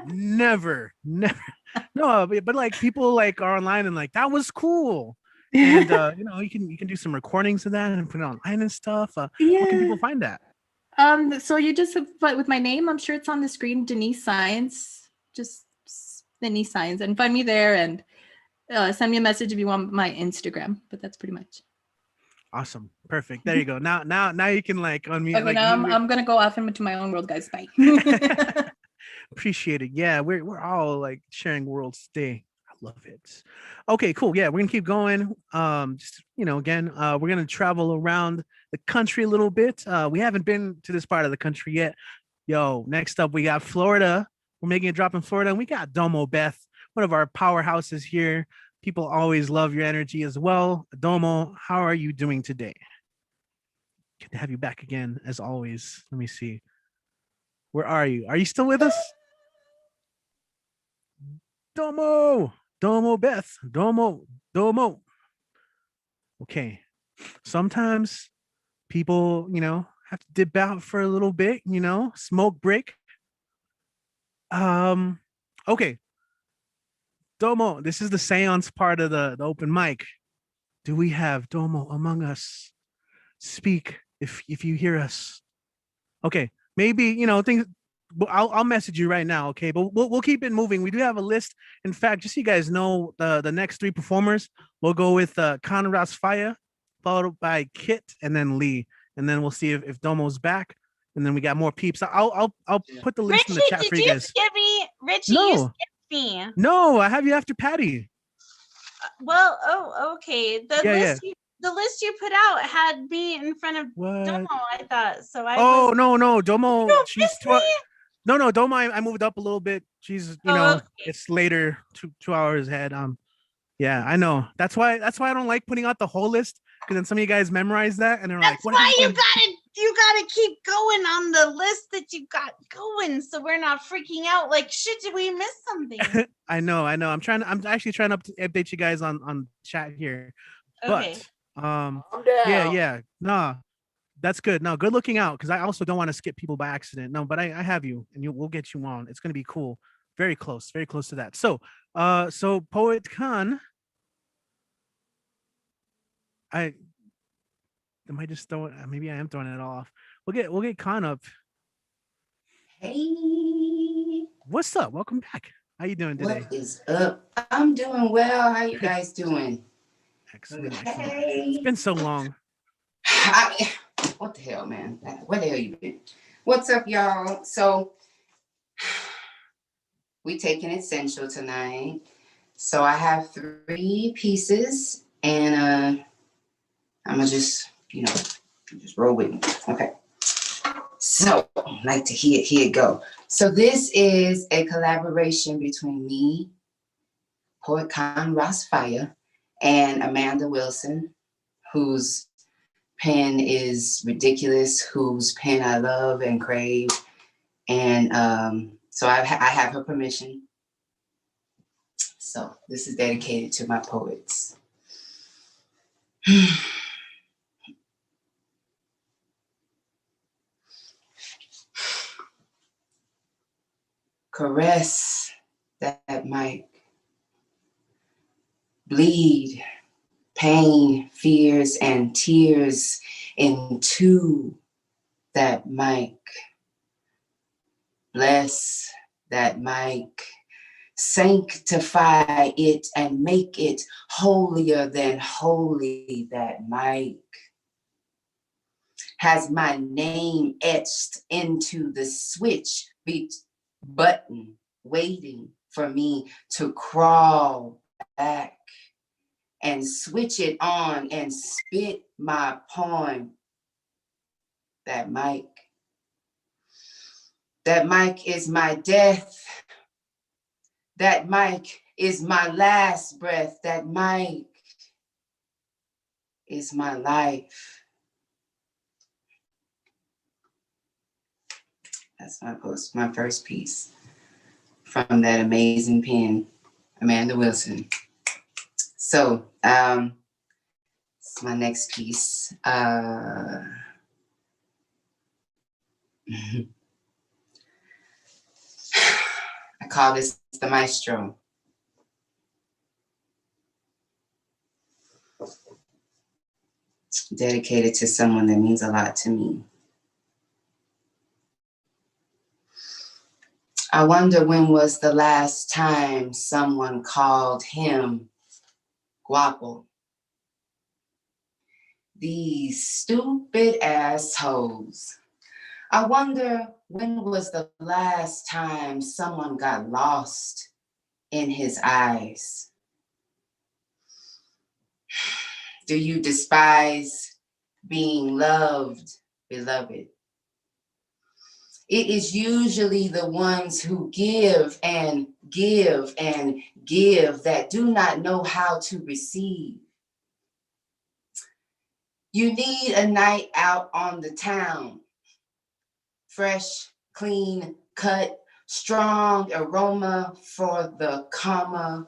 never. No, but like people like are online and like that was cool. And you know, you can do some recordings of that and put it online and stuff. Where can people find that?
So you just but with my name, I'm sure it's on the screen, Denise Science. Just Denise Science, and find me there and send me a message if you want my Instagram. But that's pretty much.
Awesome, perfect. There you go. Now you can like unmute.
Okay,
like,
now I'm gonna go off into my own world, guys. Bye.
Appreciate it. Yeah, we're all like sharing worlds today. I love it. Okay, cool. Yeah, we're gonna keep going. Just again, we're gonna travel around the country a little bit. We haven't been to this part of the country yet. Yo, next up we got Florida. We're making a drop in Florida, and we got Domo Beth, one of our powerhouses here. People always love your energy as well. Domo, how are you doing today? Good to have you back again, as always. Let me see. Where are you? Are you still with us? Domo Beth, Domo. Okay. Sometimes people, have to dip out for a little bit, smoke break. Okay. Domo, this is the seance part of the open mic. Do we have Domo among us? Speak if you hear us. Okay. Maybe, things. I'll message you right now, okay? But we'll keep it moving. We do have a list. In fact, just so you guys know, the next three performers, we'll go with Conrad's Fire, followed by Kit, and then Lee, and then we'll see if Domo's back, and then we got more peeps. I'll put the list in the chat for you guys.
Skip me? Richie,
No.
you skipped me.
No, I have you after Patty.
Well, okay.
Yeah.
The list you put out had me in front of
What?
Domo, I thought. So I
Oh, no, Domo.
You
She's No, Domo. I moved up a little bit. She's, it's later, 2 hours ahead. Yeah, I know. That's why I don't like putting out the whole list, because then some of you guys memorize that and they're like,
That's why you gotta keep going on the list that you got going, so we're not freaking out like, shit, did we miss something?
I know. I'm actually trying to update you guys on chat here.
Okay.
But
I'm down.
yeah. Nah. That's good. No, good looking out, because I also don't want to skip people by accident. No, but I have you, and we'll get you on. It's gonna be cool. Very close to that. So Poet Khan, am I just throwing? Maybe I am throwing it all off. We'll get Khan up.
Hey,
what's up? Welcome back. How you doing today?
What is up? I'm doing well. How you guys doing?
Excellent.
Hey.
It's been so long.
What the hell, man? Where the hell you been? What's up, y'all? So we taking it sensual tonight. So I have 3 pieces, and I'm gonna just roll with me. Okay. So I'd like to hear it go. So this is a collaboration between me, Poet Con Ross Fire, and Amanda Wilson, whose pen is ridiculous, whose pen I love and crave. And so I have her permission. So this is dedicated to my poets. Caress that mic. Bleed pain, fears, and tears into that mic. Bless that mic. Sanctify it and make it holier than holy, that mic. has my name etched into the switch button, waiting for me to crawl back and switch it on and spit my poem. That mic is my death. That mic is my last breath. That mic is my life. That's my first piece from that amazing pen, Amanda Wilson. So, it's my next piece. I call this the Maestro. Dedicated to someone that means a lot to me. I wonder when was the last time someone called him guapo. These stupid assholes. I wonder when was the last time someone got lost in his eyes. Do you despise being loved, beloved? It is usually the ones who give and give and give that do not know how to receive. You need a night out on the town. Fresh, clean, cut, strong aroma for the comma.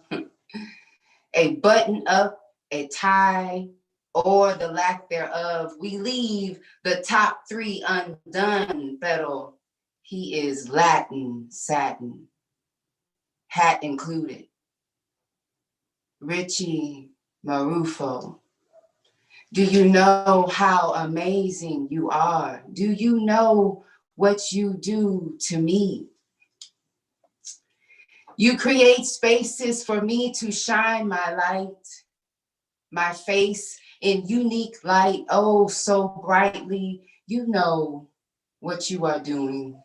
A button up, a tie, or the lack thereof. We leave the top three undone, pero he is Latin satin, hat included. Richie Marrufo. Do you know how amazing you are? Do you know what you do to me? You create spaces for me to shine my light, my face in unique light, oh, so brightly. You know what you are doing.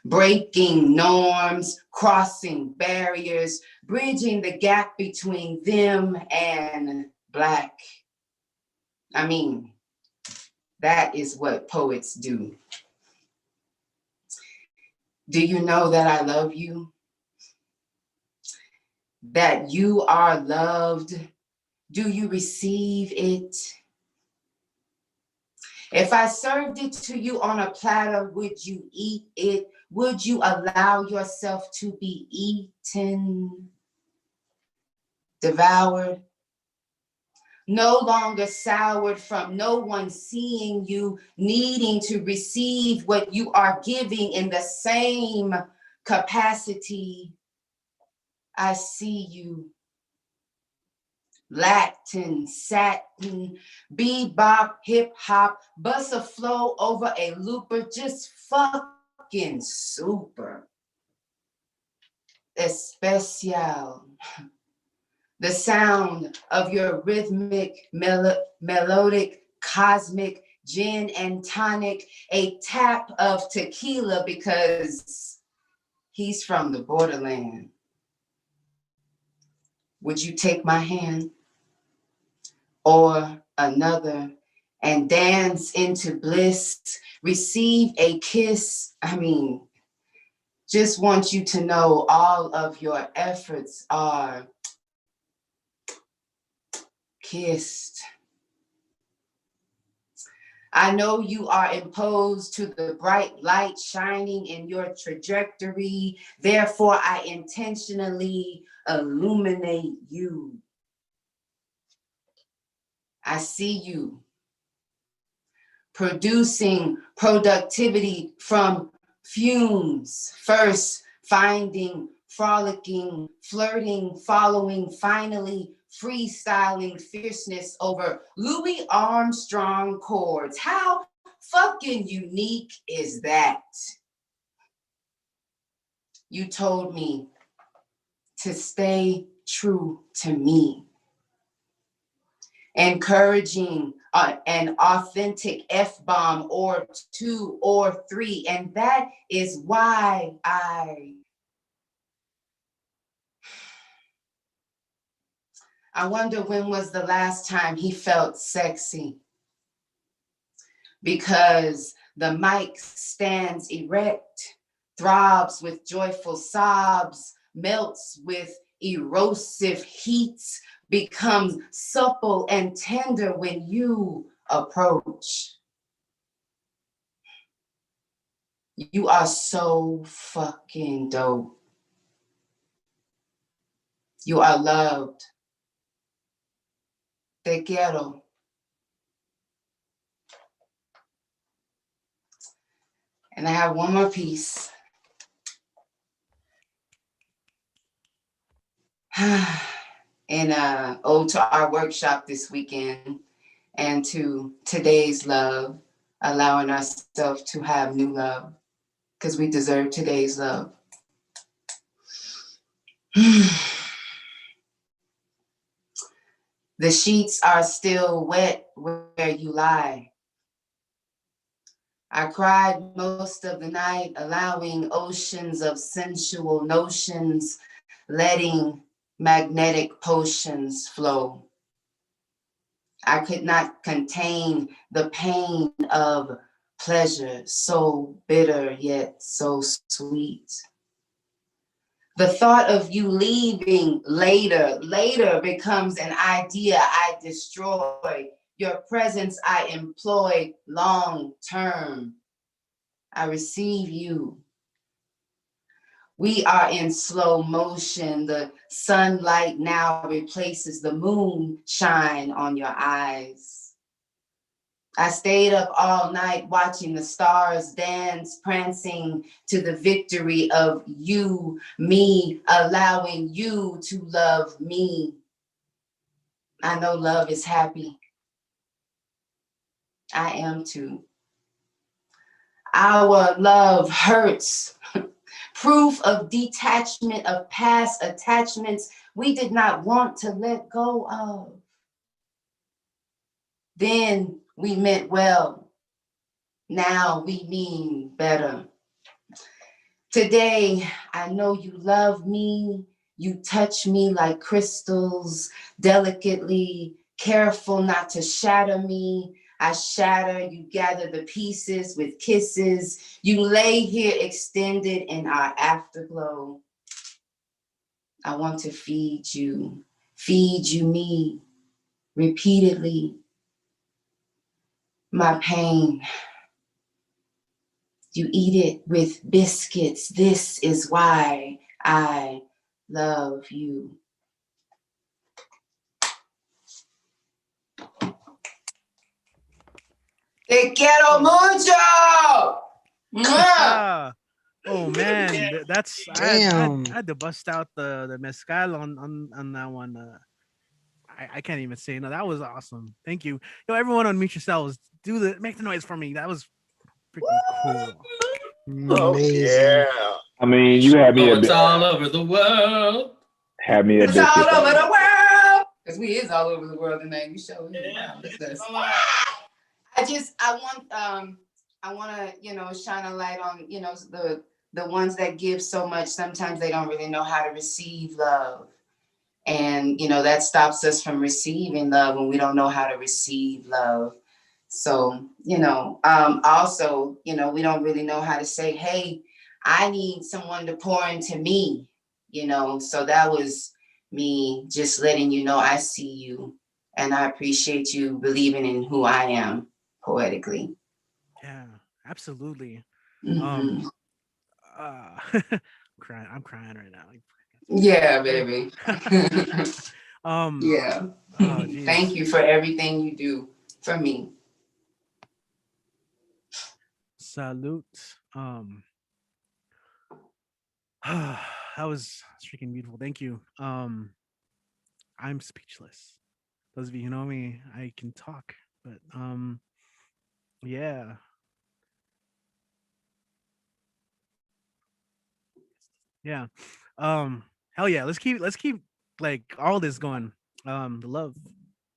Breaking norms, crossing barriers, bridging the gap between them and Black. I mean, that is what poets do. Do you know that I love you? That you are loved? Do you receive it? If I served it to you on a platter, would you eat it? Would you allow yourself to be eaten, devoured? No longer soured from no one seeing you, needing to receive what you are giving in the same capacity. I see you. Latin, satin, bebop, hip hop, bust a flow over a looper, just fucking super. Especial. The sound of your rhythmic, melodic, cosmic, gin and tonic, a tap of tequila because he's from the borderland. Would you take my hand or another and dance into bliss, receive a kiss? I mean, just want you to know all of your efforts are kissed. I know you are imposed to the bright light shining in your trajectory. Therefore, I intentionally illuminate you. I see you producing productivity from fumes. First, finding, frolicking, flirting, following, finally, freestyling fierceness over Louis Armstrong chords. How fucking unique is that? You told me to stay true to me. Encouraging an authentic F-bomb or 2 or 3. And that is why I wonder when was the last time he felt sexy? Because the mic stands erect, throbs with joyful sobs, melts with erosive heats, becomes supple and tender when you approach. You are so fucking dope. You are loved. Te quiero. And I have one more piece. In ode to our workshop this weekend and to today's love, allowing ourselves to have new love because we deserve today's love. The sheets are still wet where you lie. I cried most of the night, allowing oceans of sensual notions, letting magnetic potions flow. I could not contain the pain of pleasure, so bitter yet so sweet. The thought of you leaving later becomes an idea I destroy. Your presence I employ long term. I receive you. We are in slow motion. The sunlight now replaces the moonshine on your eyes. I stayed up all night watching the stars dance, prancing to the victory of you, me, allowing you to love me. I know love is happy. I am too. Our love hurts. Proof of detachment of past attachments we did not want to let go of. Then we meant well. Now we mean better. Today, I know you love me. You touch me like crystals, delicately, careful not to shatter me. I shatter, you gather the pieces with kisses. You lay here extended in our afterglow. I want to feed you me, repeatedly. My pain, you eat it with biscuits. This is why I love you. Te quiero mucho.
Oh man, that's
Damn.
I had to bust out the mezcal on that one. I can't even say no. That was awesome. Thank you. Yo, everyone unmute yourselves. Make the noise for me. That was freaking cool.
Oh yeah.
I mean, you had me a
It's
bit.
all over the world.
Had me a
It's
bit.
all over the world. Because we is all over the world tonight. We show I want to, shine a light on, the ones that give so much. Sometimes they don't really know how to receive love. And, that stops us from receiving love when we don't know how to receive love. So, also, we don't really know how to say, hey, I need someone to pour into me, so that was me just letting you know I see you and I appreciate you believing in who I am poetically.
Yeah, absolutely.
Mm-hmm.
I'm crying right now.
Yeah, baby. Yeah.
Oh, geez.
Thank you for everything you do for me.
Salute. That was freaking beautiful. Thank you. I'm speechless. Those of you who know me, I can talk, but yeah. Yeah. Hell yeah. Let's keep like all this going. The love.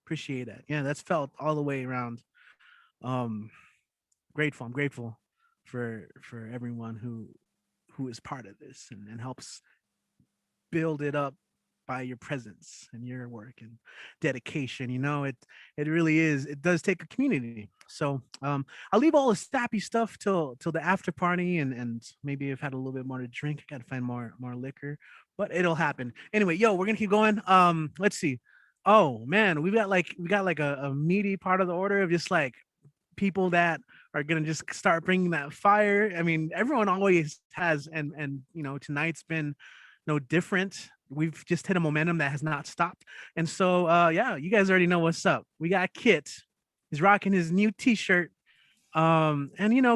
Appreciate that. Yeah, that's felt all the way around. Um, grateful. I'm grateful for everyone who is part of this and helps build it up by your presence and your work and dedication. It really is. It does take a community. So I'll leave all the sappy stuff till the after party and maybe I've had a little bit more to drink. I gotta find more liquor, but it'll happen. Anyway, we're gonna keep going. Let's see. Oh man, we got like a meaty part of the order of just like people that are gonna just start bringing that fire. I mean, everyone always has, and tonight's been no different. We've just hit a momentum that has not stopped, and so you guys already know what's up. We got Kit. He's rocking his new T-shirt, and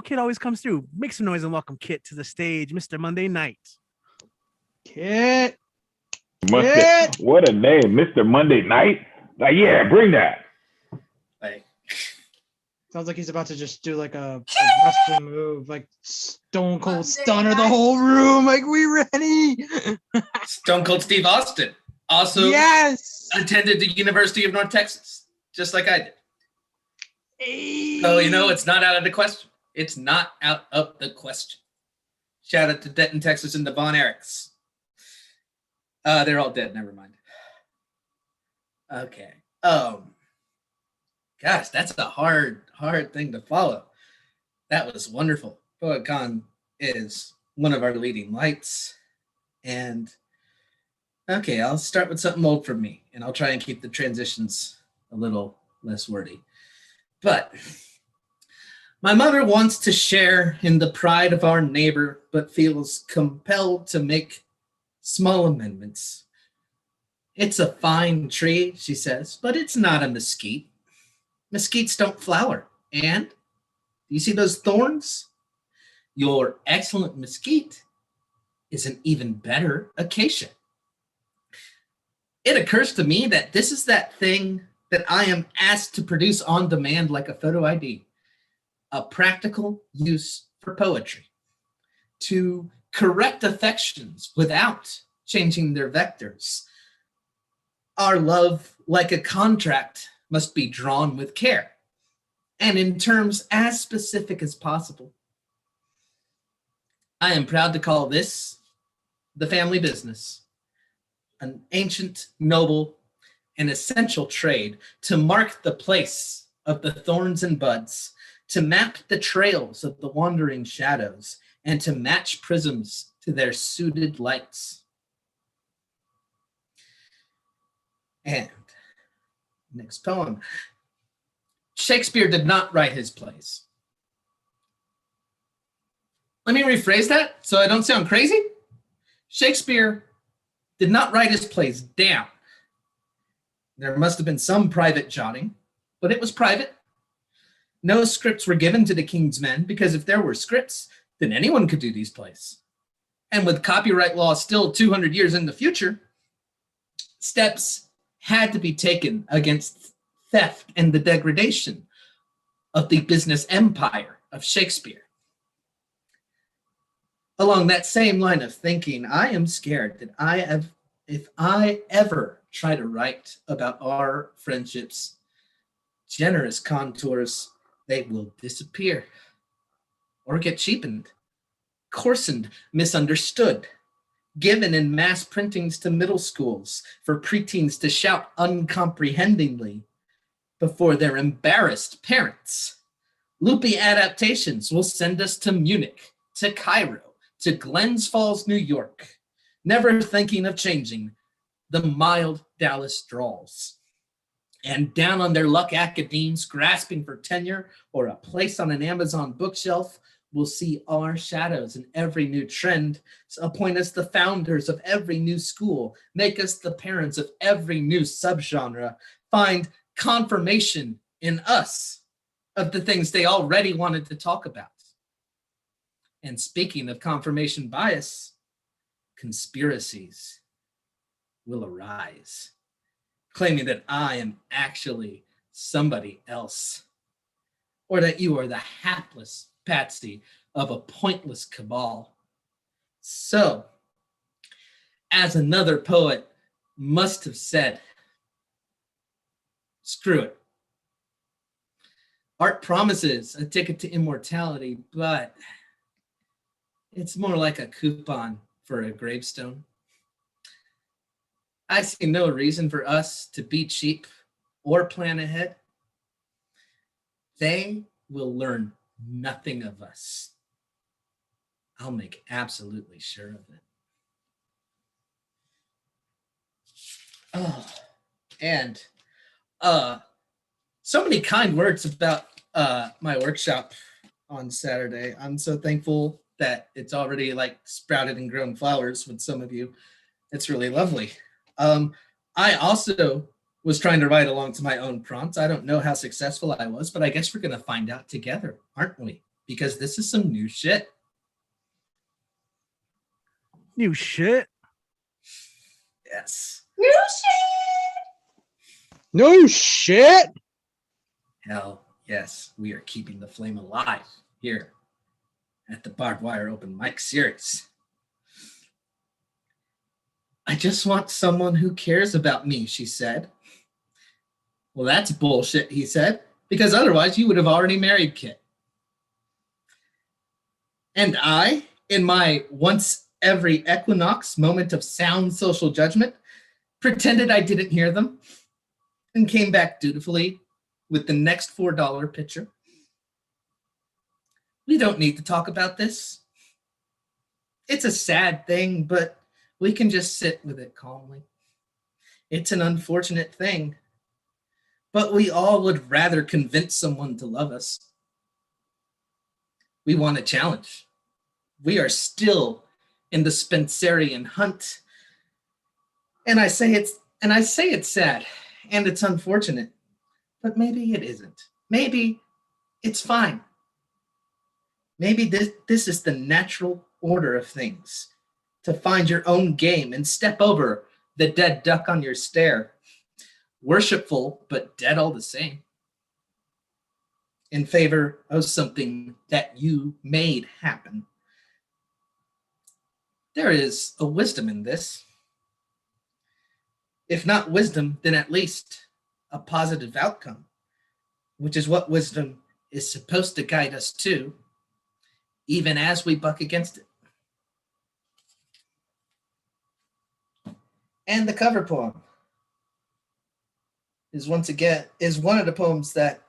Kit always comes through. Make some noise and welcome Kit to the stage, Mr. Monday Night.
Kit.
What a name, Mr. Monday Night. Like, yeah, bring that.
Sounds like he's about to just do like a wrestling move, like Stone Cold Stunner the whole room. Like, we ready?
Stone Cold Steve Austin also attended the University of North Texas, just like I did. So, it's not out of the question. It's not out of the question. Shout out to Denton, Texas, and the Von Erichs. They're all dead. Never mind. Okay. Gosh, that's a hard thing to follow. That was wonderful. PoetCon is one of our leading lights. And okay, I'll start with something old from me, and I'll try and keep the transitions a little less wordy. But my mother wants to share in the pride of our neighbor, but feels compelled to make small amendments. It's a fine tree, she says, but it's not a mesquite. Mesquites don't flower. And you see those thorns? Your excellent mesquite is an even better acacia. It occurs to me that this is that thing that I am asked to produce on demand like a photo ID, a practical use for poetry, to correct affections without changing their vectors. Our love, like a contract, must be drawn with care, and in terms as specific as possible. I am proud to call this the family business, an ancient, noble, and essential trade to mark the place of the thorns and buds, to map the trails of the wandering shadows, and to match prisms to their suited lights. And next poem. Shakespeare did not write his plays. Let me rephrase that so I don't sound crazy. Shakespeare did not write his plays down. There must have been some private jotting, but it was private. No scripts were given to the king's men, because if there were scripts, then anyone could do these plays. And with copyright law still 200 years in the future, steps had to be taken against theft and the degradation of the business empire of Shakespeare. Along that same line of thinking, I am scared that if I ever try to write about our friendships' generous contours, they will disappear or get cheapened, coarsened, misunderstood, given in mass printings to middle schools for preteens to shout uncomprehendingly before their embarrassed parents. Loopy adaptations will send us to Munich, to Cairo, to Glens Falls, New York, never thinking of changing the mild Dallas drawls. And down on their luck academes, grasping for tenure or a place on an Amazon bookshelf, will see our shadows in every new trend, appoint us the founders of every new school, make us the parents of every new subgenre, find confirmation in us of the things they already wanted to talk about. And speaking of confirmation bias, conspiracies will arise, claiming that I am actually somebody else, or that you are the hapless patsy of a pointless cabal. So, as another poet must have said, Screw it. Art promises a ticket to immortality, but it's more like a coupon for a gravestone. I see no reason for us to be cheap or plan ahead. They will learn nothing of us. I'll make absolutely sure of it. Oh, and so many kind words about my workshop on Saturday. I'm so thankful that it's already like sprouted and grown flowers with some of you. It's really lovely. I also was trying to write along to my own prompts. I don't know how successful I was, but I guess we're gonna find out together, aren't we? Because this is some new shit.
New shit?
Yes.
New shit.
No shit.
Hell yes, we are keeping the flame alive here at the Barbed Wire Open Mic Series. I just want someone who cares about me, she said. Well, that's bullshit, he said, because otherwise you would have already married Kit. And I, in my once every equinox moment of sound social judgment, pretended I didn't hear them and came back dutifully with the next $4 pitcher. We don't need to talk about this. It's a sad thing, but we can just sit with it calmly. It's an unfortunate thing, but we all would rather convince someone to love us. We want a challenge. We are still in the Spencerian hunt. And I say it's sad and it's unfortunate, but maybe it isn't. Maybe it's fine. Maybe this is the natural order of things, to find your own game and step over the dead duck on your stare, worshipful but dead all the same, in favor of something that you made happen. There is a wisdom in this. If not wisdom, then at least a positive outcome, which is what wisdom is supposed to guide us to, even as we buck against it. And the cover poem is one of the poems that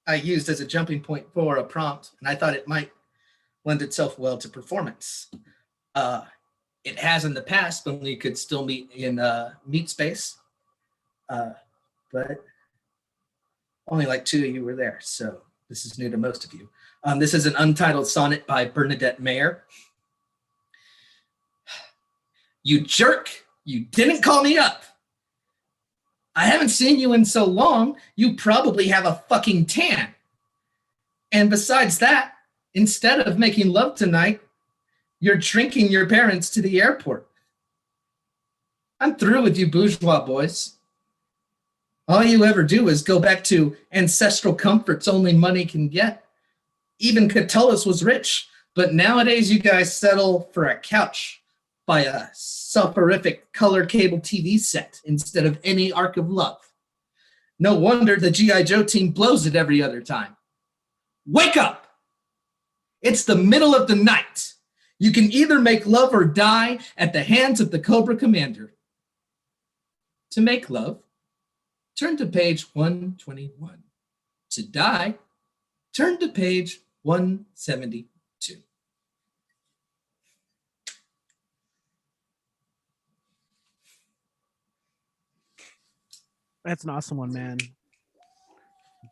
I used as a jumping point for a prompt, and I thought it might lend itself well to performance. It has in the past when we could still meet in meet space, but only like 2 of you were there, so this is new to most of you. This is an untitled sonnet by Bernadette Mayer. You jerk, you didn't call me up. I haven't seen you in so long, you probably have a fucking tan. And besides that, instead of making love tonight, you're drinking your parents to the airport. I'm through with you bourgeois boys. All you ever do is go back to ancestral comforts only money can get. Even Catullus was rich, but nowadays you guys settle for a couch by a soporific color cable TV set instead of any arc of love. No wonder the G.I. Joe team blows it every other time. Wake up! It's the middle of the night. You can either make love or die at the hands of the Cobra Commander. To make love, turn to page 121. To die, turn to page 172.
That's an awesome one, man.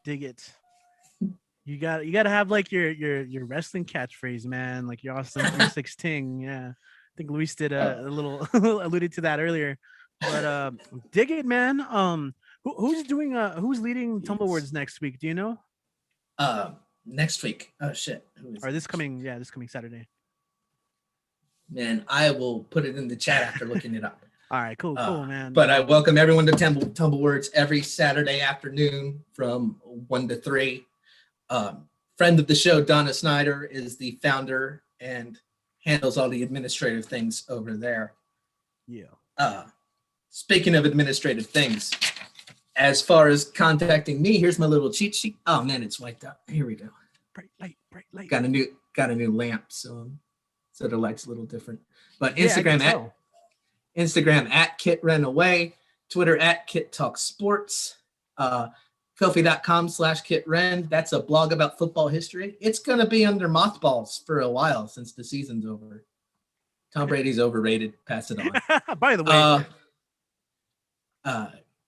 Dig it. You got to have like your wrestling catchphrase, man. Like your Austin 316. Yeah, I think Luis did a little alluded to that earlier. But dig it, man. Who's leading Tumblewards next week? Do you know?
Next week. Oh shit.
Or this coming Saturday.
Man, I will put it in the chat after looking it up.
All right, cool, man.
But I welcome everyone to Tumblewords every Saturday afternoon from 1 to 3. Friend of the show, Donna Snyder, is the founder and handles all the administrative things over there.
Yeah.
Speaking of administrative things, as far as contacting me, here's my little cheat sheet. Oh man, it's wiped out. Here we go.
Bright light.
Got a new lamp, so the light's a little different. But
Yeah, I can
Instagram
tell.
at Kit Ren Away, Twitter at Kit Talk Sports, Kofi.com/Kit Ren. That's a blog about football history. It's gonna be under mothballs for a while since the season's over. Tom Brady's overrated. Pass it on.
By the way.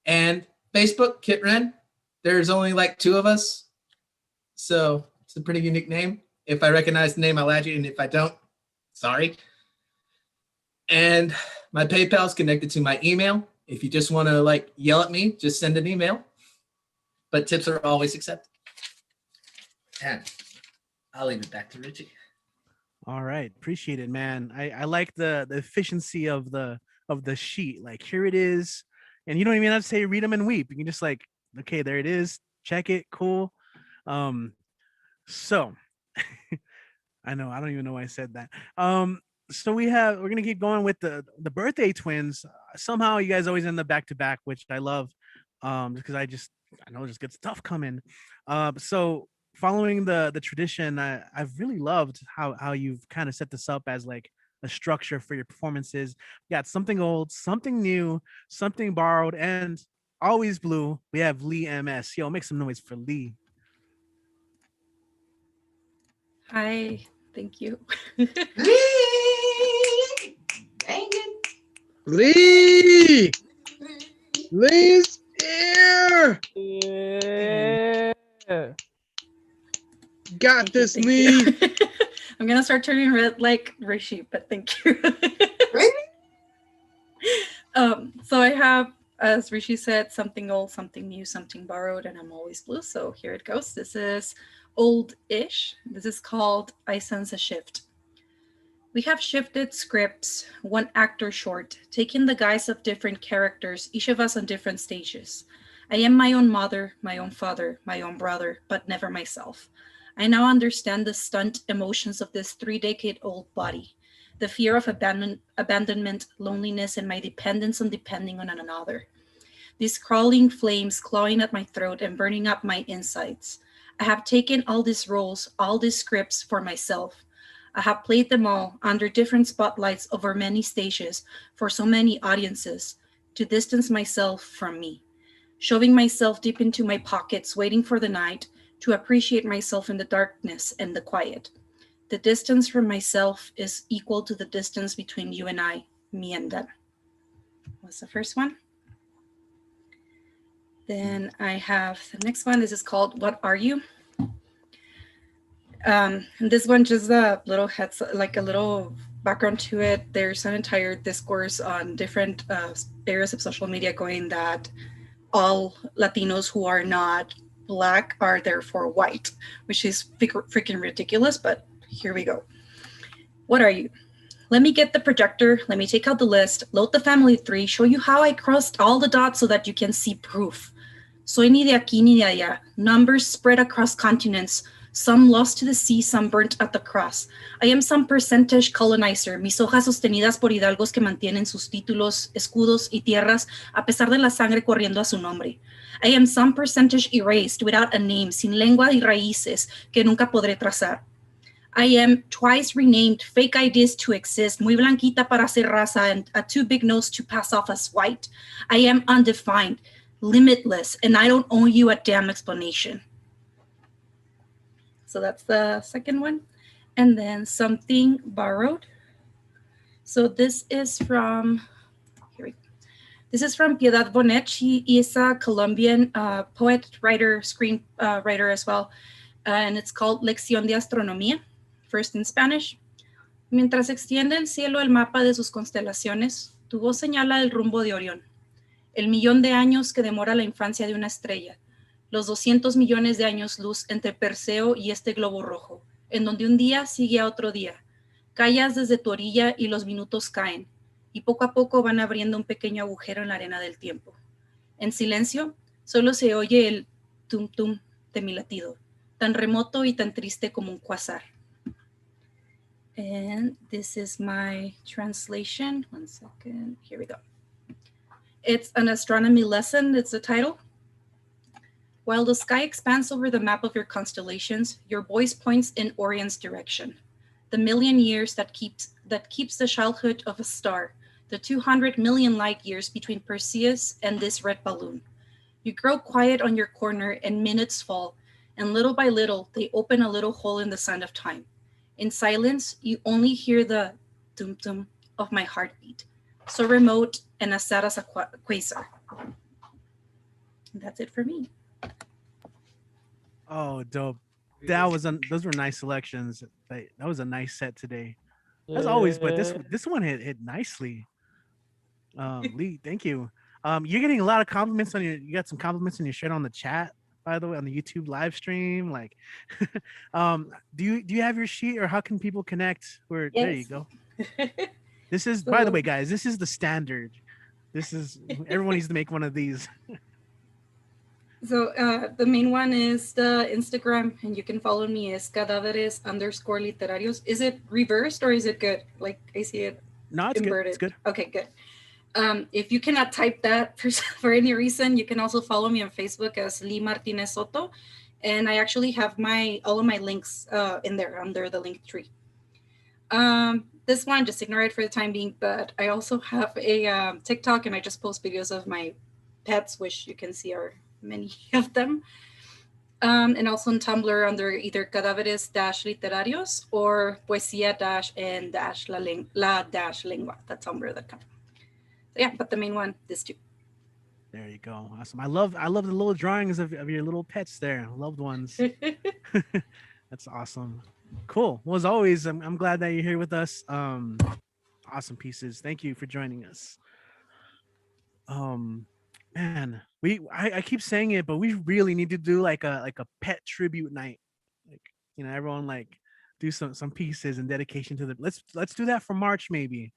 And Facebook, Kit Ren. There's only like 2 of us, so it's a pretty unique name. If I recognize the name, I'll add you, and if I don't, sorry. And my PayPal is connected to my email. If you just want to like yell at me, just send an email. But tips are always accepted. And I'll leave it back to Richie.
All right, appreciate it, man. I like the efficiency of the sheet. Like, here it is, and you don't even have to say read them and weep. You can just like, okay, there it is. Check it. Cool. So I know I don't even know why I said that. So we're gonna keep going with the birthday twins. Somehow you guys always end up back to back, which I love, because I know it just gets tough coming. So following the tradition, I've really loved how you've kind of set this up as like a structure for your performances. You got something old, something new, something borrowed, and always blue. We have Lee MS. Yo, make some noise for Lee.
Hi, thank you.
Lee! Lee's here!
Yeah.
Got this, Lee.
I'm gonna start turning red like Rishi, but thank you. So I have, as Rishi said, something old, something new, something borrowed, and I'm always blue. So here it goes. This is old-ish. This is called I Sense a Shift. We have shifted scripts, one actor short, taking the guise of different characters, each of us on different stages. I am my own mother, my own father, my own brother, but never myself. I now understand the stunned emotions of this 3-decade-old body, the fear of abandonment, loneliness, and my dependence on depending on another. These crawling flames clawing at my throat and burning up my insides. I have taken all these roles, all these scripts for myself. I have played them all under different spotlights over many stages for so many audiences to distance myself from me, shoving myself deep into my pockets, waiting for the night to appreciate myself in the darkness and the quiet. The distance from myself is equal to the distance between you and I, me and them. What's the first one? Then I have the next one. This is called What Are You? And this one, just a little like a little background to it. There's an entire discourse on different areas of social media going that all Latinos who are not Black are therefore white, which is freaking ridiculous, but here we go. What are you? Let me get the projector. Let me take out the list, load the family tree, show you how I crossed all the dots so that you can see proof. Soy ni de aquí ni de allá. Numbers spread across continents. Some lost to the sea, some burnt at the cross. I am some percentage colonizer, mis hojas sostenidas por hidalgos que mantienen sus títulos, escudos y tierras a pesar de la sangre corriendo a su nombre. I am some percentage erased without a name, sin lengua y raíces que nunca podré trazar. I am twice renamed, fake ideas to exist, muy blanquita para ser raza and a too big nose to pass off as white. I am undefined, limitless, and I don't owe you a damn explanation. So that's the second one. And then something borrowed. So this is from, here we go. This is from Piedad Bonet. She is a Colombian poet, writer, screenwriter as well. And it's called Lección de Astronomía, first in Spanish. Mientras extiende el cielo el mapa de sus constelaciones, tu voz señala el rumbo de Orión. El millón de años que demora la infancia de una estrella. Los 200 millones de años luz entre Perseo y este globo rojo, en donde un día sigue a otro día. Callas desde tu orilla y los minutos caen, y poco a poco van abriendo un pequeño agujero en la arena del tiempo. En silencio, solo se oye el tum-tum de mi latido, tan remoto y tan triste como un quasar. And this is my translation. One second, here we go. It's an astronomy lesson, it's the title.
While the sky expands over the map of your constellations, your voice points in Orion's direction. The million years that keeps the childhood of a star, the 200 million light years between Perseus and this red balloon. You grow quiet on your corner and minutes fall, and little by little, they open a little hole in the sand of time. In silence, you only hear the dum-dum of my heartbeat, so remote and as sad as a quasar. And that's it for me.
Oh, dope. That was those were nice selections. That was a nice set today. As always, but this one hit nicely. Lee, thank you. You're getting a lot of compliments on you got some compliments on your shirt on the chat, by the way, on the YouTube live stream. Like, do you have your sheet, or how can people connect? Where There you go. This is, by the way, guys, this is the standard. This is, everyone needs to make one of these.
So the main one is the Instagram, and you can follow me as cadáveres_literarios. Is it reversed or is it good? Like I see it inverted.
Good. It's good.
Okay, good. If you cannot type that for any reason, you can also follow me on Facebook as Lee Martinez Soto, and I actually have all of my links in there under the link tree. This one, just ignore it for the time being, but I also have a TikTok, and I just post videos of my pets, which you can see are many of them. And also on Tumblr under either cadáveres-literarios or poesía-en-la-lengua, that's tumblr.com. So yeah, but the main one, this too.
There you go. Awesome. I love the little drawings of your little pets there, loved ones. That's awesome. Cool. Well, as always, I'm glad that you're here with us. Awesome pieces. Thank you for joining us. Man, I keep saying it, but we really need to do like a pet tribute night. Like, everyone like do some pieces in dedication to the. Let's do that for March maybe.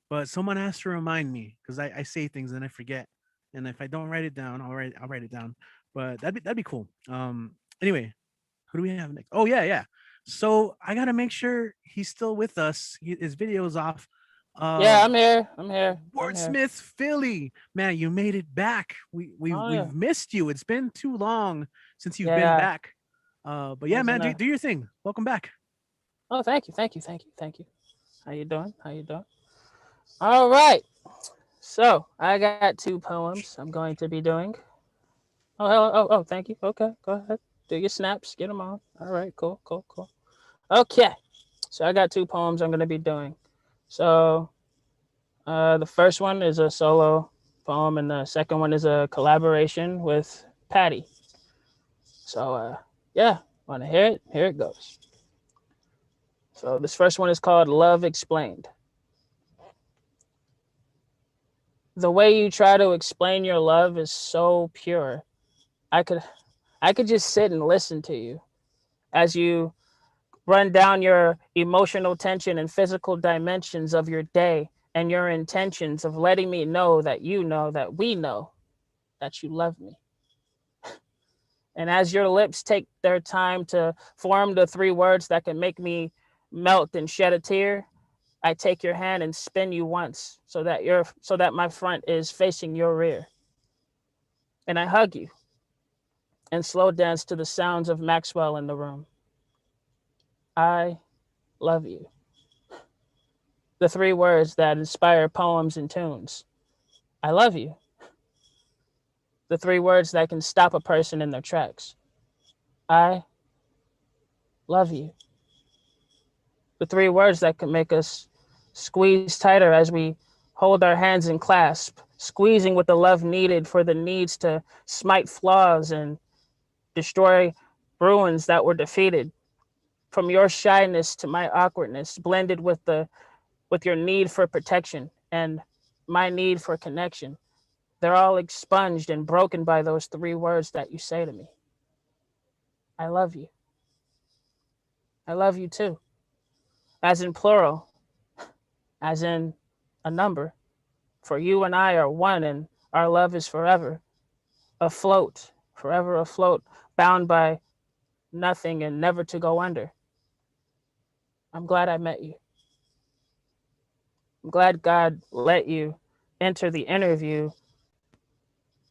But someone has to remind me, because I say things and I forget, and if I don't write it down, I'll write it down. But that'd be cool. Anyway, who do we have next? Oh yeah. So I gotta make sure he's still with us. His video's off.
Yeah, I'm here.
Wordsmith Philly, man, you made it back. We've missed you. It's been too long since you've been back. But yeah, man, do your thing. Welcome back.
Oh, thank you. How you doing? All right. So I got 2 poems I'm going to be doing. Oh, thank you. Okay, go ahead. Do your snaps. Get them on. All right, cool. Okay. So I got 2 poems I'm going to be doing. So the first one is a solo poem, and the second one is a collaboration with Patty. So yeah, want to hear it? Here it goes. So this first one is called Love Explained. The way you try to explain your love is so pure. I could just sit and listen to you as you run down your emotional tension and physical dimensions of your day and your intentions of letting me know that we know that you love me. And as your lips take their time to form the 3 words that can make me melt and shed a tear, I take your hand and spin you once so that my front is facing your rear. And I hug you and slow dance to the sounds of Maxwell in the room. I love you. The 3 words that inspire poems and tunes. I love you. The 3 words that can stop a person in their tracks. I love you. The 3 words that can make us squeeze tighter as we hold our hands in clasp, squeezing with the love needed for the needs to smite flaws and destroy ruins that were defeated. From your shyness to my awkwardness, blended with your need for protection and my need for connection. They're all expunged and broken by those 3 words that you say to me. I love you. I love you too. As in plural, as in a number. For you and I are one, and our love is forever afloat, forever afloat, bound by nothing and never to go under. I'm glad I met you. I'm glad God let you enter the interview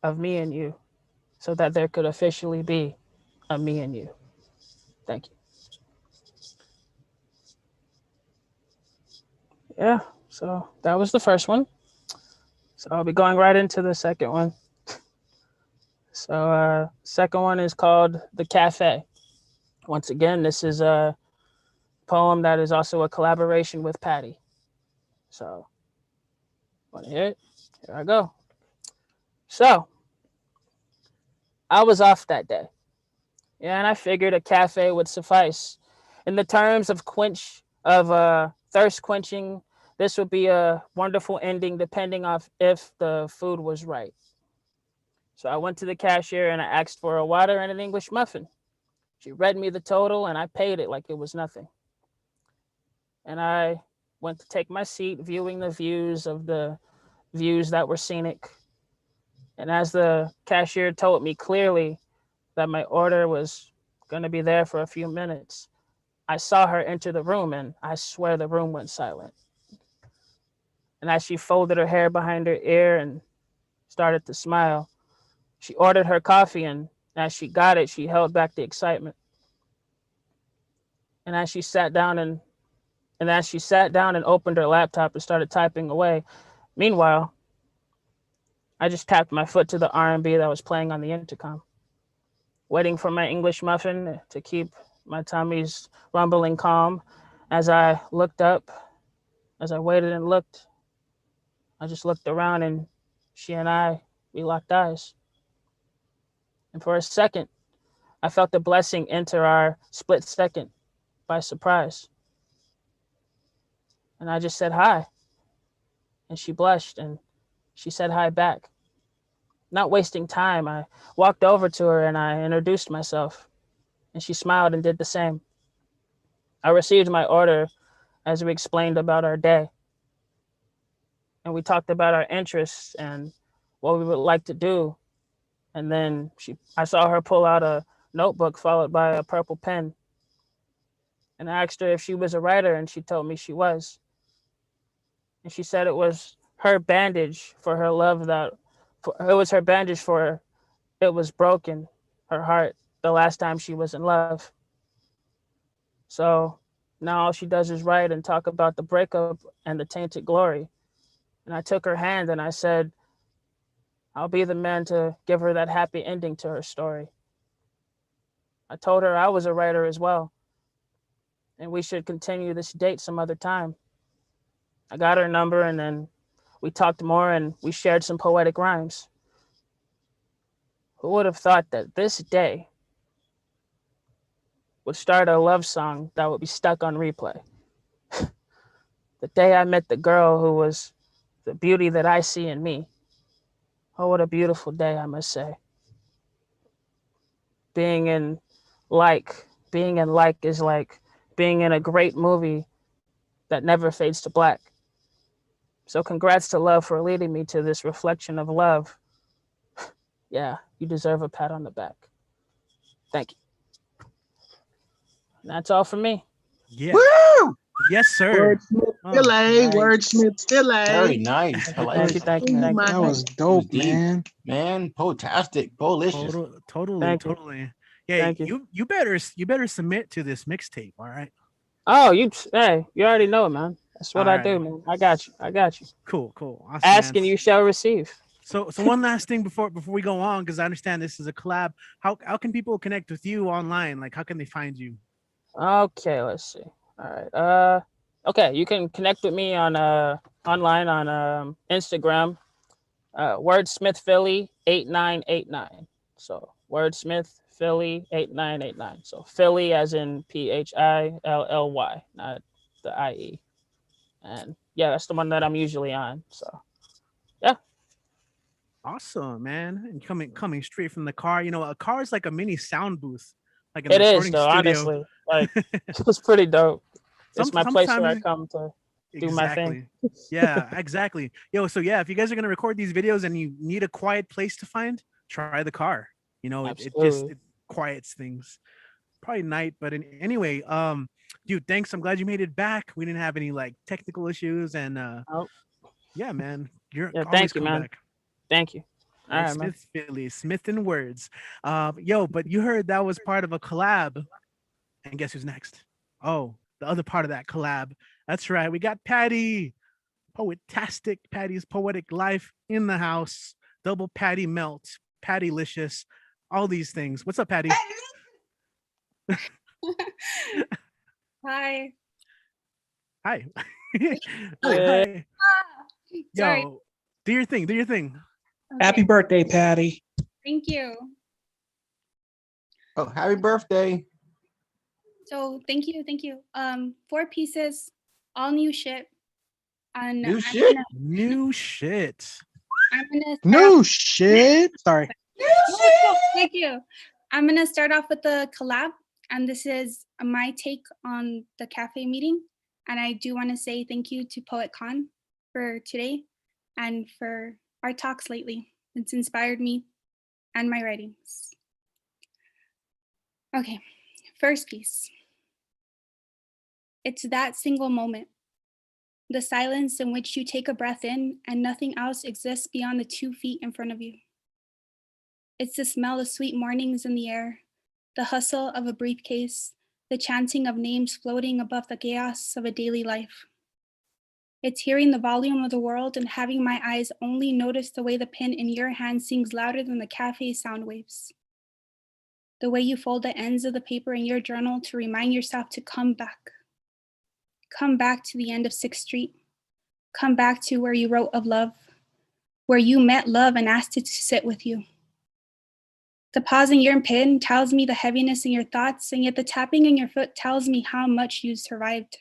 of me and you. so that there could officially be a me and you. Thank you. Yeah, so that was the first one. So I'll be going right into the second one. So second one is called The Cafe. Once again, this is a poem that is also a collaboration with Patty. So, want to hear it? Here I go. So, I was off that day. Yeah, and I figured a cafe would suffice. In the terms of thirst quenching, this would be a wonderful ending depending on if the food was right. So I went to the cashier and I asked for a water and an English muffin. She read me the total and I paid it like it was nothing. And I went to take my seat, viewing the views that were scenic. And as the cashier told me clearly that my order was going to be there for a few minutes, I saw her enter the room and I swear the room went silent. And as she folded her hair behind her ear and started to smile, she ordered her coffee, and as she got it, she held back the excitement. And as she sat down and opened her laptop and started typing away, meanwhile, I just tapped my foot to the R&B that was playing on the intercom, waiting for my English muffin to keep my tummy's rumbling calm. As I looked up, as I waited and looked, I just looked around and she and we locked eyes. And for a second, I felt the blessing enter our split second by surprise. And I just said hi. And she blushed and she said hi back. Not wasting time, I walked over to her and I introduced myself. And she smiled and did the same. I received my order as we explained about our day. And we talked about our interests and what we would like to do. And then I saw her pull out a notebook followed by a purple pen. And I asked her if she was a writer, and she told me she was. And she said it was her bandage for her love it was broken, her heart, the last time she was in love. So now all she does is write and talk about the breakup and the tainted glory. And I took her hand and I said, I'll be the man to give her that happy ending to her story. I told her I was a writer as well, and we should continue this date some other time. I got her number and then we talked more and we shared some poetic rhymes. Who would have thought that this day would start a love song that would be stuck on replay? The day I met the girl who was the beauty that I see in me. Oh, what a beautiful day, I must say. Being in like is like being in a great movie that never fades to black. So congrats to love for leading me to this reflection of love. Yeah, you deserve a pat on the back. Thank you. And that's all for me.
Yeah.
Woo!
Yes, sir.
Wordsmith still A. Wordsmith still A.
Very nice. I like it.
Thank you.
That was dope, man.
Man, potastic, policious.
Totally. Yeah, you better submit to this mixtape, all right?
Oh, you already know it, man. That's what
All
I do, man. I got you.
Cool. Awesome,
Ask
man.
and you shall receive.
So one last thing before we go on, because I understand this is a collab. How can people connect with you online? Like, how can they find you?
Okay, let's see. All right. Okay, you can connect with me on online on Instagram, Wordsmith Philly 8989. So Wordsmith Philly 8989. So Philly as in PHILLY, not the IE. And yeah, that's the one that I'm usually on. So yeah.
Awesome, man. And coming straight from the car. You know, a car is like a mini sound booth. Like in
It
a
is
recording
though,
studio.
honestly. Like it's pretty dope. It's my place where I
sometimes-
come to do my thing.
Yeah, exactly. So yeah, if you guys are gonna record these videos and you need a quiet place to find, try the car. You know, it quiets things. Probably night, but anyway, dude, thanks. I'm glad you made it back. We didn't have any like technical issues, and yeah, man,
thank you, man. Thank you. All right, man.
Smith Philly, Smith and Words. Yo, but you heard that was part of a collab. And guess who's next? Oh, the other part of that collab. That's right. We got Patty. Poetastic Patty's Poetic Life in the house. Double Patty Melt. Pattylicious. All these things. What's up, Patty?
Hi.
Hi.
Hey.
Hi.
Sorry.
Yo, do your thing. Do your thing.
Happy
birthday, Patty.
Thank you.
Oh, happy birthday.
So thank you. 4 pieces, all new shit. And
New shit?
New shit.
I'm gonna start
New
off-
shit. Sorry.
Thank you. I'm gonna start off with the collab, and this is my take on the cafe meeting. And I do want to say thank you to Poet Con for today and for our talks lately. It's inspired me and my writings. Okay, first piece. It's that single moment. The silence in which you take a breath in and nothing else exists beyond the 2 feet in front of you. It's the smell of sweet mornings in the air, the hustle of a briefcase, the chanting of names floating above the chaos of a daily life. It's hearing the volume of the world and having my eyes only notice the way the pen in your hand sings louder than the cafe sound waves. The way you fold the ends of the paper in your journal to remind yourself to come back. Come back to the end of 6th Street. Come back to where you wrote of love, where you met love and asked it to sit with you. The pause in your pen tells me the heaviness in your thoughts, and yet the tapping in your foot tells me how much you survived.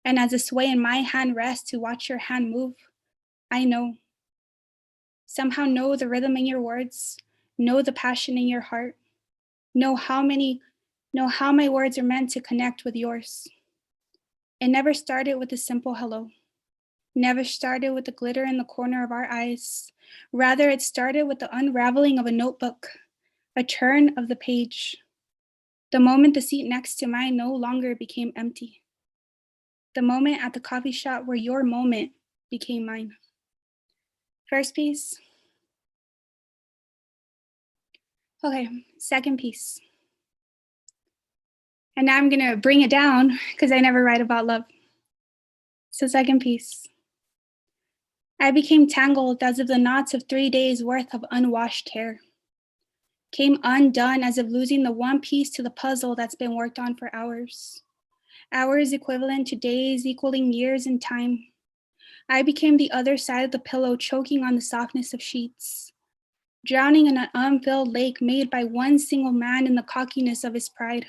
And as the sway in my hand rests to watch your hand move, I know. Somehow know the rhythm in your words, know the passion in your heart, know how my words are meant to connect with yours. It never started with a simple hello. Never started with the glitter in the corner of our eyes. Rather, it started with the unraveling of a notebook, a turn of the page. The moment the seat next to mine no longer became empty. The moment at the coffee shop where your moment became mine. First piece. Okay, second piece. And now I'm gonna bring it down because I never write about love. So second piece. I became tangled as if the knots of 3 days worth of unwashed hair came undone as if losing the one piece to the puzzle that's been worked on for hours. Hours equivalent to days equaling years in time. I became the other side of the pillow, choking on the softness of sheets, drowning in an unfilled lake made by one single man in the cockiness of his pride.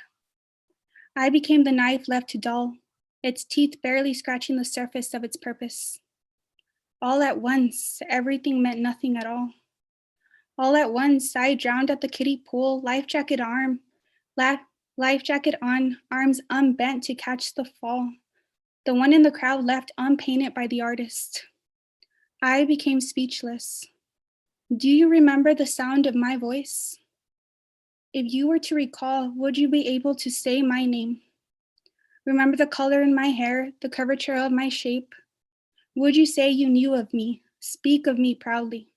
I became the knife left to dull, its teeth barely scratching the surface of its purpose. All at once, everything meant nothing at all. All at once, I drowned at the kiddie pool, life jacket on, arms unbent to catch the fall. The one in the crowd left unpainted by the artist. I became speechless. Do you remember the sound of my voice? If you were to recall, would you be able to say my name? Remember the color in my hair, the curvature of my shape? Would you say you knew of me, speak of me proudly?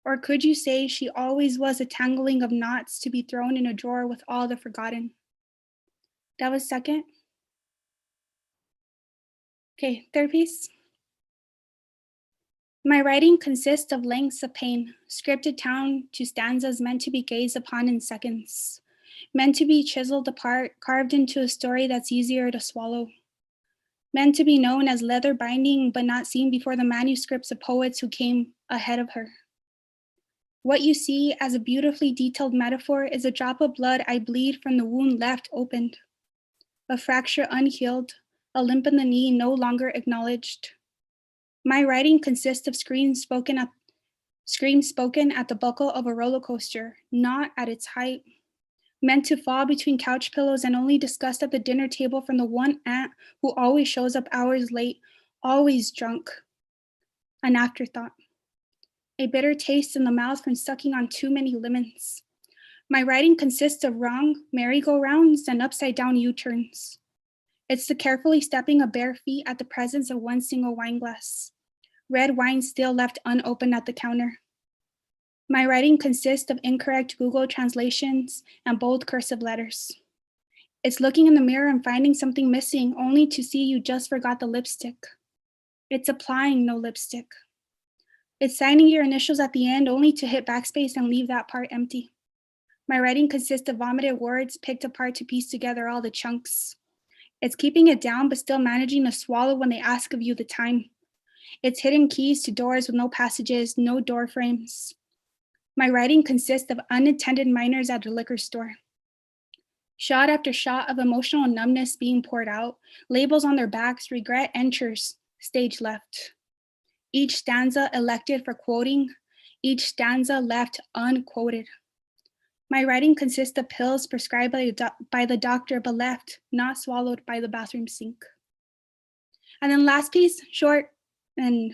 Or could you say she always was a tangling of knots to be thrown in a drawer with all the forgotten? That was second. Okay, third piece. My writing consists of lengths of pain, scripted down to stanzas meant to be gazed upon in seconds, meant to be chiseled apart, carved into a story that's easier to swallow, meant to be known as leather binding, but not seen before the manuscripts of poets who came ahead of her. What you see as a beautifully detailed metaphor is a drop of blood I bleed from the wound left opened, a fracture unhealed, a limp in the knee no longer acknowledged. My writing consists of screams spoken at the buckle of a roller coaster, not at its height, meant to fall between couch pillows and only discussed at the dinner table from the one aunt who always shows up hours late, always drunk. An afterthought. A bitter taste in the mouth from sucking on too many lemons. My writing consists of wrong merry-go-rounds and upside-down U-turns. It's the carefully stepping of bare feet at the presence of one single wine glass. Red wine still left unopened at the counter. My writing consists of incorrect Google translations and bold cursive letters. It's looking in the mirror and finding something missing only to see you just forgot the lipstick. It's applying no lipstick. It's signing your initials at the end only to hit backspace and leave that part empty. My writing consists of vomited words picked apart to piece together all the chunks. It's keeping it down but still managing to swallow when they ask of you the time. It's hidden keys to doors with no passages, no door frames. My writing consists of unattended minors at a liquor store. Shot after shot of emotional numbness being poured out, labels on their backs, regret enters, stage left. Each stanza elected for quoting, each stanza left unquoted. My writing consists of pills prescribed by the doctor but left, not swallowed by the bathroom sink. And then last piece, short and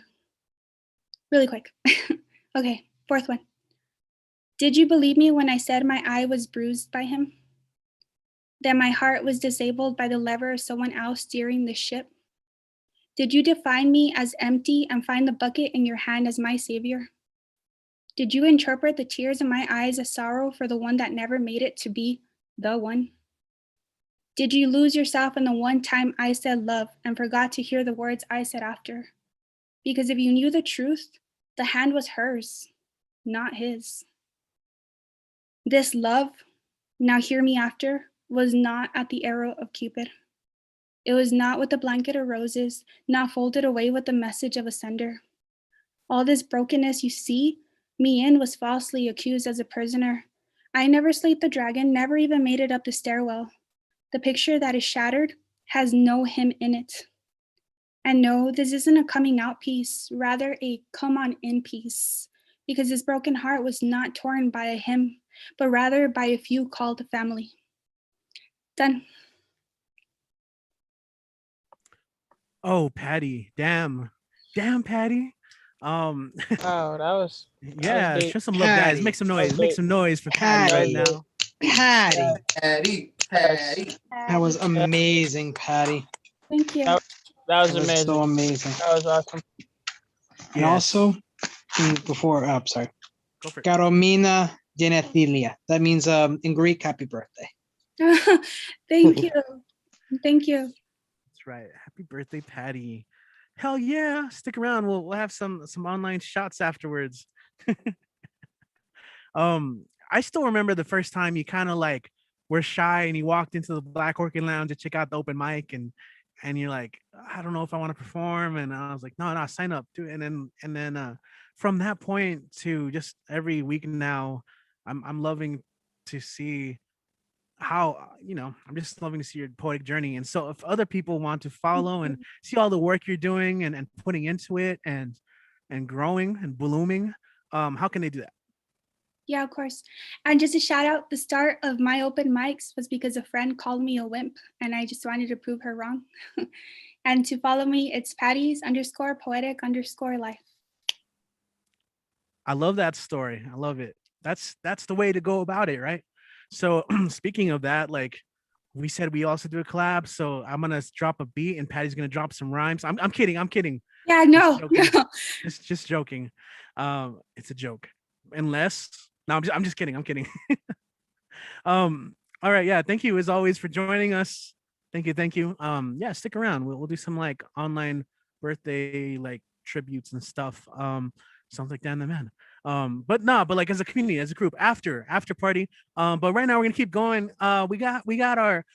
really quick. Okay, fourth one. Did you believe me when I said my eye was bruised by him? That my heart was disabled by the lever of someone else steering the ship? Did you define me as empty and find the bucket in your hand as my savior? Did you interpret the tears in my eyes as sorrow for the one that never made it to be the one? Did you lose yourself in the one time I said love and forgot to hear the words I said after? Because if you knew the truth, the hand was hers, not his. This love, now hear me after, was not at the arrow of Cupid. It was not with the blanket of roses, not folded away with the message of a sender. All this brokenness you see me in was falsely accused as a prisoner. I never slayed the dragon, never even made it up the stairwell. The picture that is shattered has no him in it. And no, this isn't a coming out piece, rather a come on in piece, because his broken heart was not torn by a him, but rather by a few called family. Done.
Oh, Patty, damn, Patty.
Oh, that was
yeah,
deep.
show some love, guys. Make some noise. Make some noise for Patty right now.
Patty. That was amazing, Patty.
Thank you.
That was
That was
amazing.
so amazing.
That was awesome.
And also, before, sorry.
Go for it.
Caromina Genethilia. That means in Greek, happy birthday.
Thank you. Thank you.
That's right. Happy birthday, Patty. Hell yeah. Stick around. We'll have some online shots afterwards. I still remember the first time you kind of like were shy and you walked into the Black Orchid Lounge to check out the open mic and you're like, I don't know if I want to perform. And I was like, no, sign up, do it. And then from that point to just every week now, I'm loving to see how, I'm just loving to see your poetic journey. And so if other people want to follow and see all the work you're doing and putting into it and growing and blooming, how can they do that?
Yeah, of course. And just a shout out, the start of my open mics was because a friend called me a wimp and I just wanted to prove her wrong. And to follow me, it's Patty's_poetic_life.
I love that story. I love it. That's the way to go about it, right? So speaking of that, like we said, we also do a collab. So I'm gonna drop a beat and Patty's gonna drop some rhymes. I'm kidding.
Yeah, no.
Just joking. It's a joke. Unless no, I'm just kidding. All right, yeah. Thank you as always for joining us. Thank you. Yeah, stick around. We'll do some like online birthday like tributes and stuff. Sounds like Dan the Man. But like as a community, as a group, after party. But right now we're gonna keep going. We got our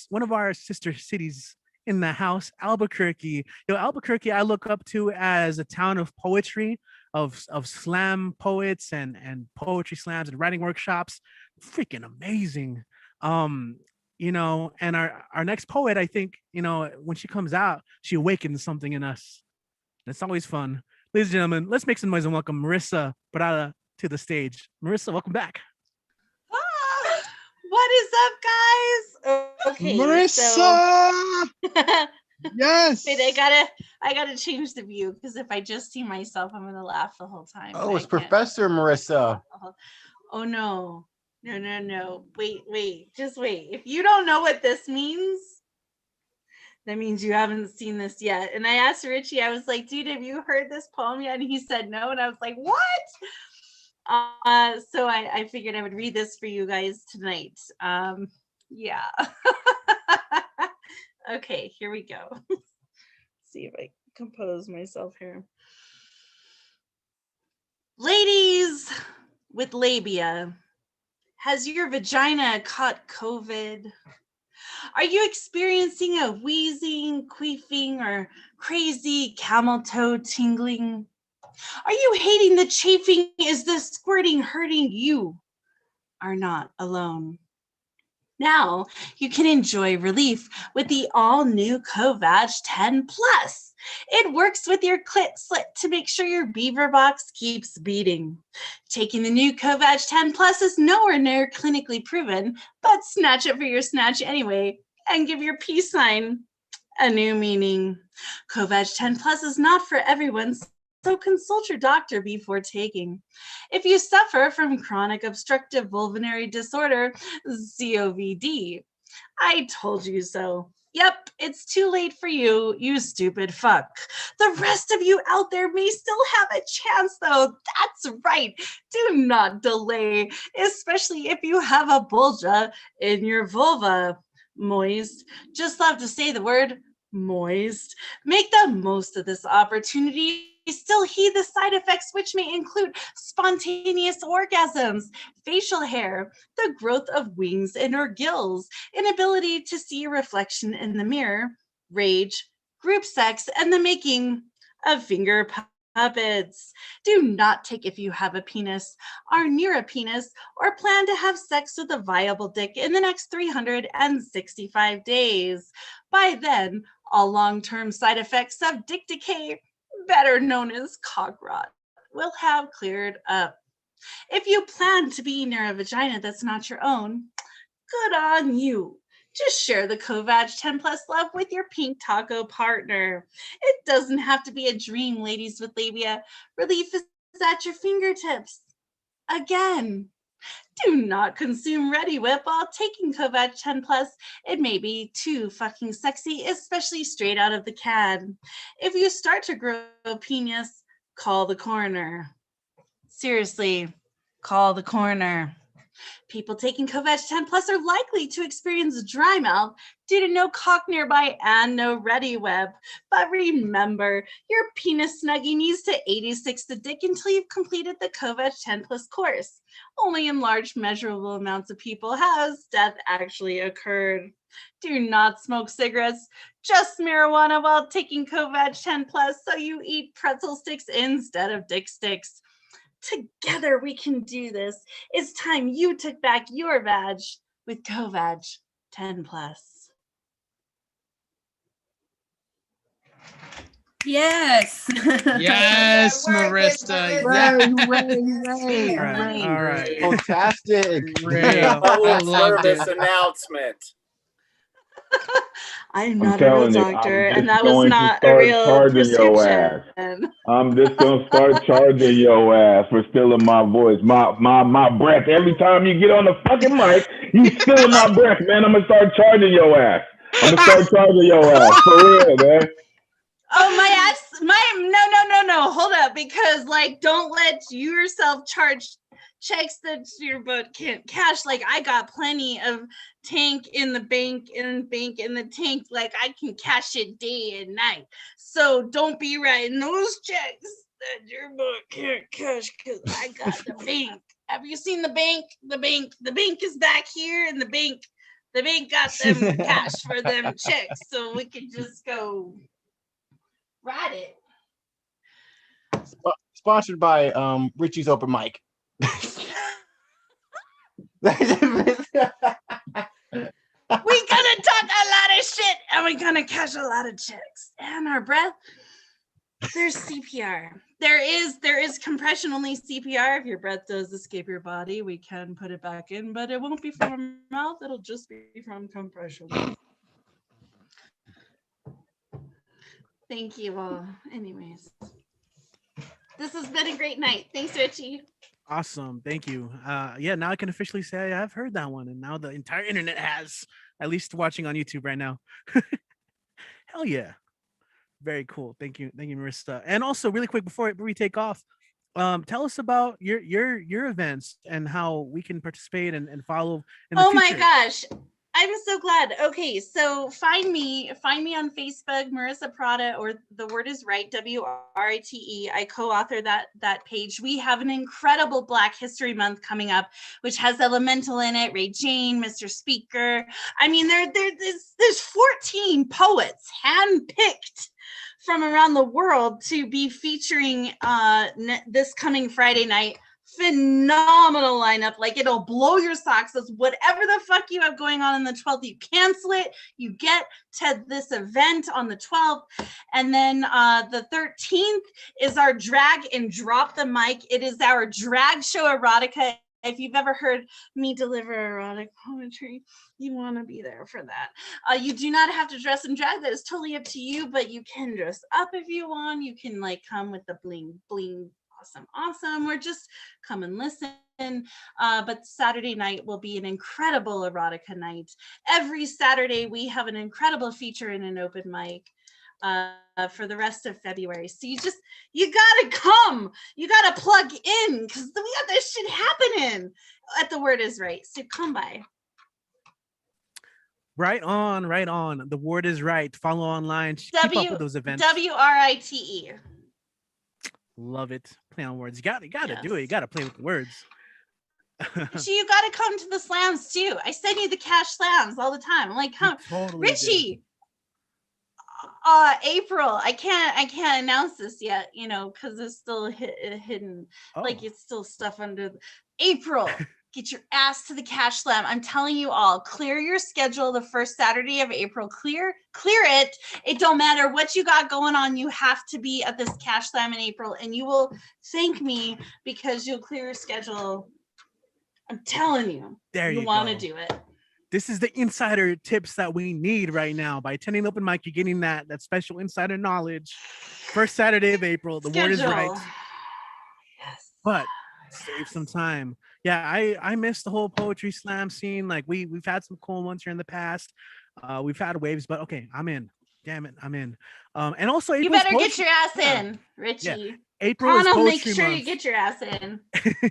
one of our sister cities in the house, Albuquerque. Albuquerque, I look up to as a town of poetry, of slam poets and poetry slams and writing workshops. Freaking amazing. And our next poet, I think, when she comes out, she awakens something in us. It's always fun. Ladies and gentlemen, let's make some noise and welcome Marissa Parada to the stage. Marissa, welcome back.
What is up, guys? Okay,
Marissa! Yes.
Wait, I gotta change the view because if I just see myself, I'm gonna laugh the whole time.
Oh, it's Professor Marissa.
Oh no. Wait, just wait. If you don't know what this means, that means you haven't seen this yet. And I asked Richie, I was like, dude, have you heard this poem yet? And he said no. And I was like, what? So I figured I would read this for you guys tonight. Yeah. Okay, here we go. See if I compose myself here. Ladies with labia, has your vagina caught COVID? Are you experiencing a wheezing, queefing, or crazy camel toe tingling? Are you hating the chafing? Is the squirting hurting? You are not alone. Now you can enjoy relief with the all-new Covag 10 Plus. It works with your clit slit to make sure your beaver box keeps beating. Taking the new Covag 10 Plus is nowhere near clinically proven, but snatch it for your snatch anyway and give your peace sign a new meaning. Covag 10 Plus is not for everyone, so consult your doctor before taking. If you suffer from chronic obstructive vulvary disorder, COVD, I told you so. Yep, it's too late for you, you stupid fuck. The rest of you out there may still have a chance, though. That's right. Do not delay, especially if you have a bulge in your vulva. Moist. Just love to say the word moist. Make the most of this opportunity. Still heed the side effects, which may include spontaneous orgasms, facial hair, the growth of wings and or gills, inability to see a reflection in the mirror, rage, group sex, and the making of finger puppets. Do not take if you have a penis, are near a penis, or plan to have sex with a viable dick in the next 365 days. By then, all long-term side effects of dick decay, better known as cock rot, will have cleared up. If you plan to be near a vagina that's not your own, good on you. Just share the Covag 10 Plus love with your pink taco partner. It doesn't have to be a dream, ladies with labia. Relief is at your fingertips. Again, do not consume Ready Whip while taking Covag 10 Plus. It may be too fucking sexy, especially straight out of the can. If you start to grow a penis, call the coroner. Seriously, call the coroner. People taking Covag 10 Plus are likely to experience dry mouth due to no cock nearby and no Ready Web. But remember, your penis snuggie needs to 86 the dick until you've completed the Covag 10 Plus course. Only in large measurable amounts of people has death actually occurred. Do not smoke cigarettes, just marijuana while taking Covag 10 Plus so you eat pretzel sticks instead of dick sticks. Together we can do this. It's time you took back your vag with Covag 10 Plus.
Yes.
Yes, Marissa.
Hooray,
Yeah.
All right.
Fantastic.
Great.
Public
loved
service
it.
announcement.
I'm
I'm
not a real
telling you,
doctor,
I'm
and
just
that was
going to
not a
start
real
charging your
prescription.
ass. I'm just gonna start charging your ass for stealing my voice, my breath. Every time you get on the fucking mic, you stealing my breath, man. I'm gonna start charging your ass. I'm gonna start charging your ass for real, man.
Oh, my ass, no, hold up, because like, don't let yourself charge checks that your boat can't cash. Like, I got plenty of tank in the bank and bank in the tank. Like, I can cash it day and night. So don't be writing those checks that your boat can't cash because I got the bank. Have you seen the bank? The bank is back here, and the bank got them cash for them checks, so we can just go ride it.
Sponsored by Richie's Open Mic.
We gonna talk a lot of shit, and we gonna cash a lot of checks. And our breath. There's CPR. There is compression only CPR. If your breath does escape your body, we can put it back in, but it won't be from our mouth. It'll just be from compression. Thank you all. Anyways, this has been a great night. Thanks, Richie.
Awesome. Thank you. Yeah, now I can officially say I've heard that one, and now the entire internet has, at least watching on YouTube right now. Hell yeah. Very cool. Thank you. Thank you, Marissa. And also, really quick, before we take off, Tell us about your events and how we can participate and follow in the
Oh
future.
my gosh. I'm so glad. Okay, so find me on Facebook, Marissa Prada, or The Word Is Right, WRITE. I co-author that page. We have an incredible Black History Month coming up, which has Elemental in it, Ray Jane, Mr. Speaker. I mean, there's 14 poets handpicked from around the world to be featuring this coming Friday night. Phenomenal lineup. Like, it'll blow your socks. It's whatever the fuck you have going on the 12th, you cancel it, you get to this event on the 12th. And then the 13th is our drag and drop the mic. It is our drag show erotica. If you've ever heard me deliver erotic poetry, you want to be there for that. You do not have to dress in drag. That is totally up to you, but you can dress up if you want. You can like come with the bling bling awesome, or just come and listen. But Saturday night will be an incredible erotica night. Every Saturday we have an incredible feature in an open mic for the rest of February. So you gotta come, you gotta plug in, because we got this shit happening at The Word Is Right. So come by.
Right on. The Word Is Right. Follow online. Keep up with those events.
WRITE.
Love it. Play on words. You gotta do it. You gotta play with the words.
Richie, you gotta come to the slams too. I send you the cash slams all the time. I'm like, come, Richie. April. I can't announce this yet, because it's still hidden. Like, it's still stuff under April. Get your ass to the cash slam. I'm telling you all, clear your schedule the first Saturday of April. Clear it. It don't matter what you got going on. You have to be at this cash slam in April, and you will thank me because you'll clear your schedule. I'm telling you.
There you
want to
go.
do it.
This is the insider tips that we need right now. By attending open mic, you're getting that special insider knowledge. First Saturday of April, The Word Is Right.
Yes.
But save some time. Yeah, I miss the whole poetry slam scene. Like we've had some cool ones here in the past. We've had waves, but okay, I'm in. Damn it, I'm in. And also
you
April's
better
poetry,
get your ass in, Richie.
Yeah. April is
I'll make
poetry
sure
month.
you get your ass in.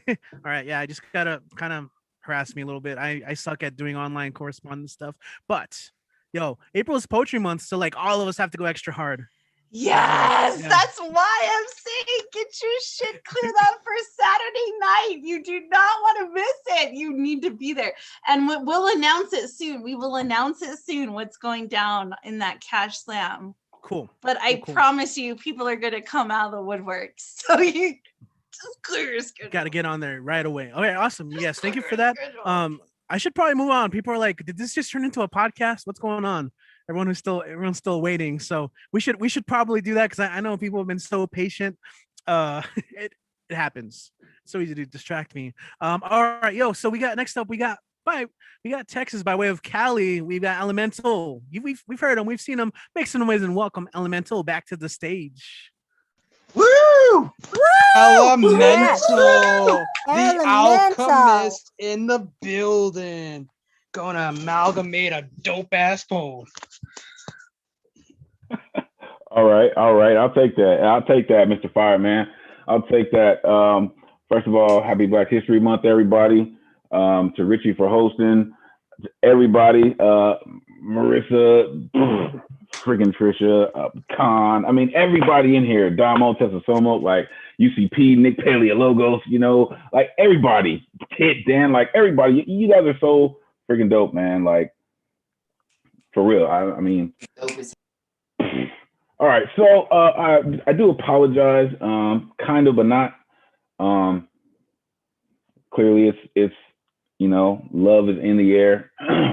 All right, yeah, I just gotta kind of harass me a little bit. I suck at doing online correspondence stuff, but April is poetry month, so like all of us have to go extra hard.
Yes, that's why I'm saying get your shit cleared up for Saturday night. You do not want to miss it. You need to be there. And we'll announce it soon. We will announce it soon what's going down in that cash slam.
Cool.
But I promise you, people are going to come out of the woodwork. So you just clear your schedule.
Got to get on there right away. Okay, awesome. Yes, thank you for that. I should probably move on. People are like, did this just turn into a podcast? What's going on? Everyone's still waiting. So we should probably do that, because I know people have been so patient. It happens. It's so easy to distract me. All right, so next up we got Texas by way of Cali. We've got Elemental. We've heard him, we've seen him. Make some noise and welcome Elemental back to the stage.
Woo! Elemental, the
Elemental.
alchemist in the building. Gonna amalgamate a dope ass poem.
All right. I'll take that, Mr. Fireman. I'll take that. First of all, happy Black History Month, everybody. To Richie for hosting. To everybody, Marissa, freaking Trisha, Khan. I mean, everybody in here. Damo, Tessasomo, like UCP, Nick Paleologos, like everybody. Kid, Dan, like everybody. You guys are so freaking dope, man. Like, for real. I mean, all right. So I do apologize, kind of, but not. Clearly, it's love is in the air.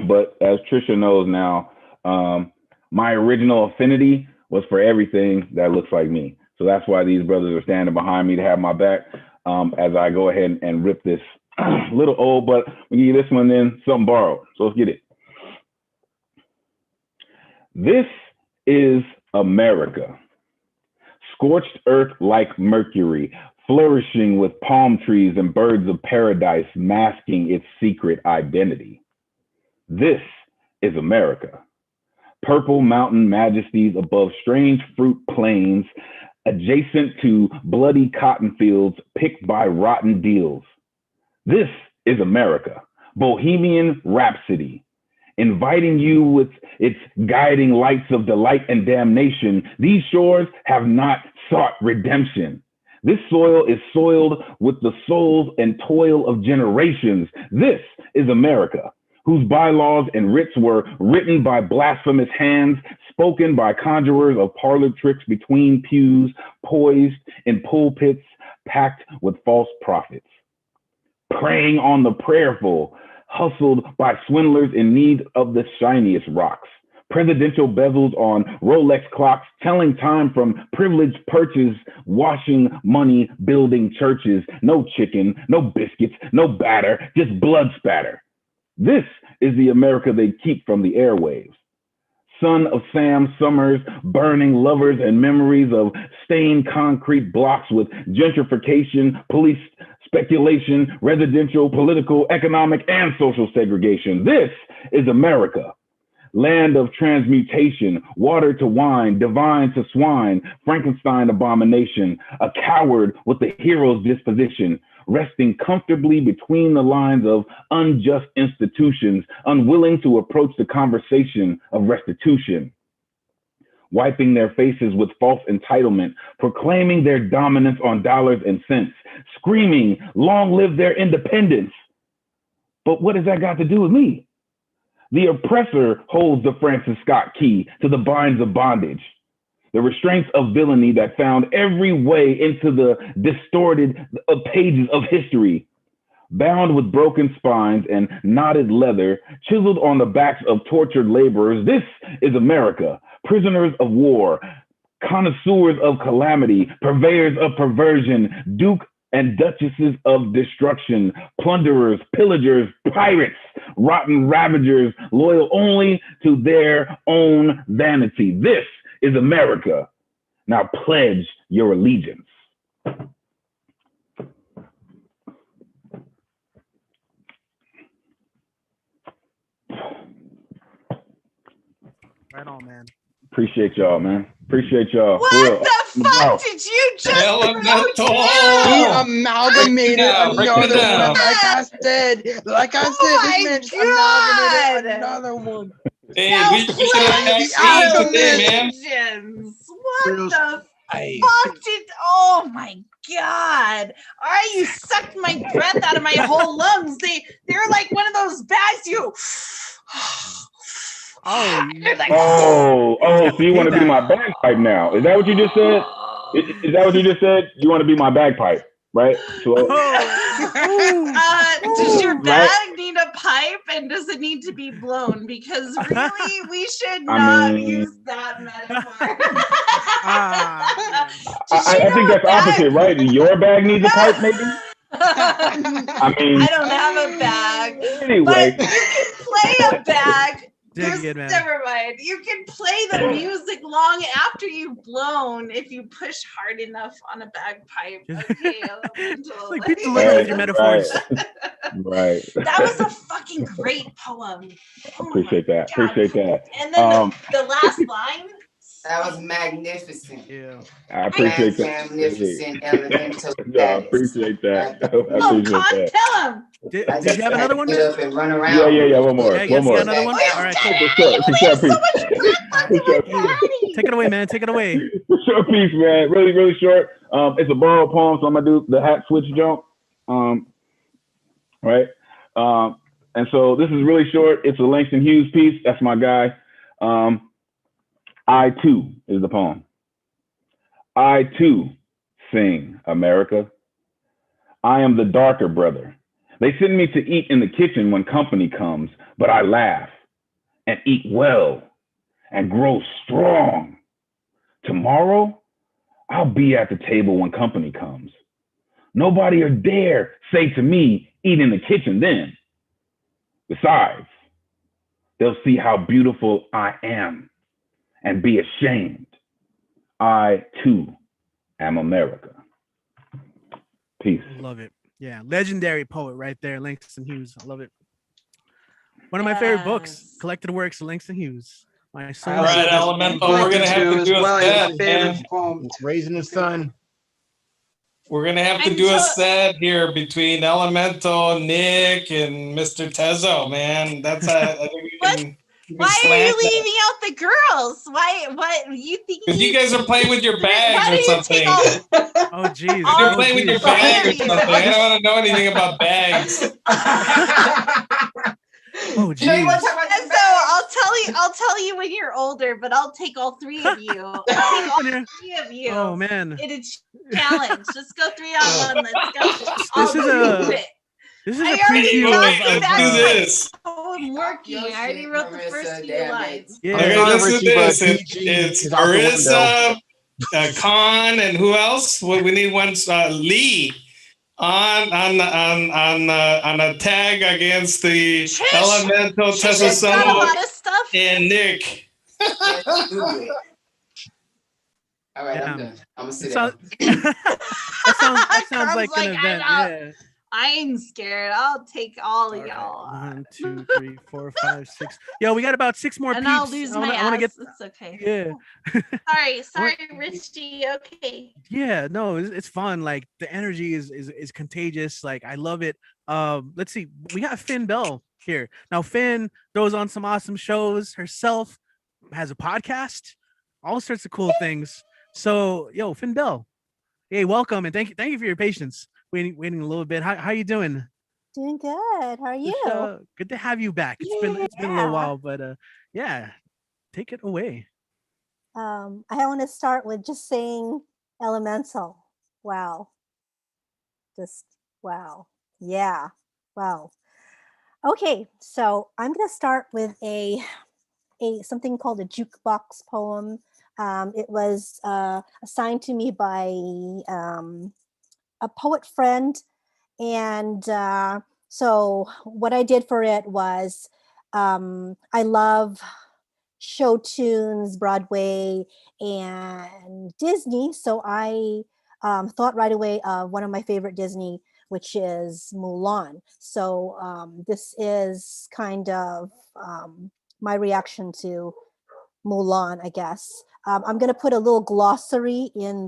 But as Trisha knows now, my original affinity was for everything that looks like me. So that's why these brothers are standing behind me to have my back as I go ahead and rip this little old, but we give you this one, then something borrowed. So let's get it. This is America. Scorched earth like Mercury, flourishing with palm trees and birds of paradise masking its secret identity. This is America. Purple mountain majesties above strange fruit plains, adjacent to bloody cotton fields picked by rotten deals. This is America, Bohemian Rhapsody, inviting you with its guiding lights of delight and damnation. These shores have not sought redemption. This soil is soiled with the souls and toil of generations. This is America, whose bylaws and writs were written by blasphemous hands, spoken by conjurers of parlor tricks between pews, poised in pulpits packed with false prophets, preying on the prayerful, hustled by swindlers in need of the shiniest rocks. Presidential bezels on Rolex clocks, telling time from privileged perches, washing money, building churches. No chicken, no biscuits, no batter, just blood spatter. This is the America they keep from the airwaves. Son of Sam Summers, burning lovers and memories of stained concrete blocks with gentrification, police speculation, residential, political, economic, and social segregation. This is America. Land of transmutation, water to wine, divine to swine, Frankenstein abomination, a coward with the hero's disposition, resting comfortably between the lines of unjust institutions, unwilling to approach the conversation of restitution, wiping their faces with false entitlement, proclaiming their dominance on dollars and cents, screaming, long live their independence. But what has that got to do with me? The oppressor holds the Francis Scott key to the binds of bondage, the restraints of villainy that found every way into the distorted pages of history, bound with broken spines and knotted leather, chiseled on the backs of tortured laborers. This is America, prisoners of war, connoisseurs of calamity, purveyors of perversion, duke and duchesses of destruction, plunderers, pillagers, pirates, rotten ravagers, loyal only to their own vanity. This is America. Now pledge your allegiance.
Right on, man.
Appreciate y'all, man. Appreciate y'all.
What the fuck did you just
He amalgamated
break it
another
down.
one. Like I said, this man just amalgamated another one.
Hey, we should have tagged Steve today, man.
What the fuck did? Oh my god! All right, you sucked my breath out of my whole lungs. They're like one of those bags you.
So you want to be my bagpipe now? Is that what you just said? Is that what you just said? You want to be my bagpipe, right? So,
does your bag need a pipe and does it need to be blown? Because really, we should not use that metaphor.
I think that's opposite, right? Your bag needs a pipe, maybe? I mean,
I don't have a bag.
Anyway.
But you can play a bag.
Man.
Never mind. You can play the music long after you've blown if you push hard enough on a bagpipe. Okay,
like be deliberate with your metaphors.
Right.
That was a fucking great poem.
Appreciate that. Appreciate that.
And then the last line.
That was magnificent.
Yeah.
I appreciate that.
Magnificent elemental.
No, I appreciate that. I appreciate that.
Tell him.
Did you have another one?
Get up and run around.
Yeah. One more.
Yeah,
One more.
Another one? All right, cool. Take it away, man. Take it away.
Short piece, man. Really, really short. It's a borrowed poem, so I'm gonna do the hat switch jump. Right. And so this is really short. It's a Langston Hughes piece. That's my guy. I too is the poem. I too sing, America. I am the darker brother. They send me to eat in the kitchen when company comes, but I laugh and eat well and grow strong. Tomorrow, I'll be at the table when company comes. Nobody will dare say to me, eat in the kitchen then. Besides, they'll see how beautiful I am and be ashamed. I too am America. Peace.
Love it. Yeah, legendary poet right there, Langston Hughes. I love it. One of my favorite books, collected works of Langston Hughes. My soul.
All right, Elemental, we're gonna have to do a set, man.
Raising the Sun.
We're gonna have to do a set here between Elemental, Nick, and Mr. Tezo, man. That's I think we can.
Why are you leaving out the girls? Why? What you think?
Because you guys are playing with your bags or something.
Oh geez.
You're playing with your bag or something. I don't want to know anything about bags.
Oh
You know you want
geez.
to talk about so I'll tell you when you're older, but I'll take all three of you. I'll take all three of you.
Oh man.
In a challenge. Let's go 3-on-1. Let's go.
This is a preview of
do this.
I'm working. I already wrote the first few lines.
Yeah.
Okay, let's do this. It's Marissa, Khan, and who else? Well, we need one. Lee on a tag against the Elemental Tezo and Nick.
All right,
Yeah.
I'm done. I'm gonna sit
That
down.
that sounds like an
like,
event. Yeah.
I'm scared. I'll take all of y'all.
1, 2, 3, 4, 5, 6. Yo, we got about 6 more
And
peeps.
I'll lose my
I wanna
ass. It's okay.
Yeah.
Sorry, Richie. Okay.
Yeah, no, it's fun. Like the energy is contagious. Like I love it. Let's see. We got Finn Bell here. Now Finn goes on some awesome shows herself, has a podcast, all sorts of cool things. So, yo, Finn Bell. Hey, welcome and thank you for your patience. Waiting a little bit. How you doing?
Doing good. How are you?
Good to have you back. It's been a little while, but yeah, take it away.
I want to start with just saying elemental. Wow. Just wow. Yeah. Wow. Okay, so I'm going to start with a something called a jukebox poem. It was assigned to me by a poet friend, and so what I did for it was I love show tunes, Broadway, and Disney. So I thought right away of one of my favorite Disney, which is Mulan. So this is kind of my reaction to Mulan, I guess. I'm going to put a little glossary in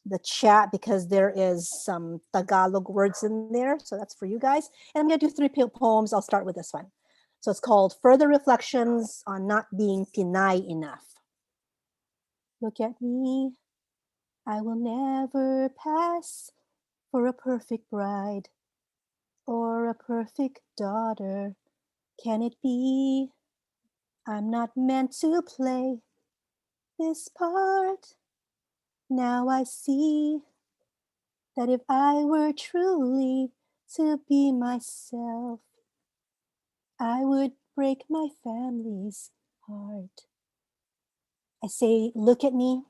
the chat because there is some Tagalog words in there. So that's for you guys. And I'm going to do 3 poems. I'll start with this one. So it's called Further Reflections on Not Being Pinay Enough. Look at me. I will never pass for a perfect bride or a perfect daughter. Can it be? I'm not meant to play this part. Now I see that if I were truly to be myself, I would break my family's heart. I say, look at me,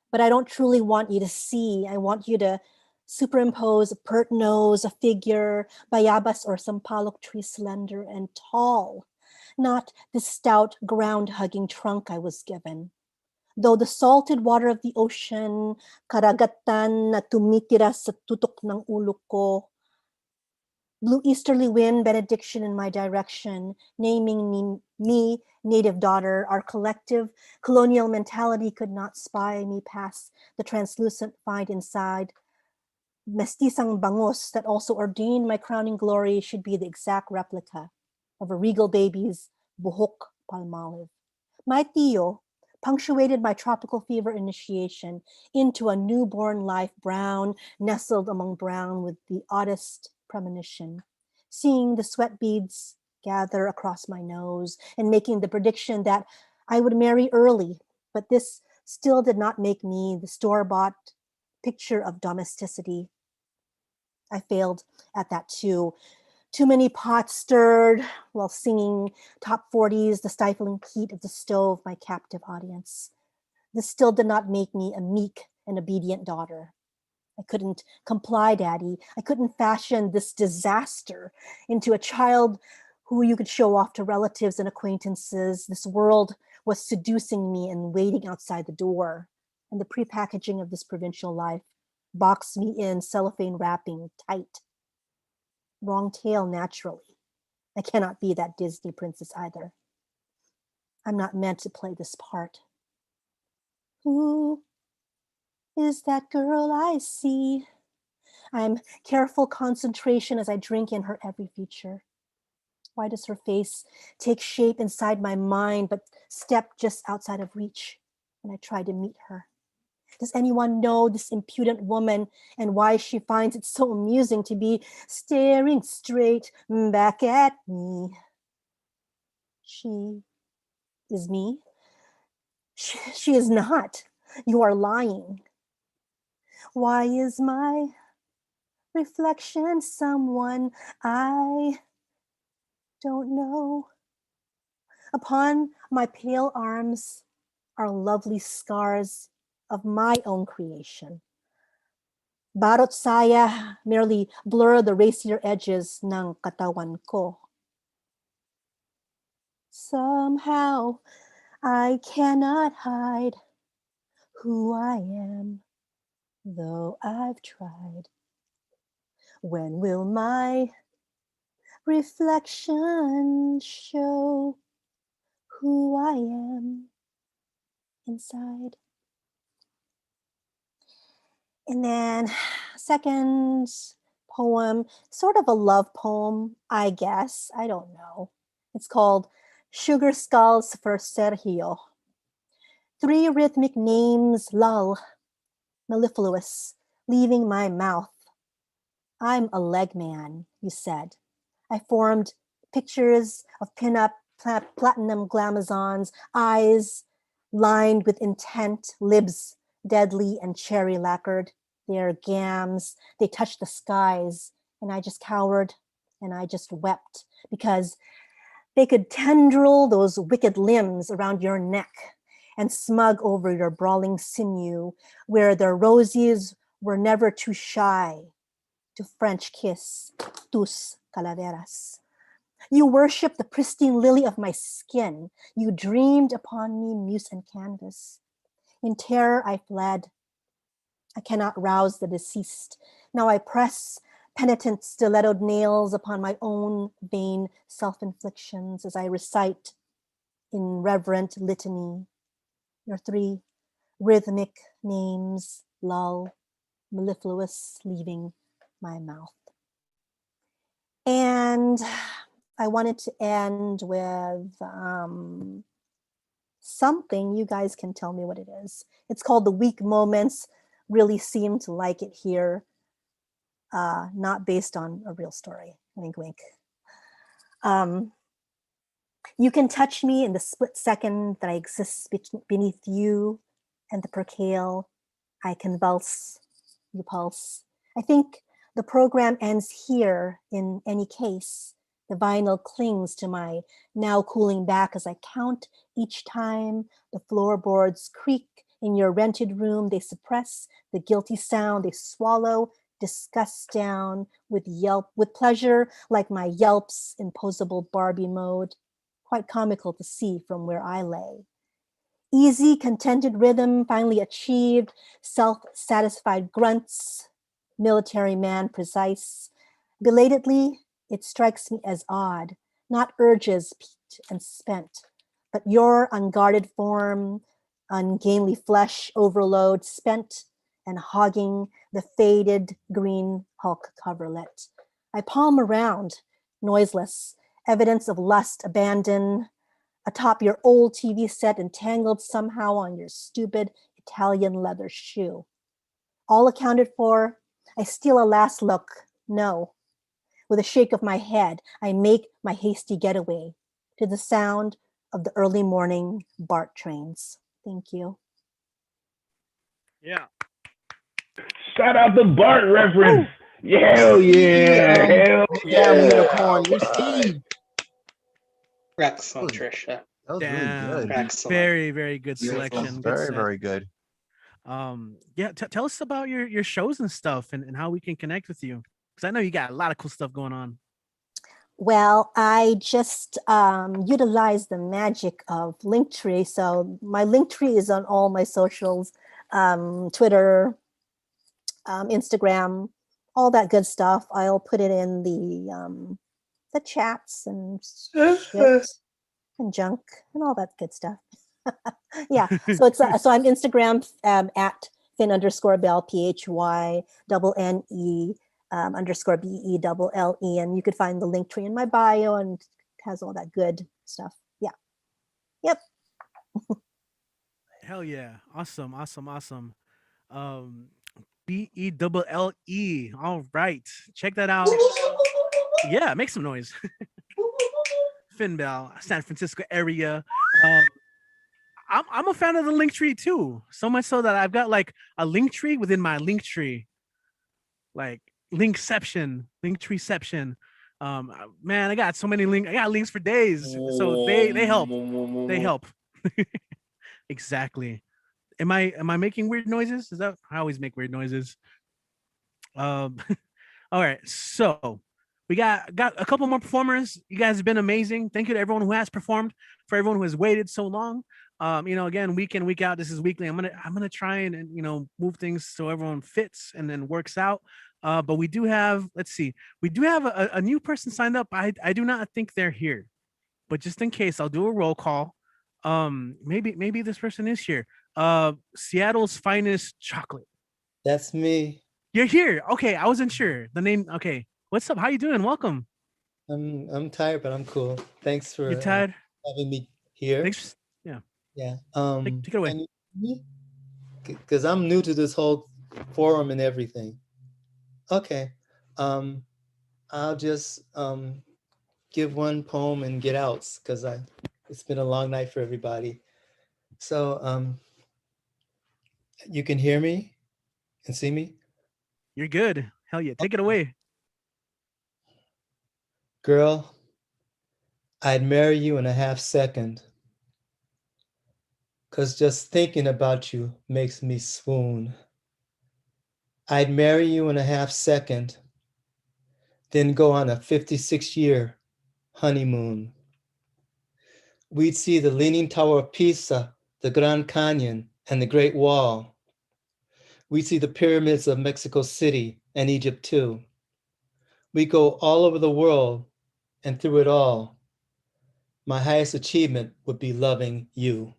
but I don't truly want you to see. I want you to superimpose a pert nose, a figure, bayabas or sampalok tree slender and tall, not the stout ground-hugging trunk I was given. Though the salted water of the ocean, karagatan na tumitira sa tutok ng ulo ko, blew easterly wind benediction in my direction, naming me native daughter. Our collective colonial mentality could not spy me past the translucent find inside. Mestisang bangos that also ordained my crowning glory should be the exact replica of a regal baby's buhok palmolive. My tío punctuated my tropical fever initiation into a newborn life, brown, nestled among brown with the oddest premonition, seeing the sweat beads gather across my nose and making the prediction that I would marry early, but this still did not make me the store-bought picture of domesticity. I failed at that too. Too many pots stirred while singing top 40s, the stifling heat of the stove, my captive audience. This still did not make me a meek and obedient daughter. I couldn't comply, Daddy. I couldn't fashion this disaster into a child who you could show off to relatives and acquaintances. This world was seducing me and waiting outside the door. And the prepackaging of this provincial life boxed me in cellophane wrapping tight. Wrong tale, naturally. I cannot be that Disney princess either. I'm not meant to play this part. Who is that girl I see? I'm careful concentration as I drink in her every feature. Why does her face take shape inside my mind, but step just outside of reach when I try to meet her? Does anyone know this impudent woman and why she finds it so amusing to be staring straight back at me? She is me? She is not. You are lying. Why is my reflection someone I don't know? Upon my pale arms are lovely scars of my own creation. Barot saya merely blur the racier edges ng katawan ko. Somehow I cannot hide who I am, though I've tried. When will my reflection show who I am inside? And then second poem, sort of a love poem, I guess. I don't know. It's called Sugar Skulls for Sergio. 3 rhythmic names, lull, mellifluous, leaving my mouth. I'm a leg man, you said. I formed pictures of pinup platinum glamazons, eyes lined with intent, lips deadly and cherry lacquered. They're gams, they touched the skies, and I just cowered and I just wept because they could tendril those wicked limbs around your neck and smug over your brawling sinew, where their rosies were never too shy to French kiss tus calaveras. You worshiped the pristine lily of my skin. You dreamed upon me muse and canvas. In terror I fled. I cannot rouse the deceased. Now I press penitent stilettoed nails upon my own vain self-inflictions as I recite in reverent litany your 3 rhythmic names, lull, mellifluous, leaving my mouth. And I wanted to end with something. You guys can tell me what it is. It's called The Weak Moments. Really seem to like it here. Not based on a real story. Wink, wink. You can touch me in the split second that I exist beneath you and the percale. I convulse, you pulse. I think the program ends here in any case. The vinyl clings to my now cooling back as I count each time the floorboards creak in your rented room. They suppress the guilty sound. They swallow disgust down with pleasure, like my yelps in posable Barbie mode. Quite comical to see from where I lay. Easy, contented rhythm finally achieved, self-satisfied grunts, military man precise. Belatedly, it strikes me as odd, not urges peaked and spent, but your unguarded form, ungainly flesh overload, spent and hogging the faded green Hulk coverlet. I palm around, noiseless, evidence of lust abandoned, atop your old TV set entangled somehow on your stupid Italian leather shoe. All accounted for, I steal a last look, no. With a shake of my head, I make my hasty getaway to the sound of the early morning BART trains. Thank you.
Yeah.
Shout out the Bart reference. Hell yeah. Hell
Down
yeah.
unicorn, you Steve.
Excellent, Trisha.
That was
Damn.
really good.
Excellent.
Very, very good selection. Good
Very,
set.
very good.
Yeah, tell us about your shows and stuff and how we can connect with you, because I know you got a lot of cool stuff going on.
Well, I just utilized the magic of Linktree. So my Linktree is on all my socials, Twitter, Instagram, all that good stuff. I'll put it in the chats and shit. and junk and all that good stuff. Yeah. So it's so I'm Instagram at Finn_Bell, PHYNNE _BELLE, and you could find the link tree in my bio, and it has all that good stuff. Yeah. Yep.
Hell yeah. Awesome. BELLE. All right. Check that out. Yeah, make some noise. Finn Bell, San Francisco area. I'm a fan of the link tree too. So much so that I've got like a link tree within my link tree. Like linkception, link treeception. Man, I got so many links. I got links for days. So they help. They help. Exactly. Am I making weird noises? Is that I always make weird noises? All right. So we got a couple more performers. You guys have been amazing. Thank you to everyone who has performed, for everyone who has waited so long. Again, week in, week out, this is weekly. I'm gonna try and move things so everyone fits and then works out. But we do have, let's see, we do have a new person signed up. I do not think they're here, but just in case, I'll do a roll call. Maybe this person is here. Seattle's Finest Chocolate.
That's me.
You're here. Okay, I wasn't sure. The name. Okay, what's up? How you doing? Welcome.
I'm tired, but I'm cool. Thanks for
You're tired?
having me here.
Thanks. Yeah.
Yeah.
Take it away.
Because I'm new to this whole forum and everything. Okay. I'll just give one poem and get out because it's been a long night for everybody. So you can hear me and see me?
You're good. Hell yeah. Take it away.
Girl, I'd marry you in a half second. 'Cause just thinking about you makes me swoon. I'd marry you in a half second, then go on a 56-year honeymoon. We'd see the Leaning Tower of Pisa, the Grand Canyon, and the Great Wall. We'd see the pyramids of Mexico City and Egypt too. We go all over the world, and through it all, my highest achievement would be loving you.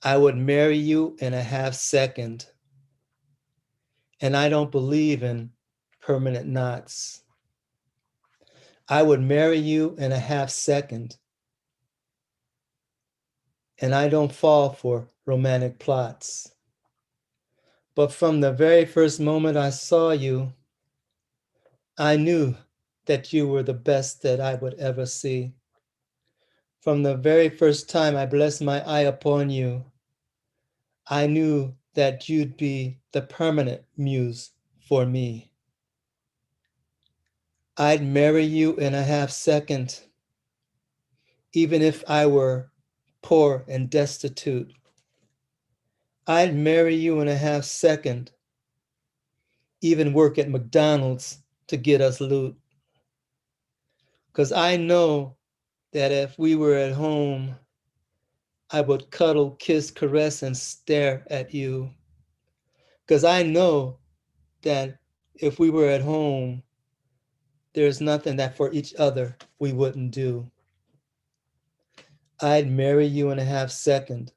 I would marry you in a half second. And I don't believe in permanent knots. I would marry you in a half second. And I don't fall for romantic plots. But from the very first moment I saw you, I knew that you were the best that I would ever see. From the very first time I blessed my eye upon you, I knew that you'd be the permanent muse for me. I'd marry you in a half second, even if I were poor and destitute. I'd marry you in a half second, even work at McDonald's to get us loot. 'Cause I know that if we were at home, I would cuddle, kiss, caress, and stare at you. 'Cause I know that if we were at home, there's nothing that for each other we wouldn't do. I'd marry you in a half second.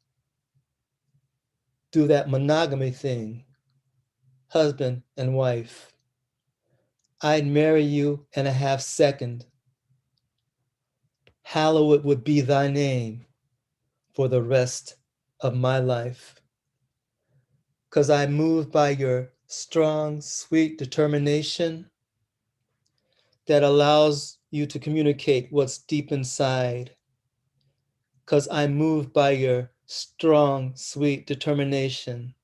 Do that monogamy thing, husband and wife. I'd marry you in a half second. Hallowed would be thy name for the rest of my life. 'Cause I'm moved by your strong, sweet determination that allows you to communicate what's deep inside. 'Cause I'm moved by your strong, sweet determination.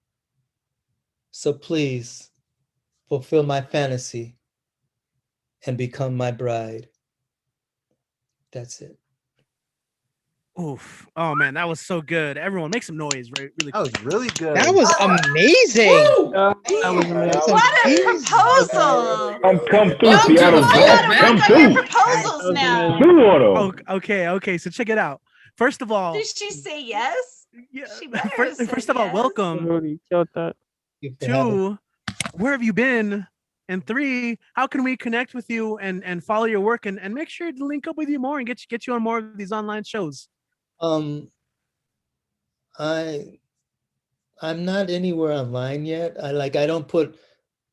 So please fulfill my fantasy and become my bride. That's it.
Oof. Oh man, that was so good. Everyone make some noise, right? Really
That was really good.
That was amazing.
That was amazing.
What a proposal!
Come through, Seattle. Come through.
Proposals now.
Two of them.
Oh, okay. So check it out. First of all,
Did she say yes?
Yeah.
She better have said
first of all,
yes.
welcome.
Killed that.
Two, where have you been? And 3, how can we connect with you and follow your work and make sure to link up with you more and get you on more of these online shows?
I'm not anywhere online yet. I don't put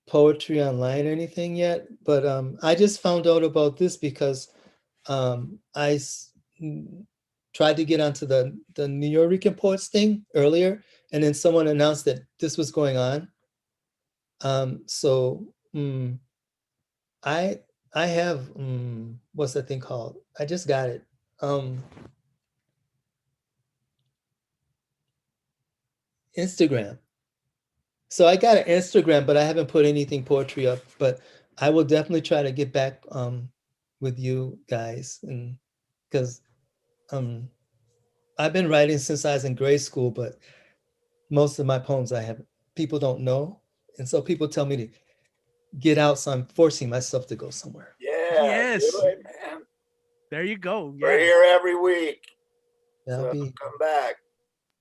poetry online or anything yet, but I just found out about this because tried to get onto the New York Poets thing earlier, and then someone announced that this was going on. I have what's that thing called? I just got it. Instagram. So I got an Instagram, but I haven't put anything poetry up, but I will definitely try to get back with you guys, and because I've been writing since I was in grade school, but most of my poems people don't know, and so people tell me to get out, so I'm forcing myself to go somewhere.
Yeah,
Yes.
do it, man.
There you go.
We're here every week. So come back.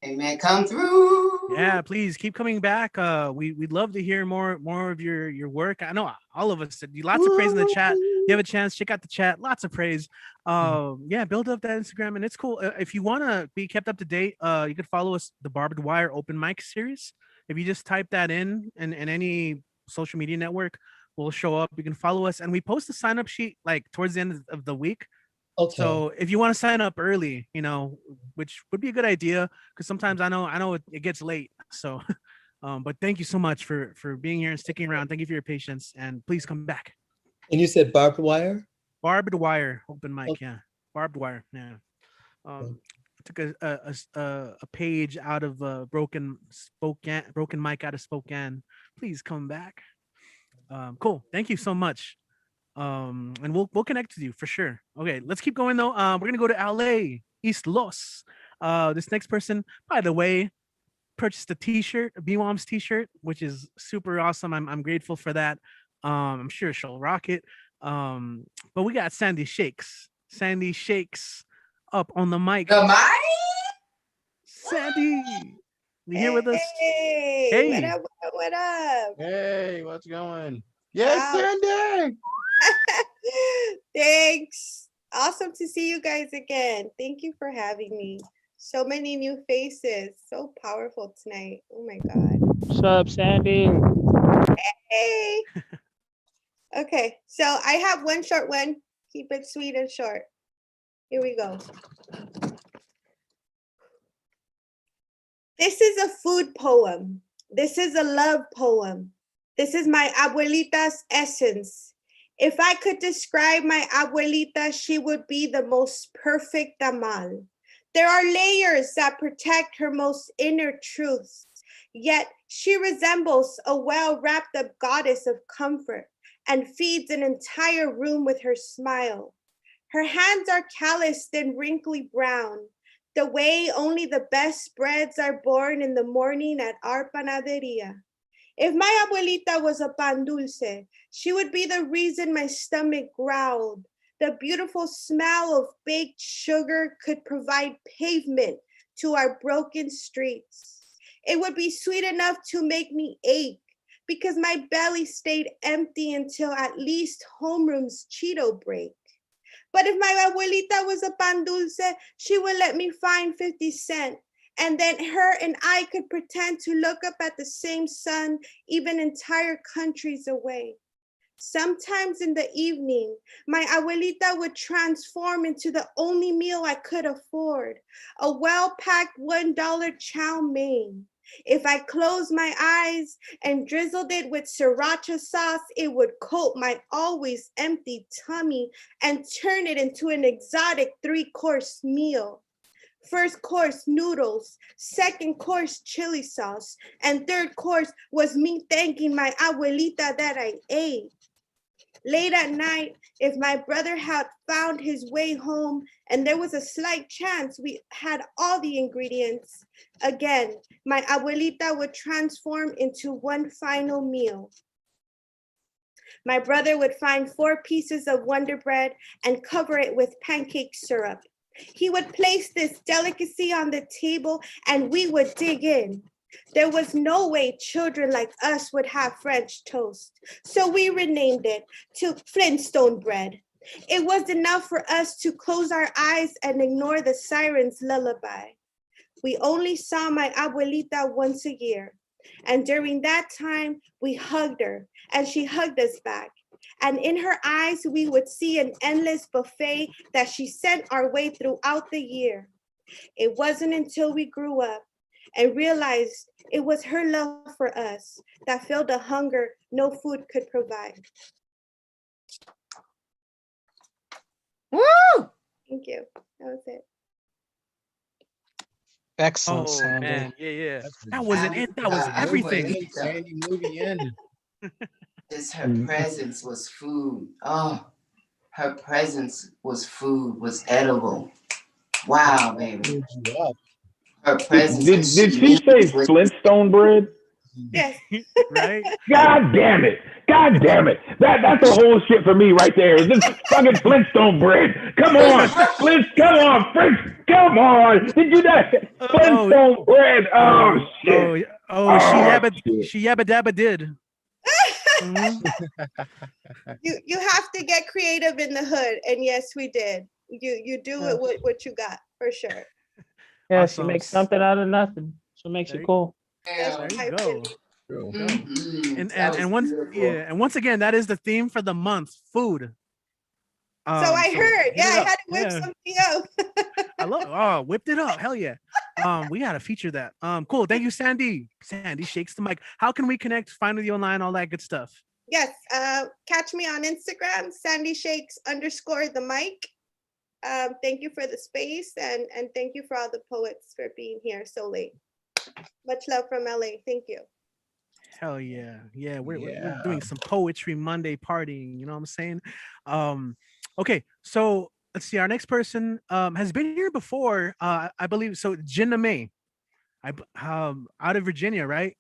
Amen. Come through.
Yeah, please keep coming back. We'd love to hear more of your work. I know all of us said lots of praise in the chat. You have a chance, check out the chat. Lots of praise. Yeah, build up that Instagram, and it's cool. If you want to be kept up to date, you could follow us, the Barbed Wire Open Mic series. If you just type that in any social media network, will show up. You can follow us, and we post a sign up sheet like towards the end of the week.
Okay.
So if you want to sign up early, which would be a good idea, because sometimes I know it gets late. So, but thank you so much for being here and sticking around. Thank you for your patience, and please come back.
And you said Barbed Wire?
Barbed Wire Open Mic, yeah. Barbed Wire, yeah. Took a page out of Broken Mic out of Spokane. Please come back. Cool. Thank you so much. And we'll connect with you for sure. Okay, let's keep going though. We're gonna go to LA, East Los. This next person, by the way, purchased a t-shirt, a BWOMS t-shirt, which is super awesome. I'm grateful for that. I'm sure she'll rock it. But we got Sandy Shakes. Sandy Shakes up on the mic.
The mic?
Sandy, you here with us?
Hey, what up, what up, what up?
Hey, what's going? Yes,
Wow.
Sandy.
Thanks. Awesome to see you guys again. Thank you for having me. So many new faces. So powerful tonight. Oh my God.
What's up, Sandy?
Hey. Okay, so I have one short one. Keep it sweet and short. Here we go. This is a food poem. This is a love poem. This is my abuelita's essence. If I could describe my abuelita, she would be the most perfect tamal. There are layers that protect her most inner truths, yet she resembles a well-wrapped up goddess of comfort and feeds an entire room with her smile. Her hands are calloused and wrinkly brown, the way only the best breads are born in the morning at our panaderia. If my abuelita was a pan dulce, she would be the reason my stomach growled. The beautiful smell of baked sugar could provide pavement to our broken streets. It would be sweet enough to make me ache because my belly stayed empty until at least homeroom's Cheeto break. But if my abuelita was a pan dulce, she would let me find 50 cents. And then her and I could pretend to look up at the same sun, even entire countries away. Sometimes in the evening, my abuelita would transform into the only meal I could afford, a well-packed $1 chow mein. If I closed my eyes and drizzled it with sriracha sauce, it would coat my always empty tummy and turn it into an exotic 3-course meal. First course, noodles. Second course, chili sauce. And third course was me thanking my abuelita that I ate. Late at night, if my brother had found his way home and there was a slight chance we had all the ingredients, again, my abuelita would transform into one final meal. My brother would find 4 pieces of Wonder Bread and cover it with pancake syrup. He would place this delicacy on the table and we would dig in. There was no way children like us would have French toast. So we renamed it to Flintstone bread. It was enough for us to close our eyes and ignore the siren's lullaby. We only saw my abuelita once a year. And during that time, we hugged her and she hugged us back. And in her eyes, we would see an endless buffet that she sent our way throughout the year. It wasn't until we grew up and realized it was her love for us that filled a hunger no food could provide.
Woo!
Thank you. That was it.
Excellent,
Oh
Sandy.
man, yeah. That wasn't it. That was everything.
Sandy movie ended.
Just her presence was food. Oh, her presence was food, was edible. Wow, baby. Her presence.
Did she say Flintstone bread?
Yes.
Right?
God damn it. God damn it. That's the whole shit for me right there. This fucking Flintstone bread. Come on. Come on. Come on. Did you not? Flintstone bread. Oh, shit.
She yabba dabba did.
You have to get creative in the hood, and yes, we did. You do it with what you got for sure.
Yeah,
Awesome.
she makes something out of nothing. So it makes it cool.
There you go.
Mm-hmm.
And once again, that is the theme for the month: food.
So I heard. Yeah, I had to whip
Yeah.
something up.
I love. Whipped it up. Hell yeah. We gotta feature that. Cool. Thank you, Sandy. Sandy shakes the mic. How can we connect? Find with you online, all that good stuff.
Yes. Catch me on Instagram, @SandyShakes_the mic. Thank you for the space and thank you for all the poets for being here so late. Much love from LA. Thank you.
Hell yeah. Yeah, we're doing some Poetry Monday partying, you know what I'm saying? Okay, so let's see. Our next person has been here before, I believe. So Jinna May, out of Virginia, right?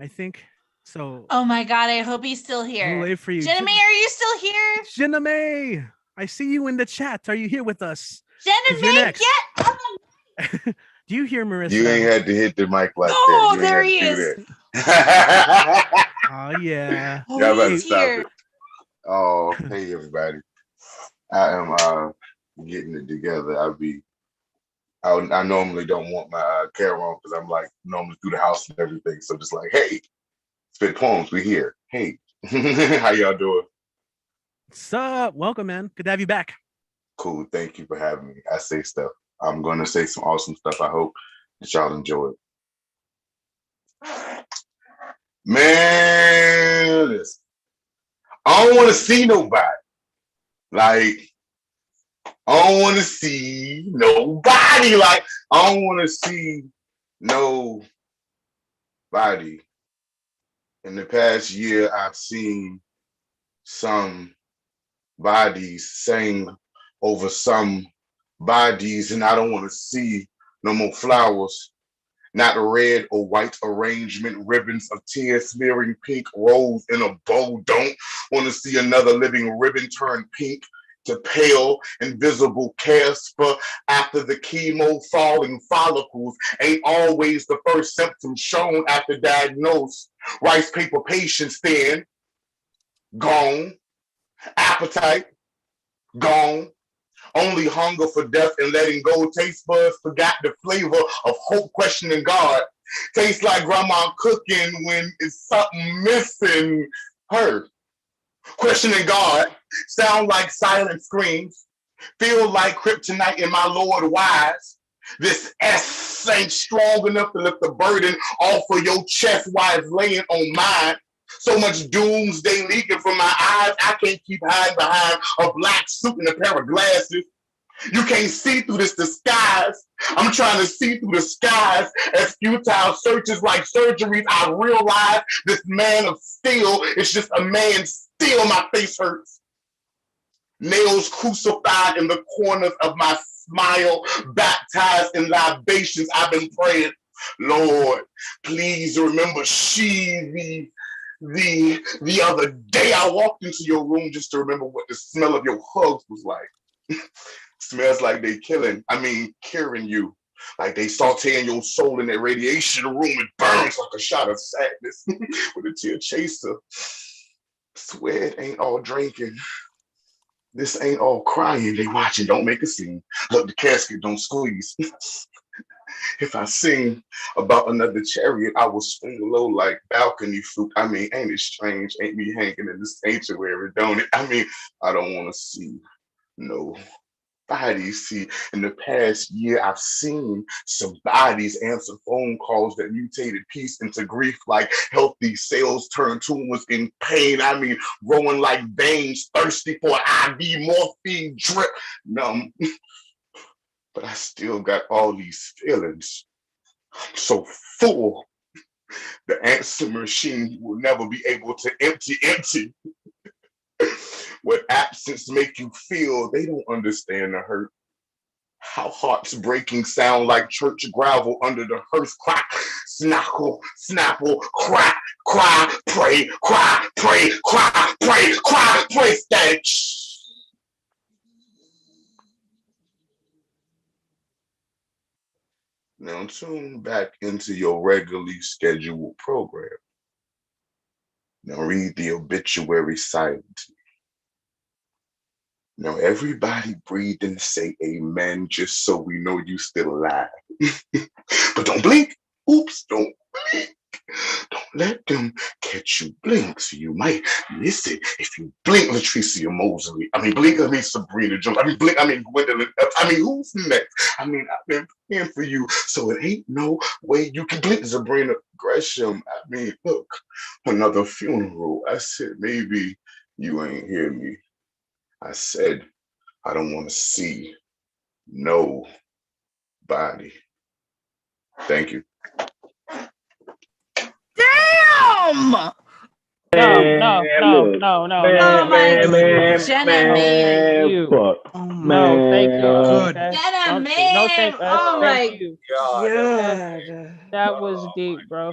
I think so.
Oh my God, I hope he's still here.
We'll wait for you.
Jenna May, are you still here?
Jinna May, I see you in the chat. Are you here with us?
Jenna May, get on.
Do you hear Marissa?
You ain't had to hit the mic like
Oh,
that.
there he is.
Oh yeah.
Y'all about to
he's
stop
here.
it. Oh, hey everybody. I am getting it together. I normally don't want my camera on because I'm like normally through the house and everything. So just like, hey, spit poems, we here. Hey, how y'all doing?
What's up? Welcome, man. Good to have you back.
Cool. Thank you for having me. I say stuff. I'm gonna say some awesome stuff. I hope that y'all enjoy it. Man, listen, I don't want to see nobody. Like, I don't want to see nobody. Like, I don't want to see nobody. In the past year, I've seen some bodies sing over some bodies, and I don't want to see no more flowers. Not red or white arrangement, ribbons of tears smearing pink rose in a bow. Don't want to see another living ribbon turn pink to pale, invisible Casper. After the chemo, falling follicles ain't always the first symptom shown after diagnosed. Rice paper patients thin, gone. Appetite, gone. Only hunger for death and letting go. Taste buds forgot the flavor of hope, questioning God. Tastes like grandma cooking when it's something missing her. Questioning God. Sound like silent screams. Feel like kryptonite in my Lord wise. This S ain't strong enough to lift the burden off of your chest while it's laying on mine. So much doomsday leaking from my eyes, I can't keep hiding behind a black suit and a pair of glasses. You can't see through this disguise. I'm trying to see through the skies. As futile searches like surgeries, I realize this man of steel is just a man still. My face hurts. Nails crucified in the corners of my smile, baptized in libations. I've been praying, Lord, please remember the other day I walked into your room just to remember what the smell of your hugs was like. Smells like they curing you. Like they sauteing your soul in that radiation room. It burns like a shot of sadness with a tear chaser. Swear it ain't all drinking. This ain't all crying. They watching, don't make a scene. Look, the casket don't squeeze. If I sing about another chariot, I will swing low like balcony fruit. I mean, ain't it strange? Ain't me hanging in the sanctuary, don't it? I mean, I don't want to see no bodies. See, in the past year, I've seen some bodies answer phone calls that mutated peace into grief, like healthy cells turn tumors in pain. I mean, growing like veins, thirsty for IV morphine drip. Numb. But I still got all these feelings. I'm so full. The answer machine will never be able to empty. What absence make you feel, they don't understand the hurt. How hearts breaking sound like church gravel under the hearse. Crack, snackle, snapple, crack, cry, pray, cry, pray, cry, pray, cry, pray, static. Now tune back into your regularly scheduled program. Now read the obituary silently. Now everybody breathe and say amen just so we know you still alive. But don't blink. Oops, don't blink. Don't let them catch you blink, so you might miss it if you blink Latricia Mosley. I mean, blink, I mean Sabrina Jones. I mean, blink, I mean Gwendolyn. I mean, who's next? I mean, I've been praying for you, so it ain't no way you can blink Sabrina Gresham. I mean, look, another funeral. I said, maybe you ain't hear me. I said, I don't want to see no body. Thank you.
Damn! No.
Oh my God. Jenna, man.
You.
Fuck.
No, thank you.
Good.
Okay?
Jenna,
No,
man.
thank us.
Oh
Thank
my
you.
God.
That was deep, bro.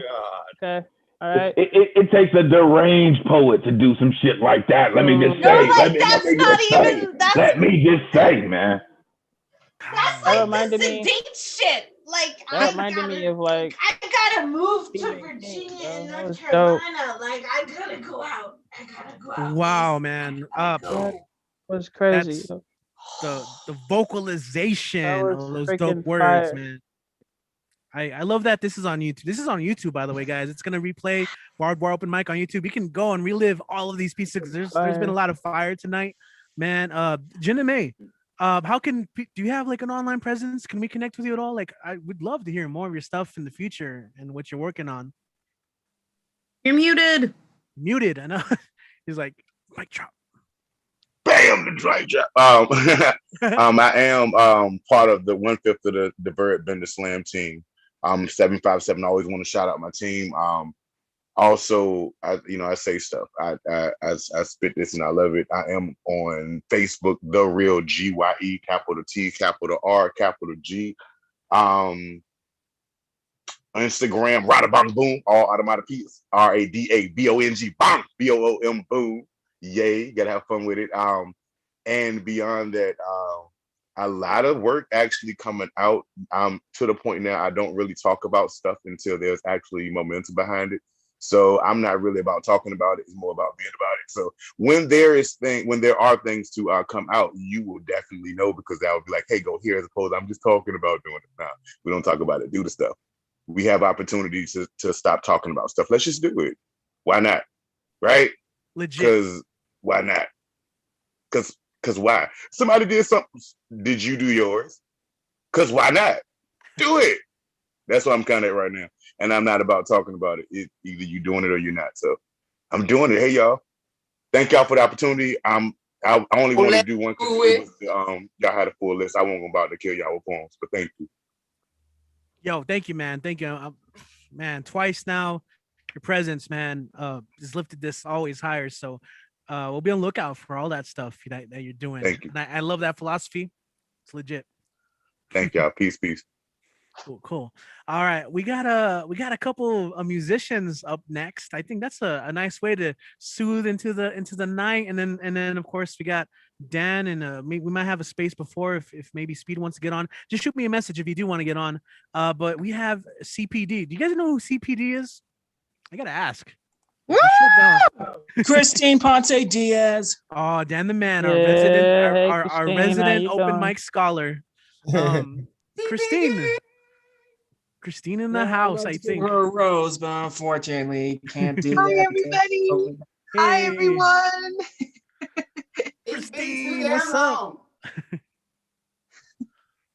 Okay. All right.
It takes a deranged poet to do some shit like that. Let me just
No,
say.
like that's not even
Let me just say, man.
that's
That
like
reminded
the
me.
sedate shit. Like
That reminded me of like.
I gotta move to
Stephen
Virginia
King, bro.
and
That
North
was dope.
Carolina. Like I gotta go out. I gotta go out.
Wow, man.
That was crazy.
That's the vocalization
That
of
was
those dope
freaking
words,
fire.
man. I love that this is on YouTube. This is on YouTube, by the way, guys. It's gonna replay Barbed Wire Open Mic on YouTube. You can go and relive all of these pieces. There's been a lot of fire tonight, man. Jenna May, how can do you have like an online presence? Can we connect with you at all? Like, I would love to hear more of your stuff in the future and what you're working on.
You're muted.
Muted. I know. He's like, mic drop.
Bam, the dry drop. I am part of the 1/5 of the Bird Bender Slam team. 757. I always want to shout out my team. Also, I say stuff. I spit this and I love it. I am on Facebook, The Real GYE, capital T, capital R, capital G. Instagram, Rada Bang Boom, all automatopoeias, RADABONG, bang, BOOM, boom. Yay, gotta have fun with it. And beyond that, a lot of work actually coming out. To the point now, I don't really talk about stuff until there's actually momentum behind it. So I'm not really about talking about it. It's more about being about it. So when there are things to come out, you will definitely know, because that would be like, hey, go here, as opposed to I'm just talking about doing it. Now we don't talk about it. Do the stuff. We have opportunities to stop talking about stuff. Let's just do it. Why not? Right?
Legit.
Because why not? Because why? Somebody did something. Did you do yours? Because why not? Do it. That's what I'm kind of at right now. And I'm not about talking about it. Either you doing it or you're not. So I'm doing it. Hey, y'all. Thank y'all for the opportunity. I only wanted to do one because y'all had a full list. I wasn't about to kill y'all with poems, but thank you.
Yo, thank you, man. Thank you. Man, twice now. Your presence, man, has lifted this always higher. So we'll be on the lookout for all that stuff that you're doing.
Thank you.
And I love that philosophy. It's legit.
Thank y'all. Peace.
Cool. All right, we got a couple of musicians up next. I think that's a nice way to soothe into the night, and then of course we got Dan, and we might have a space before if maybe Speed wants to get on. Just shoot me a message if you do want to get on. But we have CPD. Do you guys know who CPD is? I gotta ask.
Christine Ponce Diaz.
Oh, Dan the man,
Yeah,
our resident,
hey,
our
Christine, how
resident
you
open
doing?
mic scholar. Christine in the
Yeah,
house,
I'd
I
love to give
think.
her a rose, but unfortunately can't do
Hi,
that.
everybody. Hi,
Hey.
everyone.
Christine, what's up?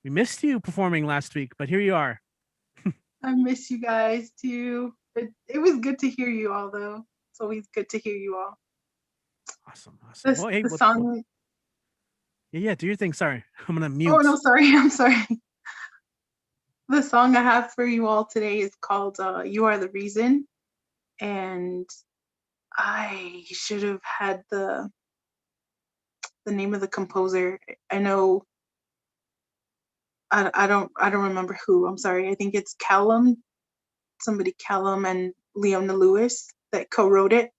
We missed you performing last week, but here you are.
I miss you guys too. It was good to hear you all, though. It's always good to hear you all.
Awesome.
This,
Well, hey,
the song.
Yeah, do your thing. Sorry, I'm gonna mute.
Oh no, sorry. I'm sorry. The song I have for you all today is called "You Are the Reason," and I should have had the name of the composer. I know. I don't remember who. I'm sorry. I think it's Callum. Somebody Callum and Leona Lewis that co-wrote it.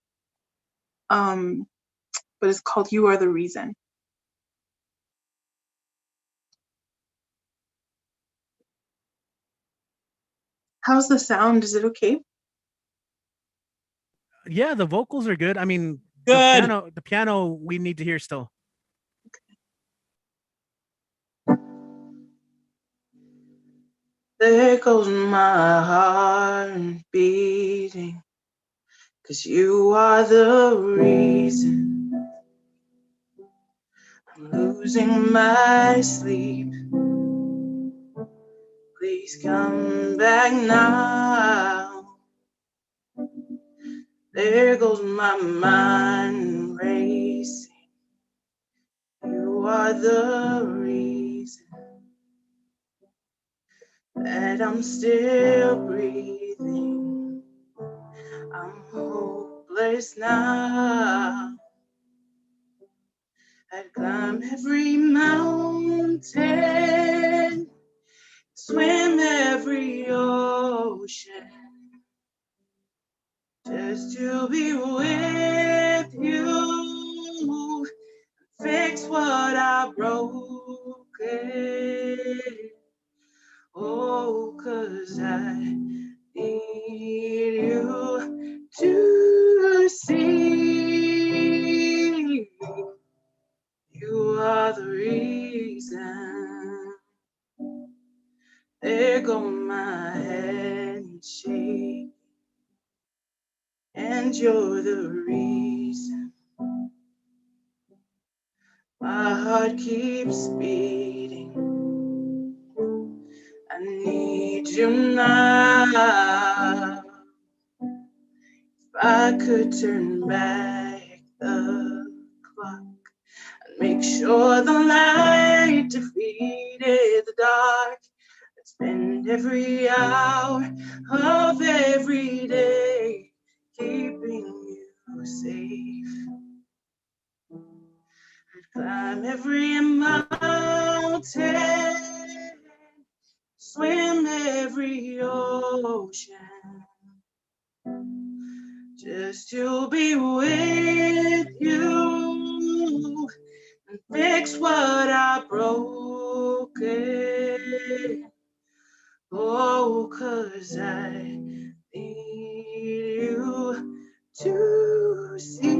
But it's called "You Are the Reason." How's the sound? Is it okay?
Yeah, the vocals are good. I mean,
Good.
the piano we need to hear still.
There goes my heart beating, 'cause you are the reason I'm losing my sleep. Please come back now. There goes my mind racing. You are the reason that I'm still breathing. I'm hopeless now. I'd climb every mountain, swim every ocean, just to be with you, fix what I broken. Oh, 'cause I need you to see you are the reason. There go my head shake, and you're the reason my heart keeps beating. I need you now. If I could turn back the clock and make sure the light defeated the dark, I'd spend every hour of every day keeping you safe. I'd climb every mountain, swim every ocean, just to be with you and fix what I broken. Oh, 'cause I need you to see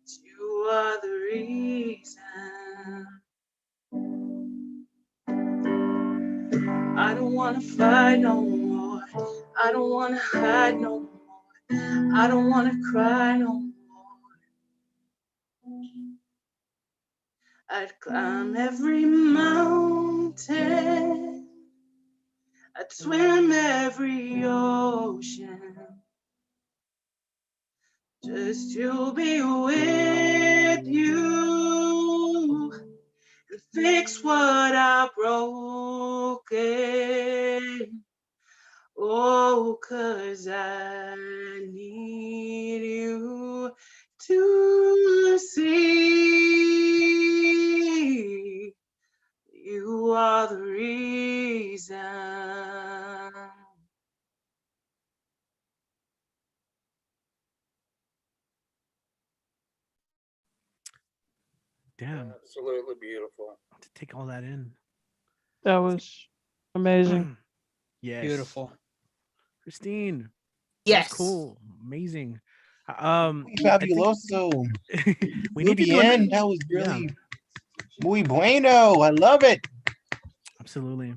you are the reason. I don't wanna fight no more. I don't wanna hide no more. I don't wanna cry no more. I'd climb every mountain, I'd swim every ocean, just to be with you and fix what I broken. Oh, 'cause I need you to see you are the reason.
Damn.
Absolutely beautiful.
To take all that in.
That was amazing.
Yes.
Beautiful.
Christine.
Yes.
That's cool. Amazing.
Fabuloso.
We
Muy
need to do
bien.
an-
That was
yeah.
really muy bueno. I love it.
Absolutely.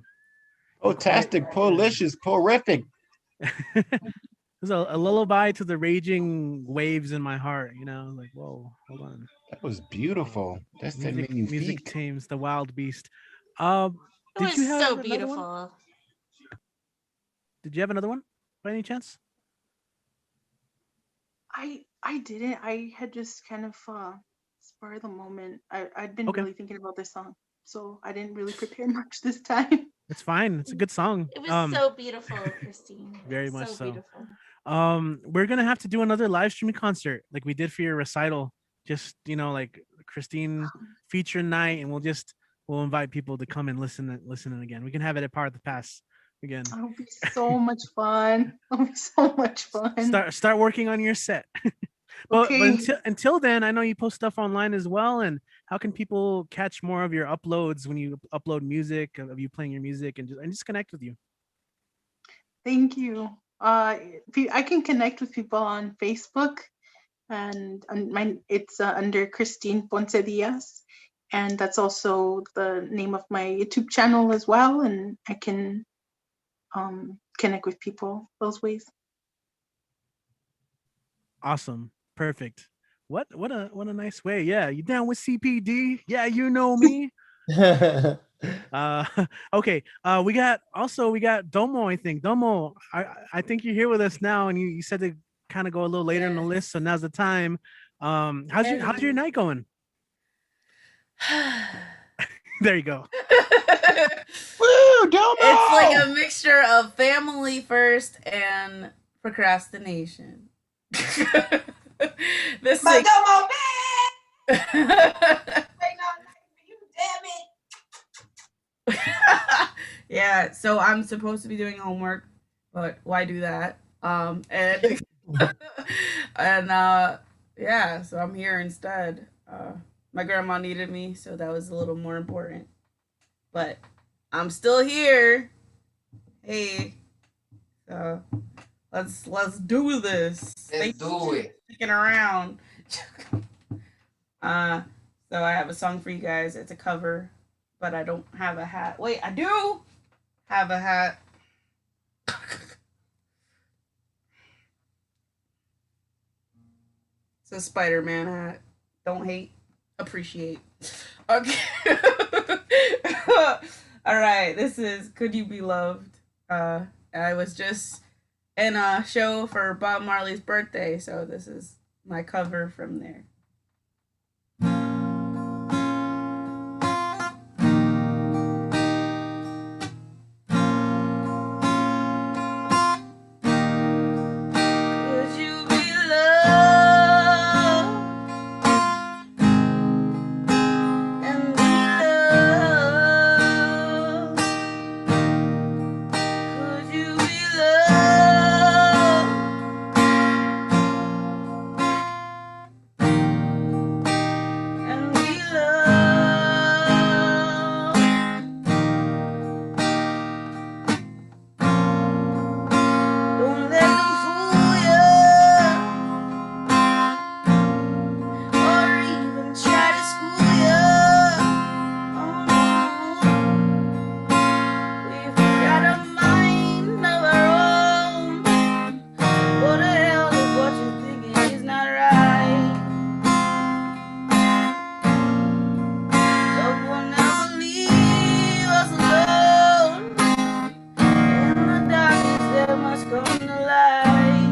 Fantastic, policious, horrific.
There's a lullaby to the raging waves in my heart, you know, like, whoa, hold on.
That was beautiful. That's that
Music,
magnifique.
music tames the wild beast.
It
Did
was
you have
so
another
beautiful.
one? Did you have another one by any chance?
I didn't. I had just kind of spur of the moment. I'd been
Okay.
really thinking about this song, so I didn't really prepare much this time.
It's fine. It's a good song.
It was so beautiful, Christine.
Very much so.
Beautiful.
We're gonna have to do another live streaming concert like we did for your recital. Just, you know, like Christine feature night, and we'll invite people to come and listen again. We can have it at Power of the Pass again.
It'll be so much fun. It'll be so much fun.
Start working on your set. But
Okay.
until then, I know you post stuff online as well. And how can people catch more of your uploads when you upload music, of you playing your music, and just connect with you?
Thank you. I can connect with people on Facebook, and it's under Christine Ponce Diaz, and that's also the name of my YouTube channel as well. And I can connect with people those ways.
Awesome. Perfect. What a nice way. Yeah, you down with CPD? Yeah, you know me. Okay. We got Domo. I think Domo. I think you're here with us now, and you said to kind of go a little later in the list, so now's the time. How's your night going? There you go.
Woo, Domo!
It's like a mixture of family first and procrastination. This
But
is
Domo, man! Wait, no, you damn it!
yeah, so I'm supposed to be doing homework, but why do that? And yeah, so I'm here instead. My grandma needed me, so that was a little more important. But I'm still here. Hey, so let's do this.
Let's do it.
Sticking around. So I have a song for you guys. It's a cover, but I don't have a hat. Wait, I do have a hat. It's a Spider-Man hat. Don't hate, appreciate. Okay. All right. This is "Could You Be Loved." I was just in a show for Bob Marley's birthday, so this is my cover from there. Could you be loved and be loved? Could you be loved and be loved? Don't let them fool you or even try to school you. Oh no, we've got a mind of our own. What the hell is what you're thinking is not right? Love will never leave us alone. In the darkness there must come the light.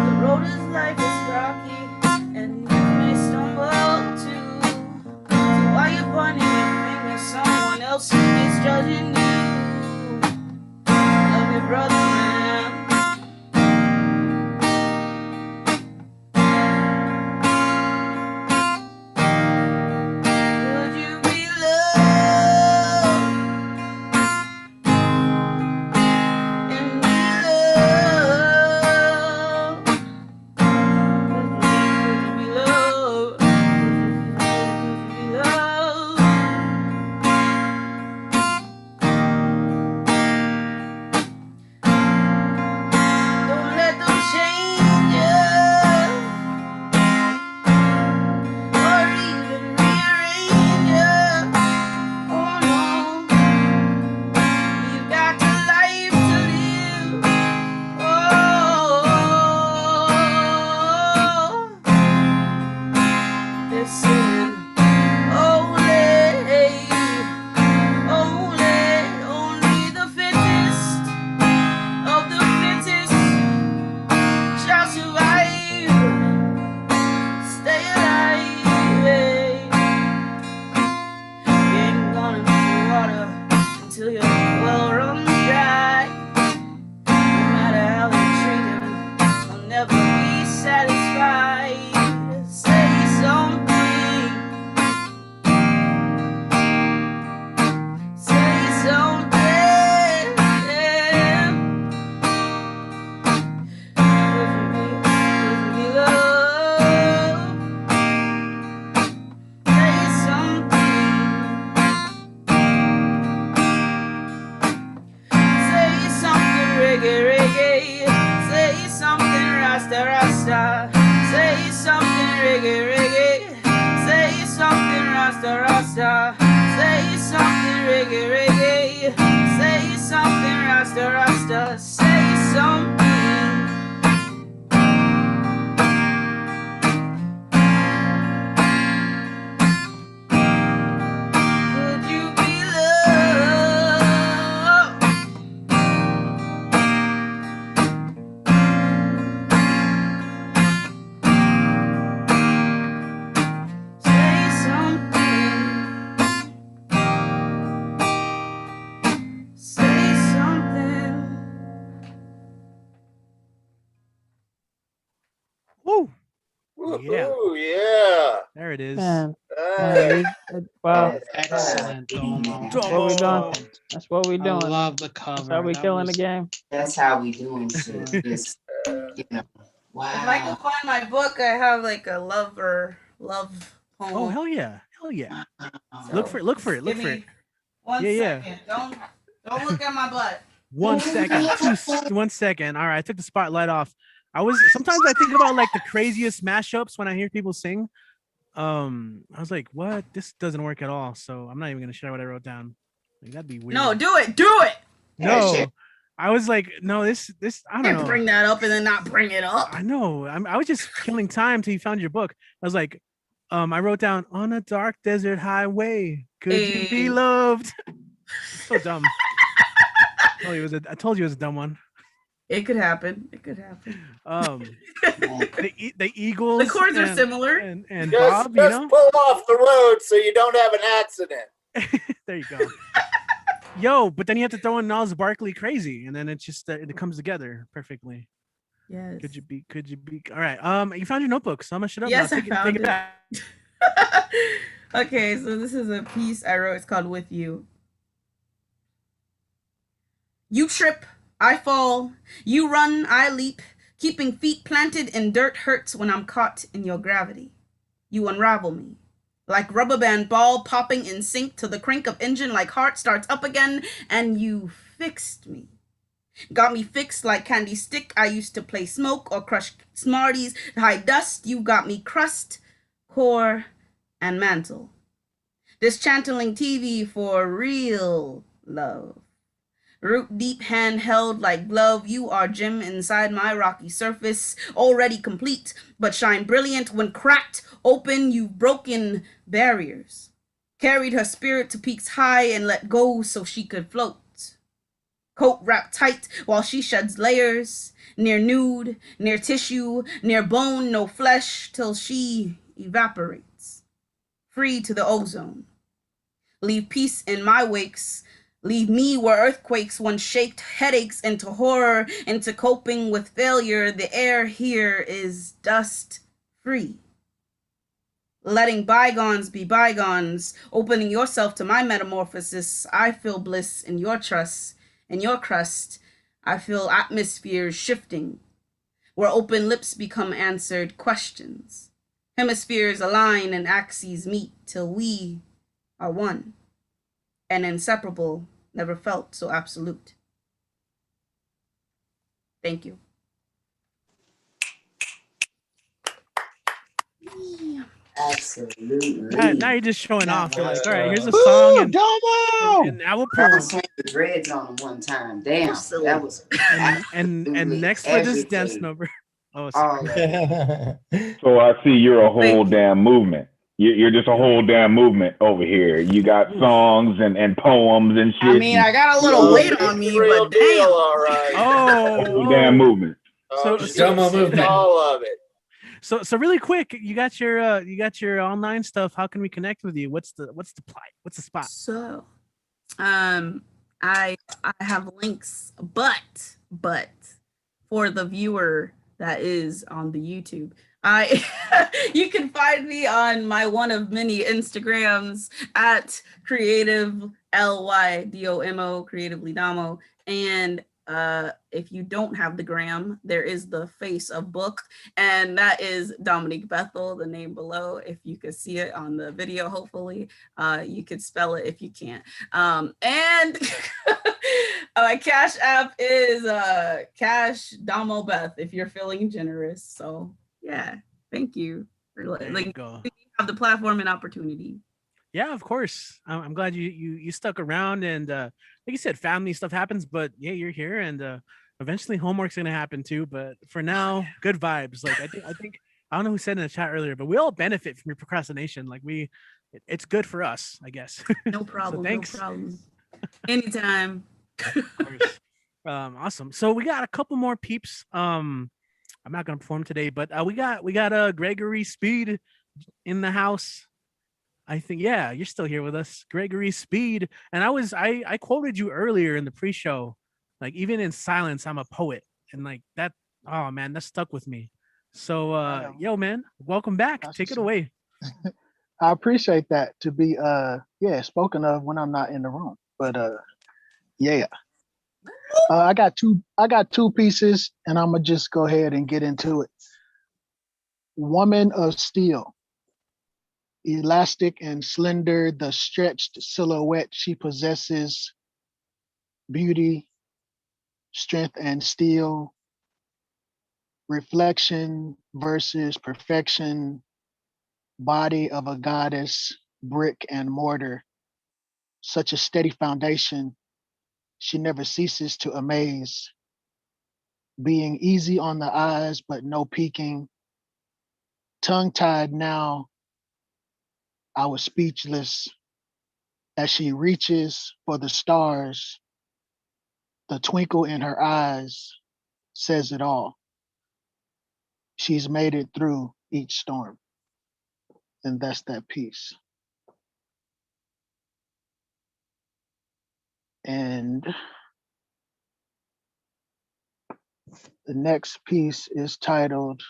The road is life is rocky, and you may stumble too. So why you pointing your finger at someone else who is judging you? Love your brother, man. Could you be loved and be loved? Could you be loved? till your well runs dry. No matter how you treat him, he'll never be satisfied. Say something. Say something. Give me love. Say something. Say something reggae, reggae. Say something rasta, rasta. Say something reggae, reggae. Say something rasta, rasta. Say something reggae, reggae. Say something rasta, rasta. Say something. Could you be loved? Say something. Say something.
Woo. Yeah.
Woohoo, yeah.
There it is.
Man,
Hey.
wow.
Excellent, Domo.
That's what we doing. That's what we
I
doing.
love the
That's
cover.
how we
That
killing the
was-
game.
That's how we doing shit. Just, you know. Wow.
If I can find my book, I have like a love poem.
Oh hell yeah. Hell yeah.
So,
Look for it. Look for it. Look
give
for
me
it.
1
Yeah, yeah.
second. Don't look at my butt.
1 second. 1 second. All right. I took the spotlight off. Sometimes I think about like the craziest mashups when I hear people sing. I was like, what? This doesn't work at all. So I'm not even gonna share what I wrote down. Like, that'd be weird.
No, do it. Do it.
No. I was like, no, this I don't
Can't
know.
bring that up and then not bring it up.
I know. I was just killing time till you found your book. I was like, I wrote down on a dark desert highway. Could you be loved? So dumb. I told you it was a dumb one.
It could happen. It could happen.
The Eagles.
The chords are similar.
And
Just
Bob, you know.
pull off the road so you don't have an accident.
There you go. Yo, but then you have to throw in Gnarls Barkley Crazy, and then it just it comes together perfectly.
Yes.
Could you be? All right. You found your notebook, so I'm gonna shut up.
Yes,
now.
I found
Take
it.
it back.
Okay, so this is a piece I wrote. It's called With You. You trip, I fall. You run, I leap. Keeping feet planted in dirt hurts when I'm caught in your gravity. You unravel me. Like rubber band ball popping in sync till the crank of engine like heart starts up again, and you fixed me. Got me fixed like candy stick I used to play smoke or crush Smarties to hide dust. You got me crust, core, and mantle. This channeling TV for real love. Root deep hand held like glove, you are gem inside my rocky surface, already complete, but shine brilliant when cracked open. You've broken barriers, carried her spirit to peaks high and let go so she could float. Coat wrapped tight while she sheds layers, near nude, near tissue, near bone, no flesh, till she evaporates, free to the ozone. Leave peace in my wakes. Leave me where earthquakes once shaped headaches into horror, into coping with failure. The air here is dust free. Letting bygones be bygones, opening yourself to my metamorphosis. I feel bliss in your trust, in your crust. I feel atmospheres shifting, where open lips become answered questions. Hemispheres align and axes meet till we are one, and inseparable. Never felt so absolute. Thank you.
Absolutely.
Now you're just showing off. You're like, all right, here's a song, and now we'll
Probably
pull.
swing the dreads on him one time. Damn, that was
And next for this dance number. Oh,
So I see you're a whole damn movement. You're just a whole damn movement over here. You got songs and poems and shit.
I mean, I got a little weight on me, but damn.
All right.
Whole damn movement.
So
movement. All of it.
So really quick, you got your online stuff. How can we connect with you? What's the plot? What's the spot?
So,
I have links, but for the viewer that is on the YouTube, you can find me on my one of many Instagrams at creative LYDOMO, creatively Damo. And if you don't have the gram, there is the face of book, and that is Dominique Bethel, the name below. If you could see it on the video, hopefully you could spell it if you can't. And my Cash App is Cash Damo Beth if you're feeling generous. So yeah, thank you for letting me have the platform and opportunity.
Yeah, of course. I'm glad you stuck around, and like you said, family stuff happens, but yeah, you're here, and eventually homework's gonna happen too. But for now, good vibes. Like I think I don't know who said in the chat earlier, but we all benefit from your procrastination. Like it's good for us, I guess.
No problem.
So thanks.
No problem. Anytime.
Of course. Awesome. So we got a couple more peeps. I'm not gonna perform today, but we got Gregory Speed in the house. I think, yeah, you're still here with us, Gregory Speed. And I quoted you earlier in the pre-show, like even in silence, I'm a poet, and like that. Oh man, that stuck with me. So, yo, man, welcome back. Take it away.
I appreciate that to be spoken of when I'm not in the room. But yeah. I got two pieces, and I'm gonna just go ahead and get into it. Woman of Steel. Elastic and slender, the stretched silhouette she possesses, beauty, strength, and steel. Reflection versus perfection, body of a goddess, brick and mortar. Such a steady foundation, she never ceases to amaze. Being easy on the eyes, but no peeking. Tongue-tied now, I was speechless as she reaches for the stars. The twinkle in her eyes says it all. She's made it through each storm. And that's that piece. And the next piece is titled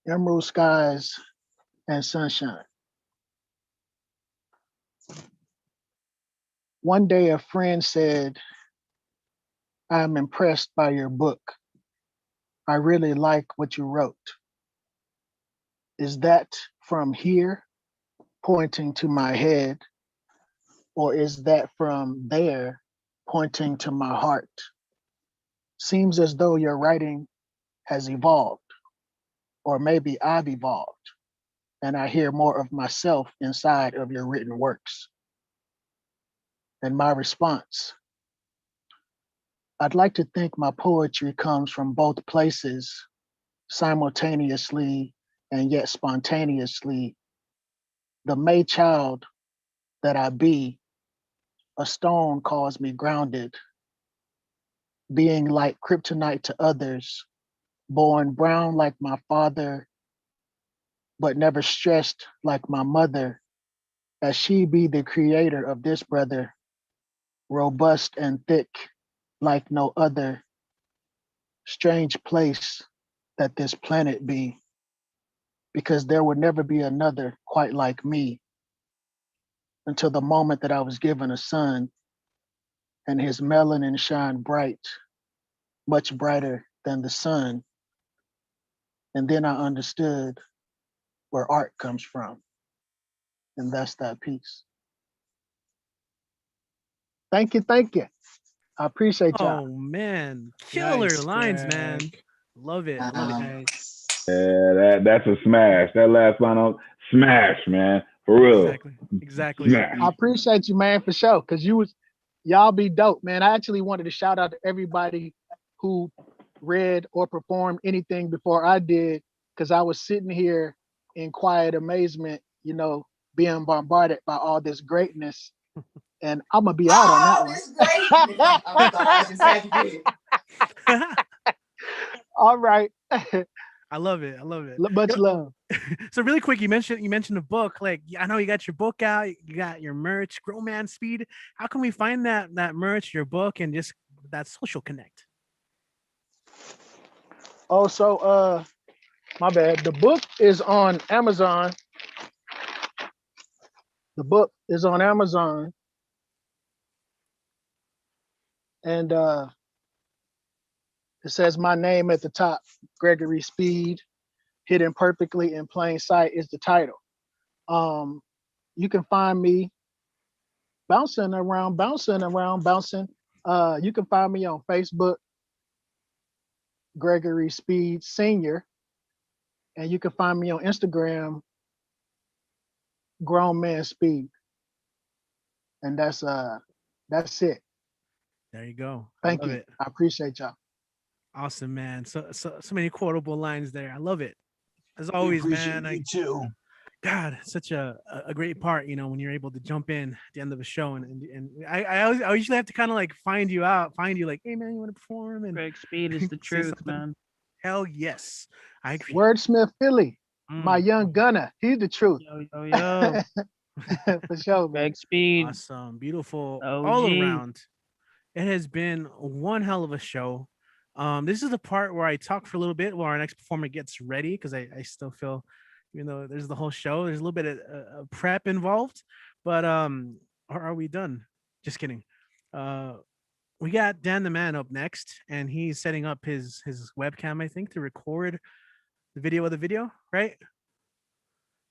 Emerald Skies and Sunshine. One day a friend said, I'm impressed by your book. I really like what you wrote. Is that from here, pointing to my head, or is that from there, pointing to my heart? Seems as though your writing has evolved, or maybe I've evolved, and I hear more of myself inside of your written works. And my response, I'd like to think my poetry comes from both places simultaneously and yet spontaneously. The May child that I be, a stone calls me grounded, being like kryptonite to others, born brown like my father, but never stressed like my mother, as she be the creator of this brother, robust and thick like no other. Strange place that this planet be, because there would never be another quite like me until the moment that I was given a son and his melanin shine bright, much brighter than the sun. And then I understood where art comes from. And that's that piece. Thank you. I appreciate y'all.
Oh man, killer
Nice,
lines,
Greg.
man. Love it. Love it.
Yeah, that's a smash. That last line on smash, man. For real.
Exactly.
Smash.
I appreciate you, man, for sure. Cause y'all be dope, man. I actually wanted to shout out to everybody who read or performed anything before I did, because I was sitting here in quiet amazement, being bombarded by all this greatness. And I'm gonna be out on that one.
I'm sorry, I just had to get it.
All right.
I love it. I love it.
Much love.
So really quick, you mentioned the book. Like, I know you got your book out, you got your merch, Grow Man Speed. How can we find that merch, your book, and just that social connect?
Oh, so my bad. The book is on Amazon. The book is on Amazon. And it says my name at the top, Gregory Speed. Hidden Perfectly in Plain Sight is the title. You can find me bouncing around. You can find me on Facebook, Gregory Speed Senior, and you can find me on Instagram, Grown Man Speed. And that's it.
There you go.
Thank
I love
you.
it.
I appreciate y'all.
Awesome, man. So many quotable lines there. I love it. As always, man.
You too.
God, such a great part, when you're able to jump in at the end of a show, and I usually have to kind of like find you, like, hey man, you want to perform? And
Greg Speed is the truth, man.
Hell yes, I agree.
Wordsmith Philly, my young gunner, he's the truth.
Yo.
For sure, man.
Greg Speed.
Awesome, beautiful,
OG.
all around. It has been one hell of a show. This is the part where I talk for a little bit while our next performer gets ready, because I still feel, even though there's the whole show, there's a little bit of prep involved. But are we done? Just kidding. We got Dan the Man up next, and he's setting up his webcam, I think, to record the video of the video, right? I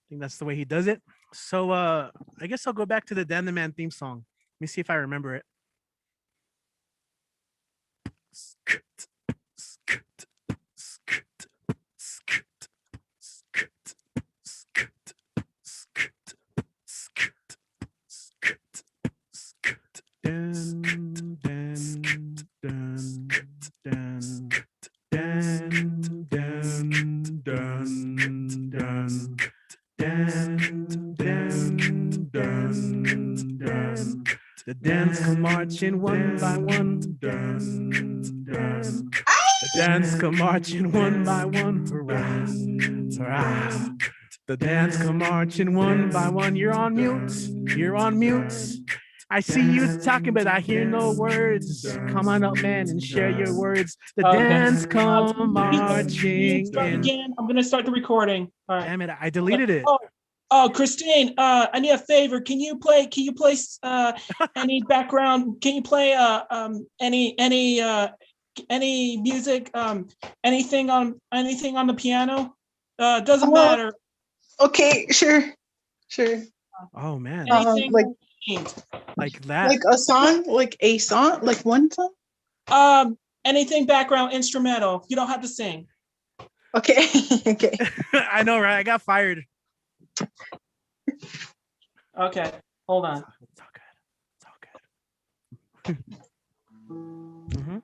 think that's the way he does it. So I guess I'll go back to the Dan the Man theme song. Let me see if I remember it. The dance come marching one by one. The dance come marching one by one. Hurrah, hurrah. The dance come marching one by one. You're on mute. You're on mute. I see you talking, but I hear no words. Come on up, man, and share your words. The dance come marching in.
Again, I'm gonna start the recording. All right.
Damn it, I deleted it.
Oh, Christine, I need a favor. Can you play any background? Can you play any music? Anything on the piano? Doesn't matter.
Okay, sure.
Oh man.
Anything
like that.
Like a song, like one song.
Anything background instrumental. You don't have to sing.
Okay. Okay.
I know, right? I got fired.
Okay, hold on.
It's all good. Mm-hmm.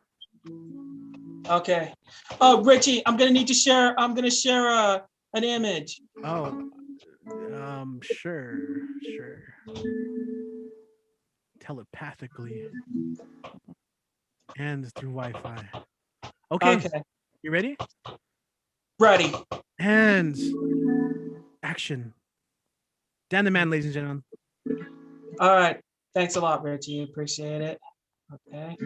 Okay. Oh, Richie, I'm gonna share an image.
Oh, sure. Telepathically and through Wi-Fi. Okay. You ready?
Ready.
And action. Dan the Man, ladies and gentlemen.
All right. Thanks a lot, Richie. Appreciate it. Okay.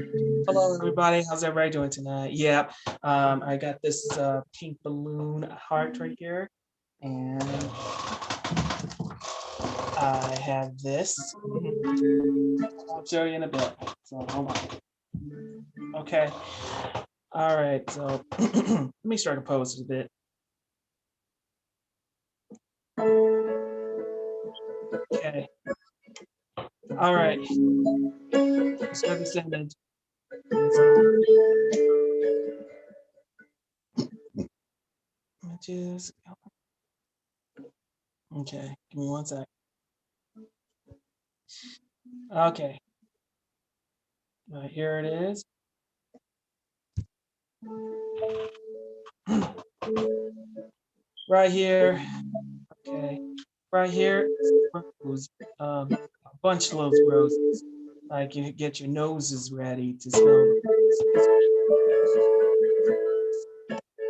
Hello, everybody. How's everybody doing tonight? Yeah. I got this pink balloon heart right here, and I have this. I'll show you in a bit. So hold on. Okay. All right. So let me start to pose a bit. Okay. All right. Start this image. Images. Okay. Give me 1 sec. Okay. Here it is. Right here. Okay. Right here, rose, a bunch of those roses. Like you get your noses ready to smell.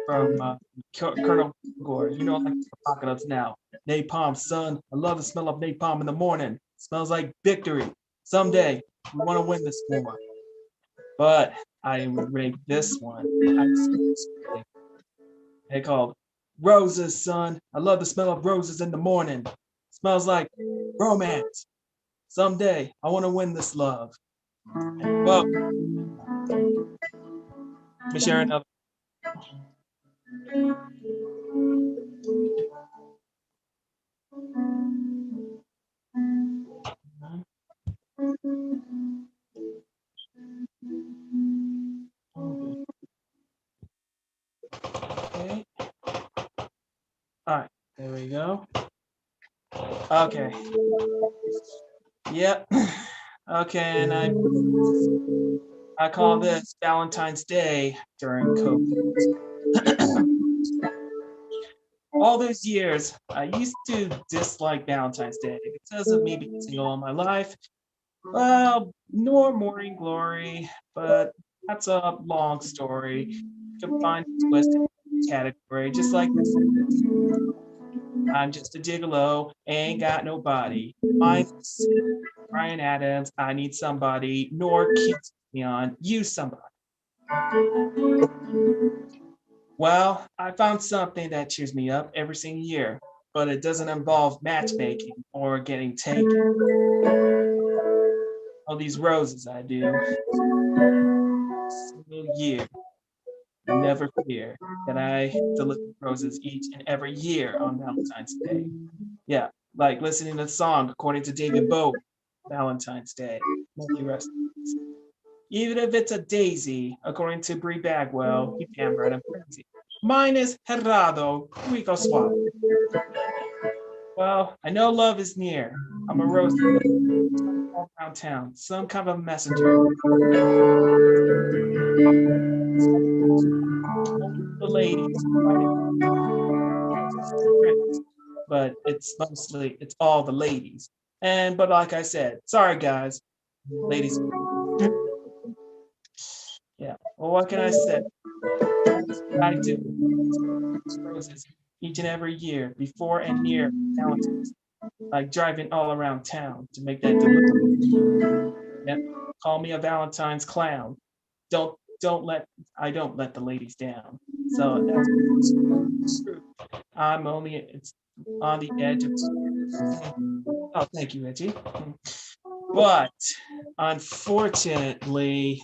from Colonel Gore. You know, like apocalypse now. Napalm, son. I love the smell of napalm in the morning. Smells like victory. Someday we want to win this war. But I rate this one. They called Roses, son. I love the smell of roses in the morning. Smells like romance. Someday I want to win this love. Well, let me share another. Okay. All right, there we go. Okay. Yep. Okay, and I call this Valentine's Day during COVID. All those years, I used to dislike Valentine's Day because of me being single all my life. Well, nor morning glory, but that's a long story. You can find a twist in the category, just like this. I'm just a gigolo, ain't got nobody. I'm Brian Adams, I need somebody, nor Keith Neon, you somebody. Well, I found something that cheers me up every single year, but it doesn't involve matchmaking or getting taken. All these roses I do. Single year. Never fear that I deliver roses each and every year on Valentine's Day. Yeah, like listening to the song according to David Bowie, Valentine's Day. May he rest in peace. Even if it's a daisy, according to Bree Bagwell, you damn right I'm crazy. Mine is Herrado, Rico Suave. Well, I know love is near. I'm a rose all around town, some kind of messenger. The ladies, but it's all the ladies. But like I said, sorry guys, ladies. Yeah, well, what can I say? I do roses each and every year, before and near Valentine's, like driving all around town to make that delivery. Yep. Call me a Valentine's clown. I don't let the ladies down. So that's true. I'm only it's on the edge of. Oh, thank you, Richie. But unfortunately,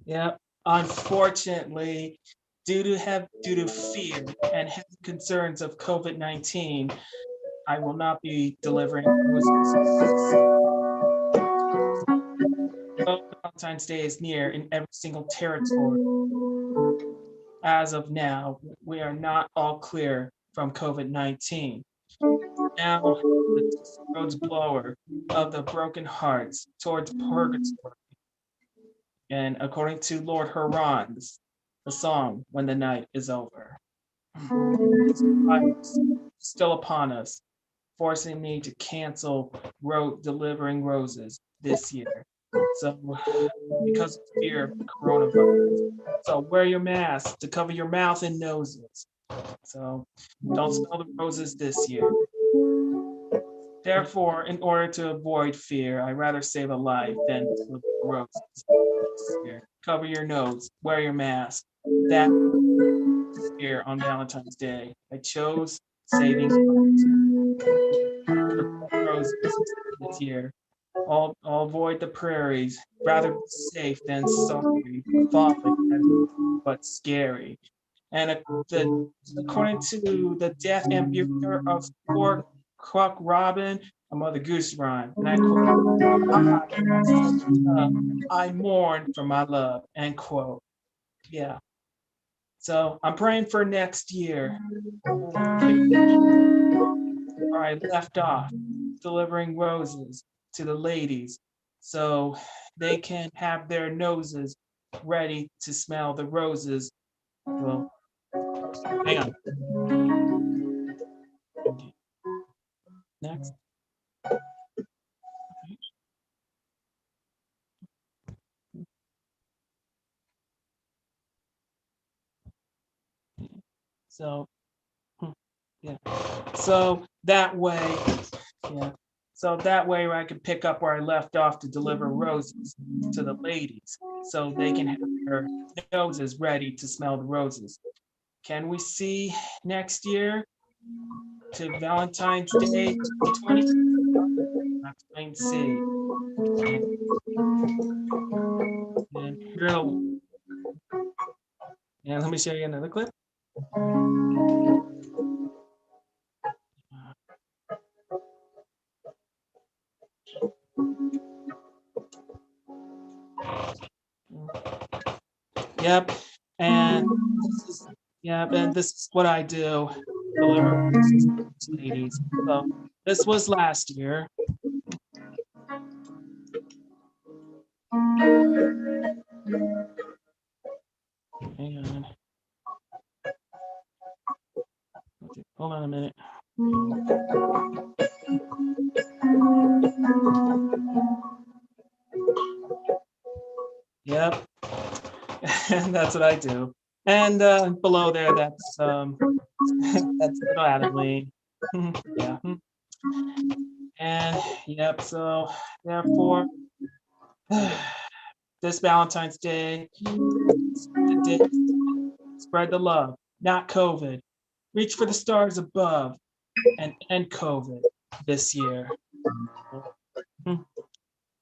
yeah, unfortunately, due to fear and health concerns of COVID-19, I will not be delivering roses. Valentine's Day is near in every single territory. As of now, we are not all clear from COVID-19. Now, the road's blower of the broken hearts towards purgatory. And according to Lord Huron's, the song When the Night is Over. Still upon us, forcing me to cancel delivering roses this year. So, because of fear of coronavirus. So wear your mask to cover your mouth and noses. So don't smell the roses this year. Therefore, in order to avoid fear, I'd rather save a life than deliver roses this year. Cover your nose, wear your mask. That here on Valentine's Day, I chose saving roses this year. I'll avoid the prairies, rather be safe than sorry, thoughtless, but scary. And according to the death and beauty of poor Cluck Robin, a Mother Goose rhyme, and I quote, I mourn for my love, end quote. Yeah. So I'm praying for next year. Where I left off, delivering roses to the ladies so they can have their noses ready to smell the roses. Well, Hang on. Okay. Next. So, yeah. So that way, yeah. So that way I can pick up where I left off to deliver roses to the ladies so they can have their noses ready to smell the roses. Can we see next year to Valentine's Day 2020? Let's wait and see. And let me show you another clip. Yep, and this is what I do. Deliver roses to ladies. So this was last year. Hang on. Okay, hold on a minute. Yep, and that's what I do. And below there, that's that's little Adeline. Yeah. And yep. So therefore, this Valentine's Day, the day, spread the love, not COVID. Reach for the stars above and end COVID this year.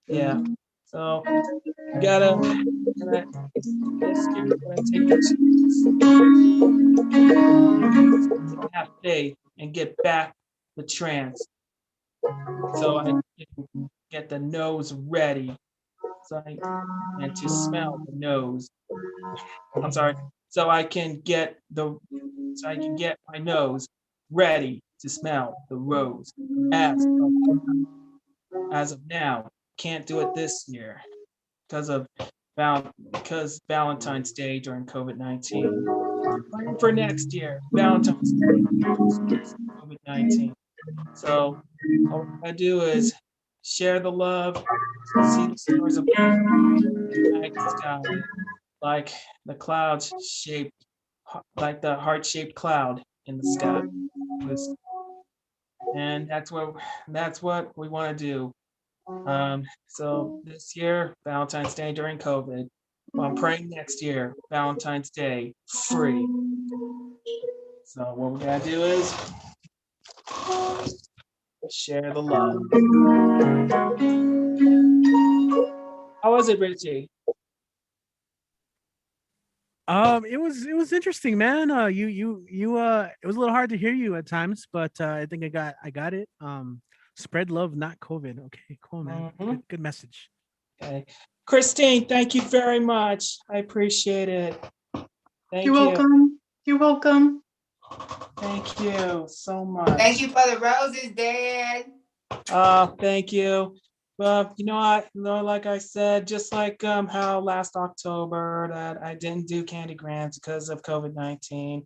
Yeah. So you gotta this year take have faith and get back the trance. So I can get the nose ready. And to smell the nose. I'm sorry. So I can get my nose ready to smell the rose. As of now, can't do it this year because Valentine's Day during COVID-19. For next year, Valentine's Day, COVID-19. So all I do is share the love, see the stars above the night sky, like the clouds shaped, like the heart-shaped cloud in the sky. And that's what we want to do. So this year, Valentine's Day during COVID. I'm praying next year, Valentine's Day free. So what we're gonna do is share the love. How was it, Richie?
It was interesting, man. It was a little hard to hear you at times, but I think I got it. Spread love, not COVID. Okay, cool, man. Good message.
Okay, Christine, thank you very much. I appreciate it. Thank you.
You're welcome. You're welcome.
Thank you so much.
Thank you for the roses, Dad.
Thank you. Well, you know what? Like I said, just like how last October that I didn't do candy grants because of COVID-19,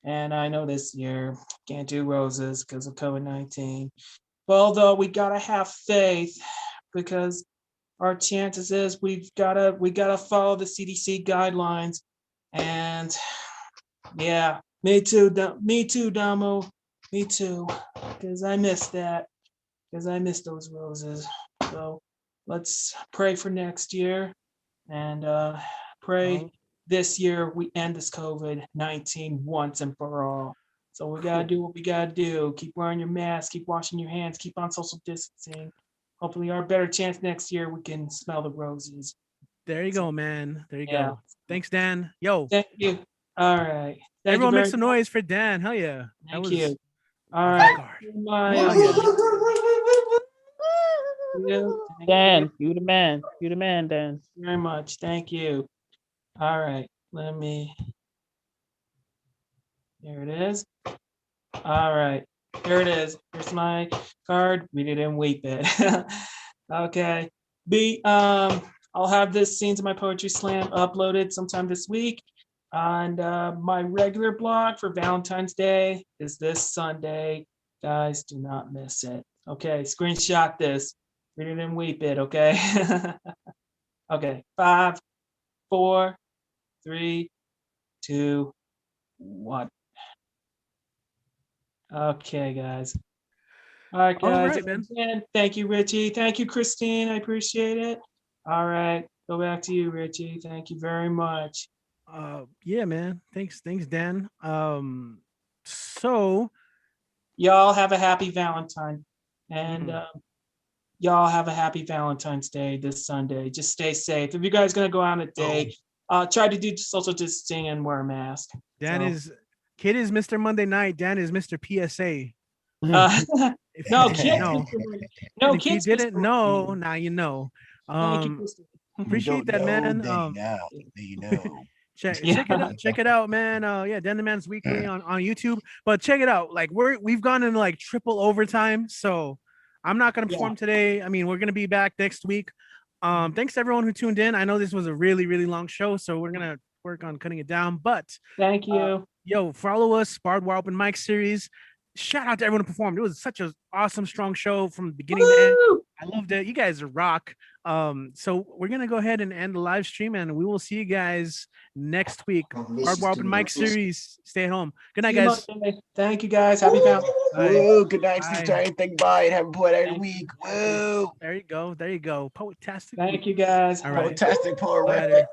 and I know this year can't do roses because of COVID-19. Well, though we gotta have faith because our chances is we gotta follow the CDC guidelines, and yeah, me too, Damo, me too, because I missed that. Because I miss those roses. So let's pray for next year and pray this year we end this COVID-19 once and for all. So we gotta do what we gotta do. Keep wearing your mask, keep washing your hands, keep on social distancing. Hopefully our better chance next year we can smell the roses.
There you go, man. There you go. Thanks, Dan. Yo.
Thank you. All right.
Everyone make some noise for Dan. Hell yeah.
Thank you. All right.
Dan, you the man. You the man, Dan.
Very much. Thank you. All right. Let me. There it is. All right. Here it is. Here's my card. Read it and weep it. Okay. I'll have this Scenes of My Poetry Slam uploaded sometime this week. And my regular blog for Valentine's Day is this Sunday. Guys, do not miss it. Okay, screenshot this. Read it and weep it, okay? Okay, 5, 4, 3, 2, 1. Okay, guys. All right,
All
guys.
right, man.
Again, thank you, Richie. Thank you, Christine. I appreciate it. All right, go back to you, Richie. Thank you very much.
Yeah, man. Thanks, Dan. So
Y'all have a happy Valentine, and
Mhm.
y'all have a happy Valentine's Day this Sunday. Just stay safe. If you guys gonna go out on a date, try to do social distancing and wear a mask.
Dan
So,
Kid is Mr. Monday Night. Dan is Mr. PSA. If
no,
you didn't
kids.
know.
No,
And if you
kids.
didn't know, now you know.
Thank you, Christine.
Appreciate that, man. Check it out, man. Yeah, Dan the Man's Weekly on YouTube. But check it out. Like we've gone into like triple overtime. So I'm not gonna perform today. I mean, we're gonna be back next week. Thanks to everyone who tuned in. I know this was a really, really long show, so we're gonna work on cutting it down. But
thank you.
Yo, follow us, Barbed Wire Open Mic series. Shout out to everyone who performed. It was such an awesome, strong show from the beginning to end. I loved it. You guys rock. So we're gonna go ahead and end the live stream, and we will see you guys next week. Barbed Wire Open Mic series. Stay at home. Good night, guys.
Thank you, guys. Happy Valentine's.
Woo, good night,
Bye.
CJ. Think bye and have a poetic week. Woo.
There you go. There you go. Poetastic.
Thank you, guys.
All right.
Poetastic, poetic.
Later.